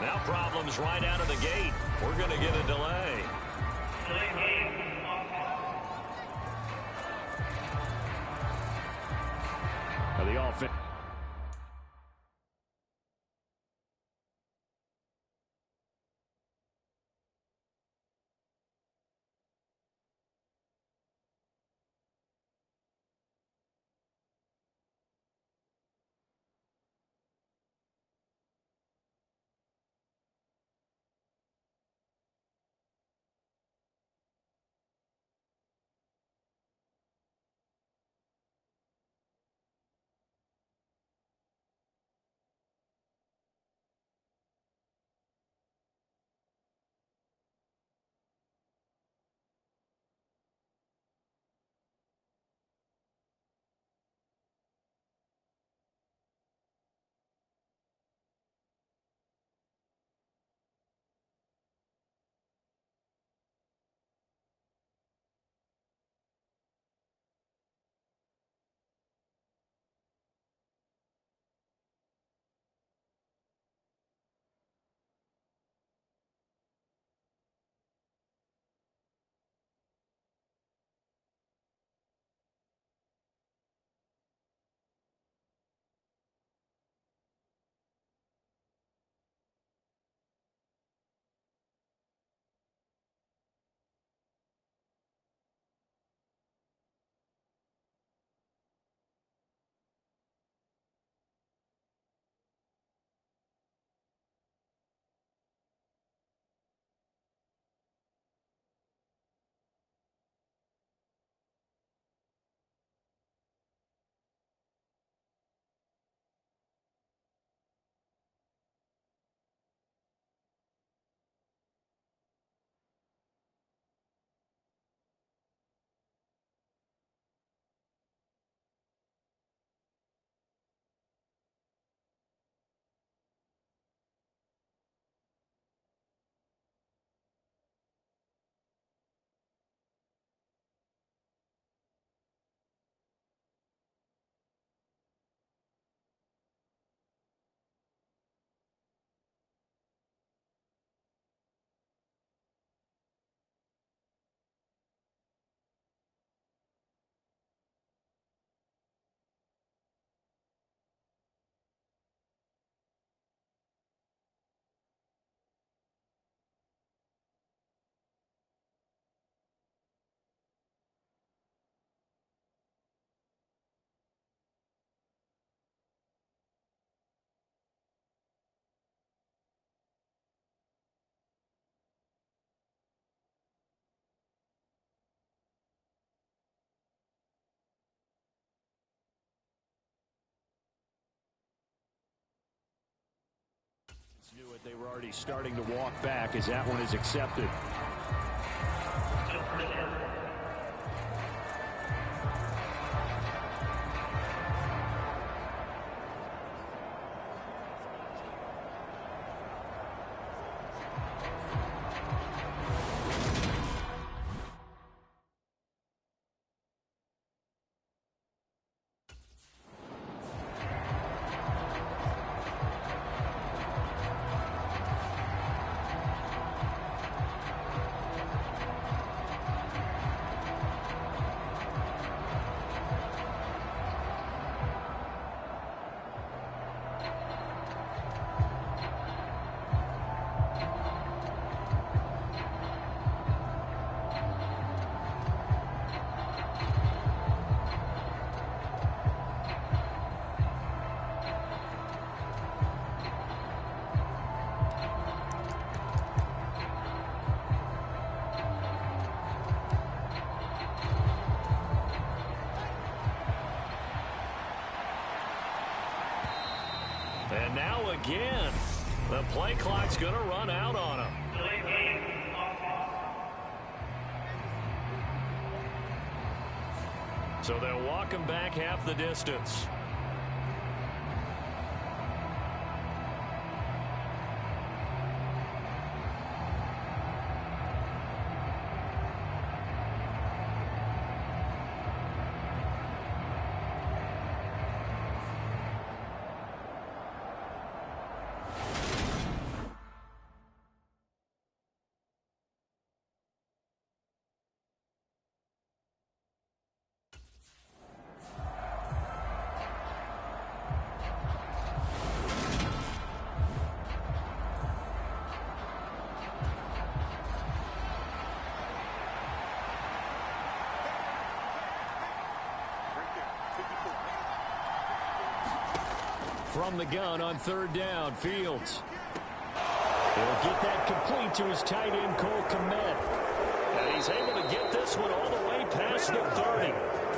Now problems right out of the gate. We're going to get a delay. Now the offense. Knew it. They were already starting to walk back as that one is accepted. And now again, the play clock's going to run out on him. So they'll walk him back half the distance. From the gun on third down, Fields. He'll get that complete to his tight end, Cole Kmet. And he's able to get this one all the way past the 30.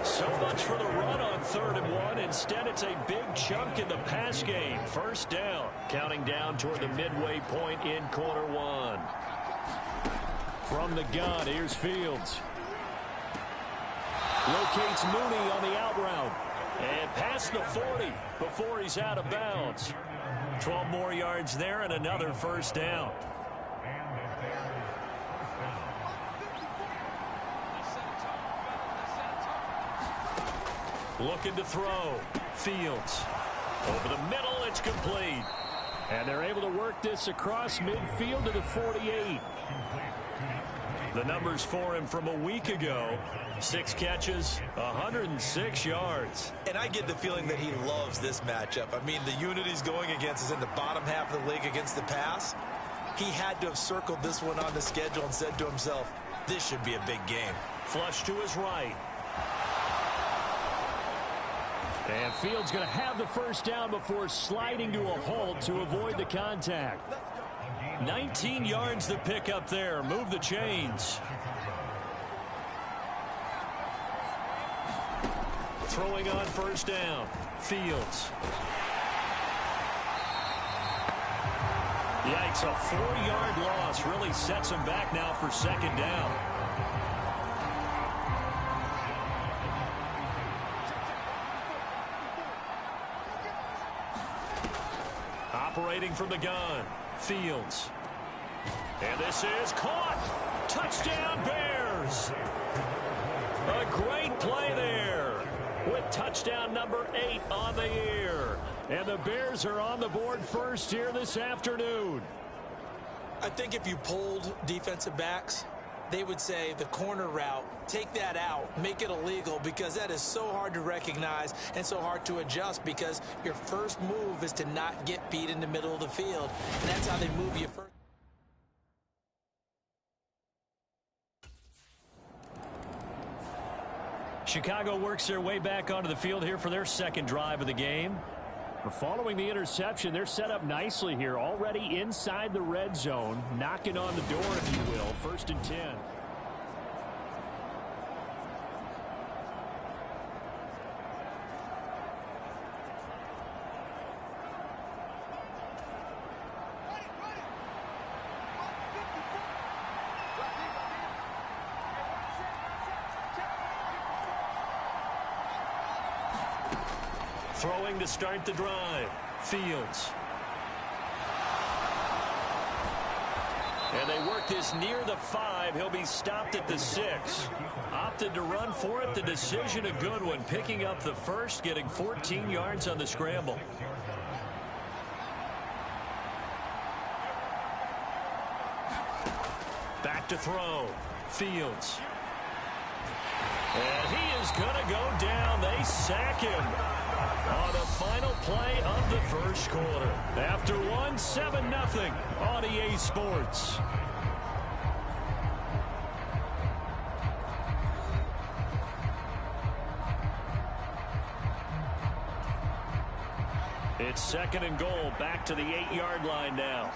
So much for the run on 3rd and 1. Instead, it's a big chunk in the pass game. First down, counting down toward the midway point in quarter 1. From the gun, here's Fields. Locates Mooney on the out route. And past the 40 before he's out of bounds. 12 more yards there and another first down. Looking to throw. Fields. Over the middle, it's complete. And they're able to work this across midfield to the 48. The numbers for him from a week ago. 6 catches, 106 yards. And I get the feeling that he loves this matchup. I mean, the unit he's going against is in the bottom half of the league against the pass. He had to have circled this one on the schedule and said to himself, this should be a big game. Flush to his right. And Fields going to have the first down before sliding to a halt to avoid the contact. 19 yards to pick up there. Move the chains. Throwing on first down. Fields. Yikes, a 4-yard loss really sets him back now for second down. Operating from the gun. Fields. And this is caught. Touchdown, Bears. A great play there with touchdown number 8 on the year. And the Bears are on the board first here this afternoon. I think if you polled defensive backs, they would say the corner route, take that out, make it illegal, because that is so hard to recognize and so hard to adjust, because your first move is to not get beat in the middle of the field. And that's how they move you first. Chicago works their way back onto the field here for their second drive of the game. Following the interception, they're set up nicely here, already inside the red zone, knocking on the door, if you will. 1st and 10. Throwing to start the drive. Fields. And they work this near the 5. He'll be stopped at the 6. Opted to run for it. The decision a good one. Picking up the first, getting 14 yards on the scramble. Back to throw. Fields. And he is going to go down. They sack him on the final play of the first quarter. After one, 7-0 on EA Sports. It's 2nd and goal, back to the 8-yard line now.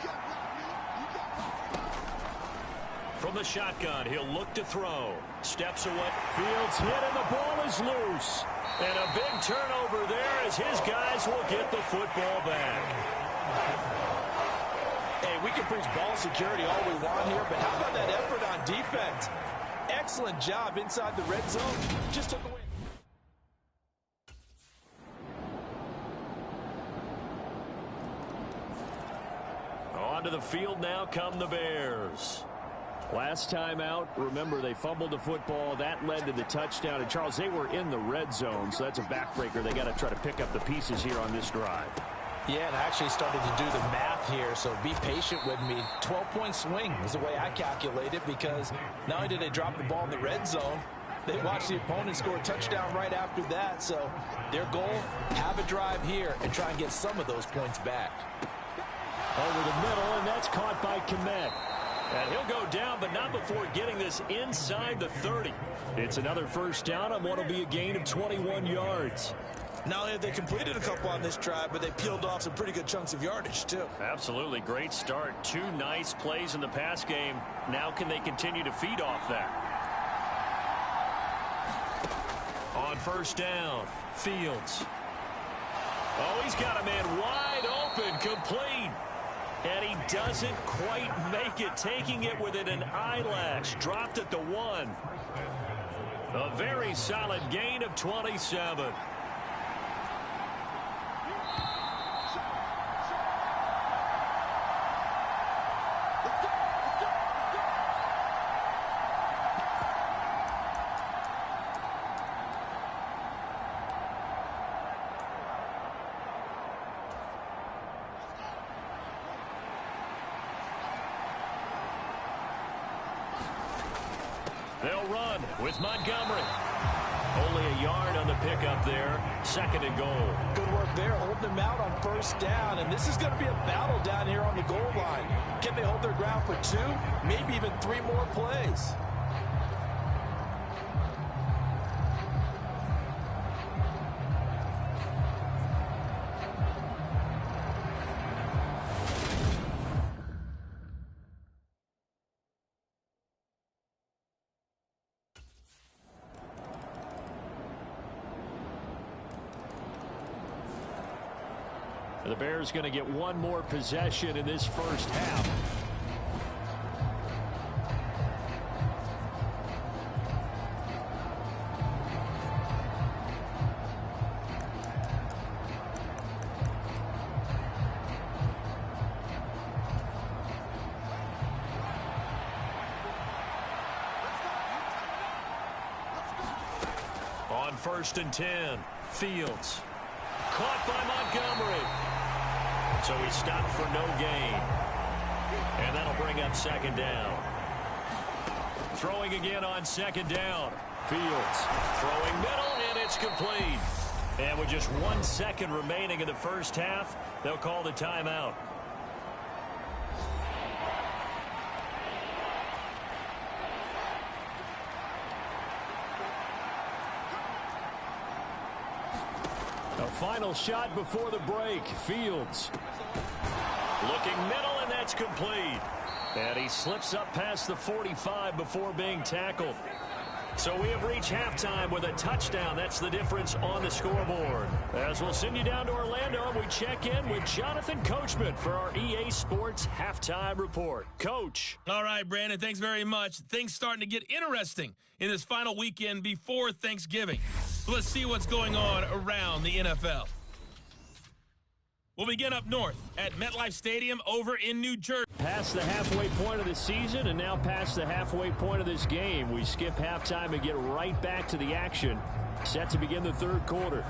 From the shotgun, he'll look to throw. Steps away. Fields hit and the ball is loose. And a big turnover there as his guys will get the football back. Hey, we can preach ball security all we want here, but how about that effort on defense? Excellent job inside the red zone. Just took away. Onto the field now come the Bears. Last time out, remember, they fumbled the football. That led to the touchdown. And, Charles, they were in the red zone, so that's a backbreaker. They got to try to pick up the pieces here on this drive. Yeah, and I actually started to do the math here, so be patient with me. 12-point swing is the way I calculate it, because not only did they drop the ball in the red zone, they watched the opponent score a touchdown right after that. So their goal, have a drive here and try and get some of those points back. Over the middle, and that's caught by Kmet. And he'll go down, but not before getting this inside the 30. It's another first down on what will be a gain of 21 yards. Not only have they completed a couple on this drive, but they peeled off some pretty good chunks of yardage, too. Absolutely. Great start. 2 nice plays in the pass game. Now can they continue to feed off that? On first down, Fields. Oh, he's got a man wide open, complete. And he doesn't quite make it, taking it within an eyelash. Dropped at the 1. A very solid gain of 27. They'll run with Montgomery. Only a yard on the pickup there. 2nd and goal. Good work there, holding them out on first down. And this is going to be a battle down here on the goal line. Can they hold their ground for 2, maybe even 3 more plays? The Bears going to get one more possession in this first half. On 1st and 10, Fields. Caught by Montgomery. So he stopped for no gain. And that'll bring up 2nd down. Throwing again on 2nd down. Fields throwing middle, and it's complete. And with just 1 second remaining in the first half, they'll call the timeout. A final shot before the break. Fields looking middle, and that's complete. And he slips up past the 45 before being tackled. So we have reached halftime with a touchdown. That's the difference on the scoreboard. As we'll send you down to Orlando, we check in with Jonathan Coachman for our EA Sports Halftime Report. Coach. All right, Brandon, thanks very much. Things starting to get interesting in this final weekend before Thanksgiving. So let's see what's going on around the NFL. We'll begin up north at MetLife Stadium over in New Jersey. Past the halfway point of the season and now past the halfway point of this game. We skip halftime and get right back to the action. Set to begin the 3rd quarter.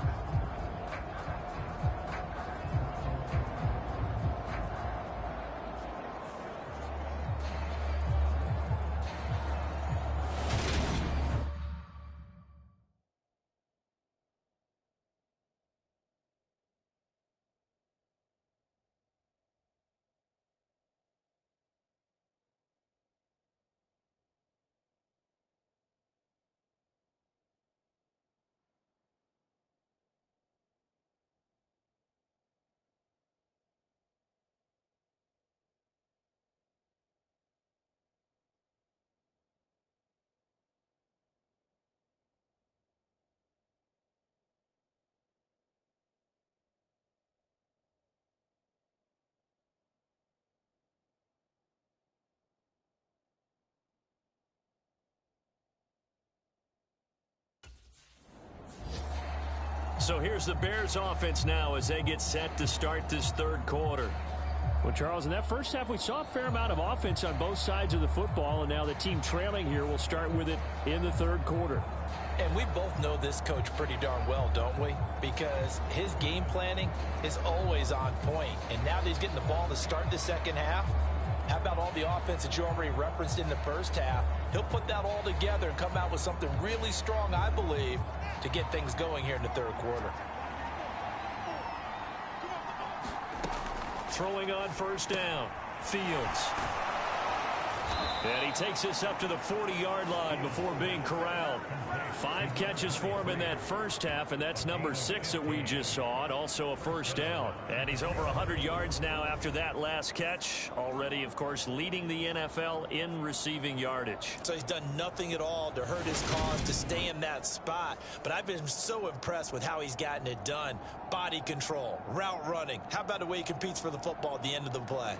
So here's the Bears offense now as they get set to start this third quarter. Well, Charles, in that first half, we saw a fair amount of offense on both sides of the football, and now the team trailing here will start with it in the third quarter. And we both know this coach pretty darn well, don't we? Because his game planning is always on point. And now that he's getting the ball to start the second half, how about all the offense that you already referenced in the first half? He'll put that all together and come out with something really strong, I believe, to get things going here in the third quarter. Throwing on first down, Fields. And he takes this up to the 40-yard line before being corralled. 5 catches for him in that first half, and that's number 6 that we just saw, and also a first down. And he's over 100 yards now after that last catch. Already, of course, leading the NFL in receiving yardage. So he's done nothing at all to hurt his cause, to stay in that spot. But I've been so impressed with how he's gotten it done. Body control, route running. How about the way he competes for the football at the end of the play?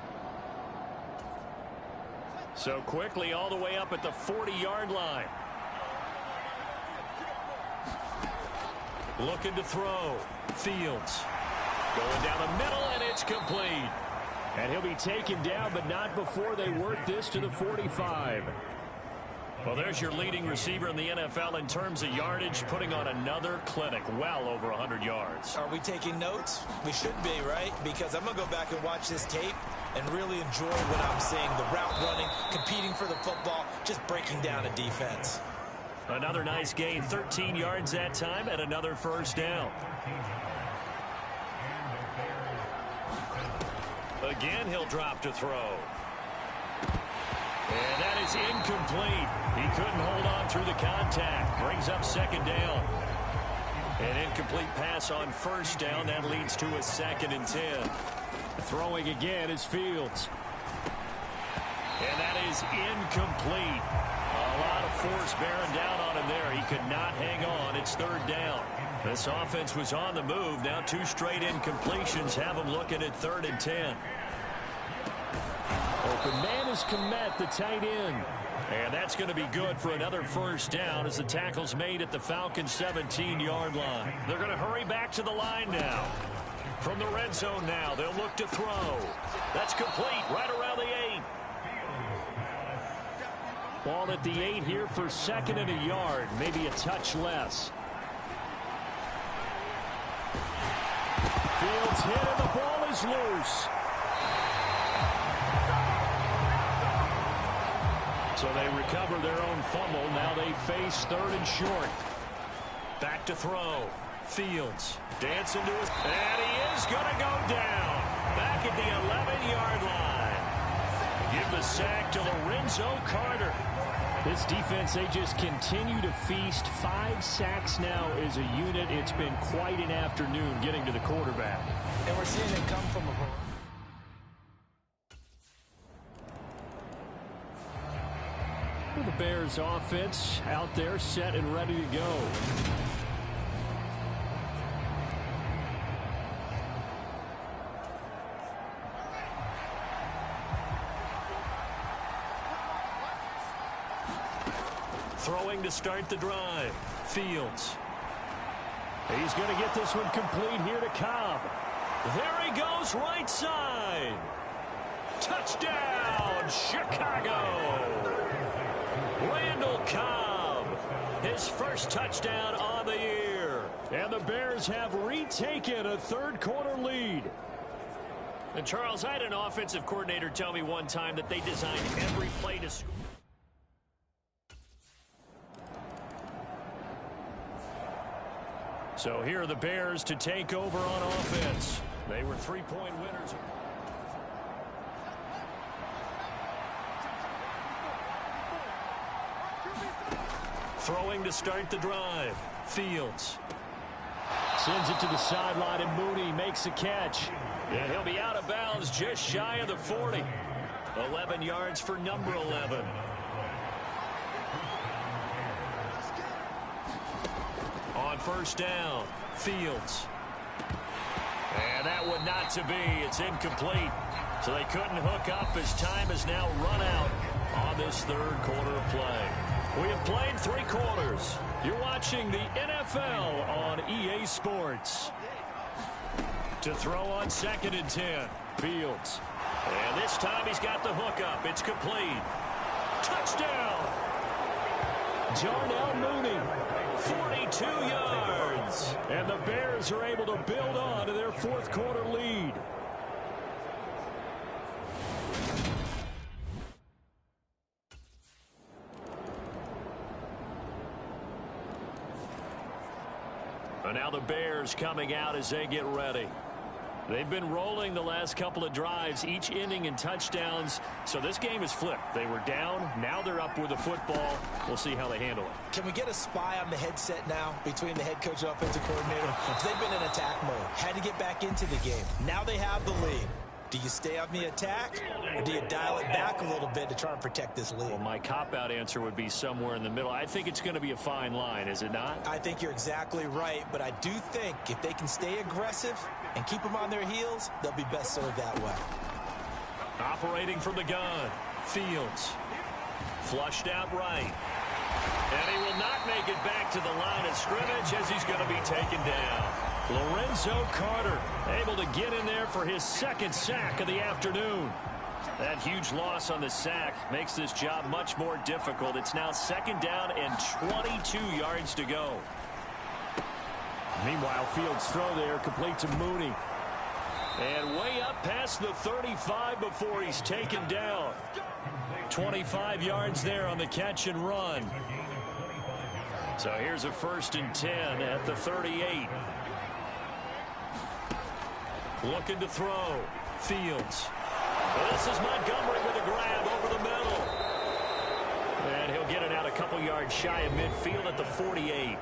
So quickly all the way up at the 40-yard line. Looking to throw. Fields. Going down the middle, and it's complete. And he'll be taken down, but not before they work this to the 45. Well, there's your leading receiver in the NFL in terms of yardage, putting on another clinic, well over 100 yards. Are we taking notes? We should be, right? Because I'm going to go back and watch this tape and really enjoy what I'm seeing. The route running, competing for the football, just breaking down a defense. Another nice gain, 13 yards that time, and another first down. Again, he'll drop to throw. And that is incomplete. He couldn't hold on through the contact. Brings up second down. An incomplete pass on first down. That leads to a 2nd and 10. Throwing again is Fields. And that is incomplete. A lot of force bearing down on him there. He could not hang on. It's third down. This offense was on the move. Now 2 straight incompletions have him looking at 3rd and 10. Open man is Komet, the tight end. And that's going to be good for another first down as the tackle's made at the Falcons' 17-yard line. They're going to hurry back to the line now. From the red zone now, they'll look to throw. That's complete right around the 8. Ball at the 8 here for 2nd and a yard, maybe a touch less. Fields hit and the ball is loose. So they recover their own fumble. Now they face 3rd and short. Back to throw. Fields dancing to his... And he is going to go down. Back at the 11-yard line. Give the sack to Lorenzo Carter. This defense, they just continue to feast. 5 sacks now as a unit. It's been quite an afternoon getting to the quarterback. And we're seeing it come from a... The Bears offense out there set and ready to go. Throwing to start the drive. Fields. He's going to get this one complete here to Cobb. There he goes, right side. Touchdown, Chicago. Randall Cobb, his first touchdown on the year. And the Bears have retaken a third quarter lead. And Charles, I had an offensive coordinator tell me one time that they designed every play to score. So here are the Bears to take over on offense. They were 3-point winners. Throwing to start the drive. Fields. Sends it to the sideline, and Mooney makes a catch. And he'll be out of bounds just shy of the 40. 11 yards for number 11. On first down, Fields. And that one not to be. It's incomplete. So they couldn't hook up as time has now run out on this third quarter of play. We have played 3 quarters. You're watching the NFL on EA Sports. To throw on 2nd and 10. Fields. And this time he's got the hook up. It's complete. Touchdown! Darnell Mooney, 42 yards. And the Bears are able to build on to their 4th quarter lead. And now the Bears coming out as they get ready. They've been rolling the last couple of drives, each ending in touchdowns. So this game is flipped. They were down. Now they're up with the football. We'll see how they handle it. Can we get a spy on the headset now between the head coach and offensive coordinator? They've been in attack mode. Had to get back into the game. Now they have the lead. Do you stay on the attack, or do you dial it back a little bit to try and protect this lead? Well, my cop-out answer would be somewhere in the middle. I think it's going to be a fine line, is it not? I think you're exactly right, but I do think if they can stay aggressive and keep them on their heels, they'll be best served that way. Operating from the gun, Fields. Flushed out right. And he will not make it back to the line of scrimmage as he's going to be taken down. Lorenzo Carter able to get in there for his 2nd sack of the afternoon. That huge loss on the sack makes this job much more difficult. It's now 2nd down and 22 yards to go. Meanwhile, Fields' throw there complete to Mooney. And way up past the 35 before he's taken down. 25 yards there on the catch and run. So here's a 1st and 10 at the 38. Looking to throw. Fields. This is Montgomery with a grab over the middle. And he'll get it out a couple yards shy of midfield at the 48.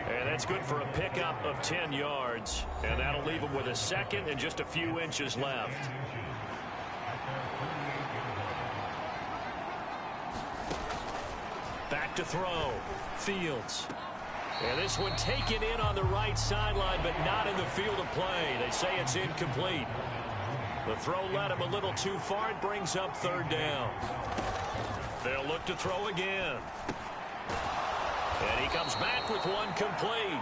And that's good for a pickup of 10 yards. And that'll leave him with a 2nd and just a few inches left. Back to throw. Fields. And this one taken in on the right sideline, but not in the field of play. They say it's incomplete. The throw led him a little too far. It brings up 3rd down. They'll look to throw again. And he comes back with one complete.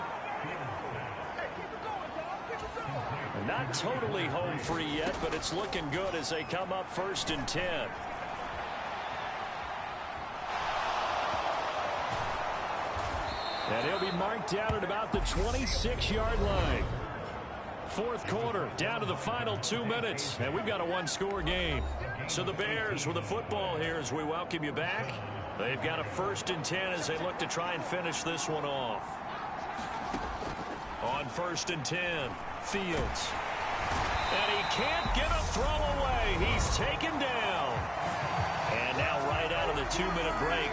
Not totally home free yet, but it's looking good as they come up 1st and 10. And he'll be marked down at about the 26-yard line. 4th quarter, down to the final 2 minutes, and we've got a 1-score game. So the Bears with the football here as we welcome you back. They've got a 1st and 10 as they look to try and finish this one off. On 1st and 10, Fields. And he can't get a throw away. He's taken down. And now right out of the 2-minute break,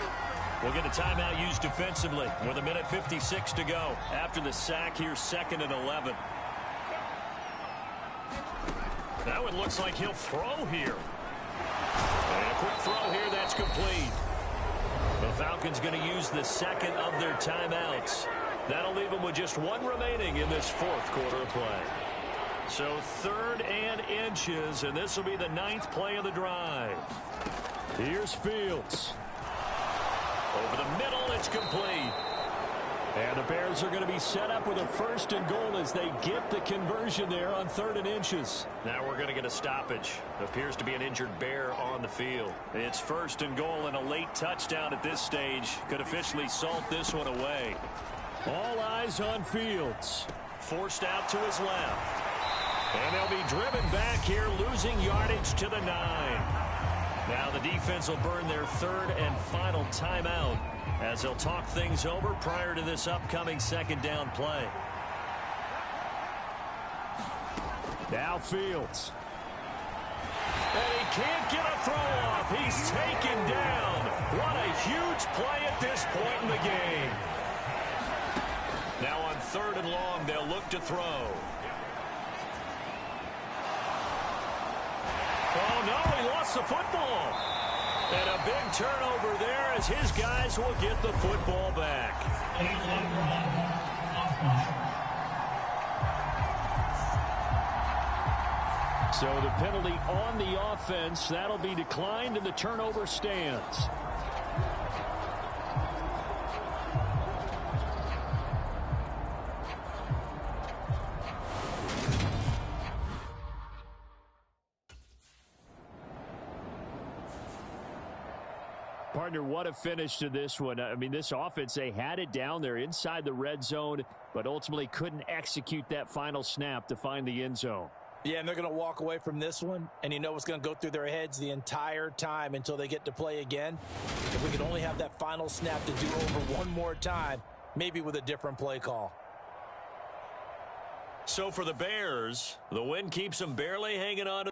we'll get a timeout used defensively with 1:56 to go. After the sack, here's 2nd and 11. That one looks like he'll throw here. And a quick throw here, that's complete. The Falcons going to use the 2nd of their timeouts. That'll leave them with just 1 remaining in this 4th quarter of play. So 3rd and inches, and this will be the 9th play of the drive. Here's Fields. Over the middle, it's complete. And the Bears are going to be set up with a 1st and goal as they get the conversion there on 3rd and inches. Now we're going to get a stoppage. Appears to be an injured Bear on the field. It's 1st and goal, and a late touchdown at this stage could officially salt this one away. All eyes on Fields. Forced out to his left. And they'll be driven back here, losing yardage to the 9. Now the defense will burn their 3rd and final timeout as they'll talk things over prior to this upcoming 2nd down play. Now Fields. And he can't get a throw off. He's taken down. What a huge play at this point in the game. Now on 3rd and long, they'll look to throw. Oh, no, he lost the football. And a big turnover there as his guys will get the football back. So the penalty on the offense, that'll be declined and the turnover stands. Partner, what a finish to this one. I mean, this offense, they had it down there inside the red zone, but ultimately couldn't execute that final snap to find the end zone. Yeah, and they're going to walk away from this one, and you know what's going to go through their heads the entire time until they get to play again. If we could only have that final snap to do over one more time, maybe with a different play call. So for the Bears, the win keeps them barely hanging on to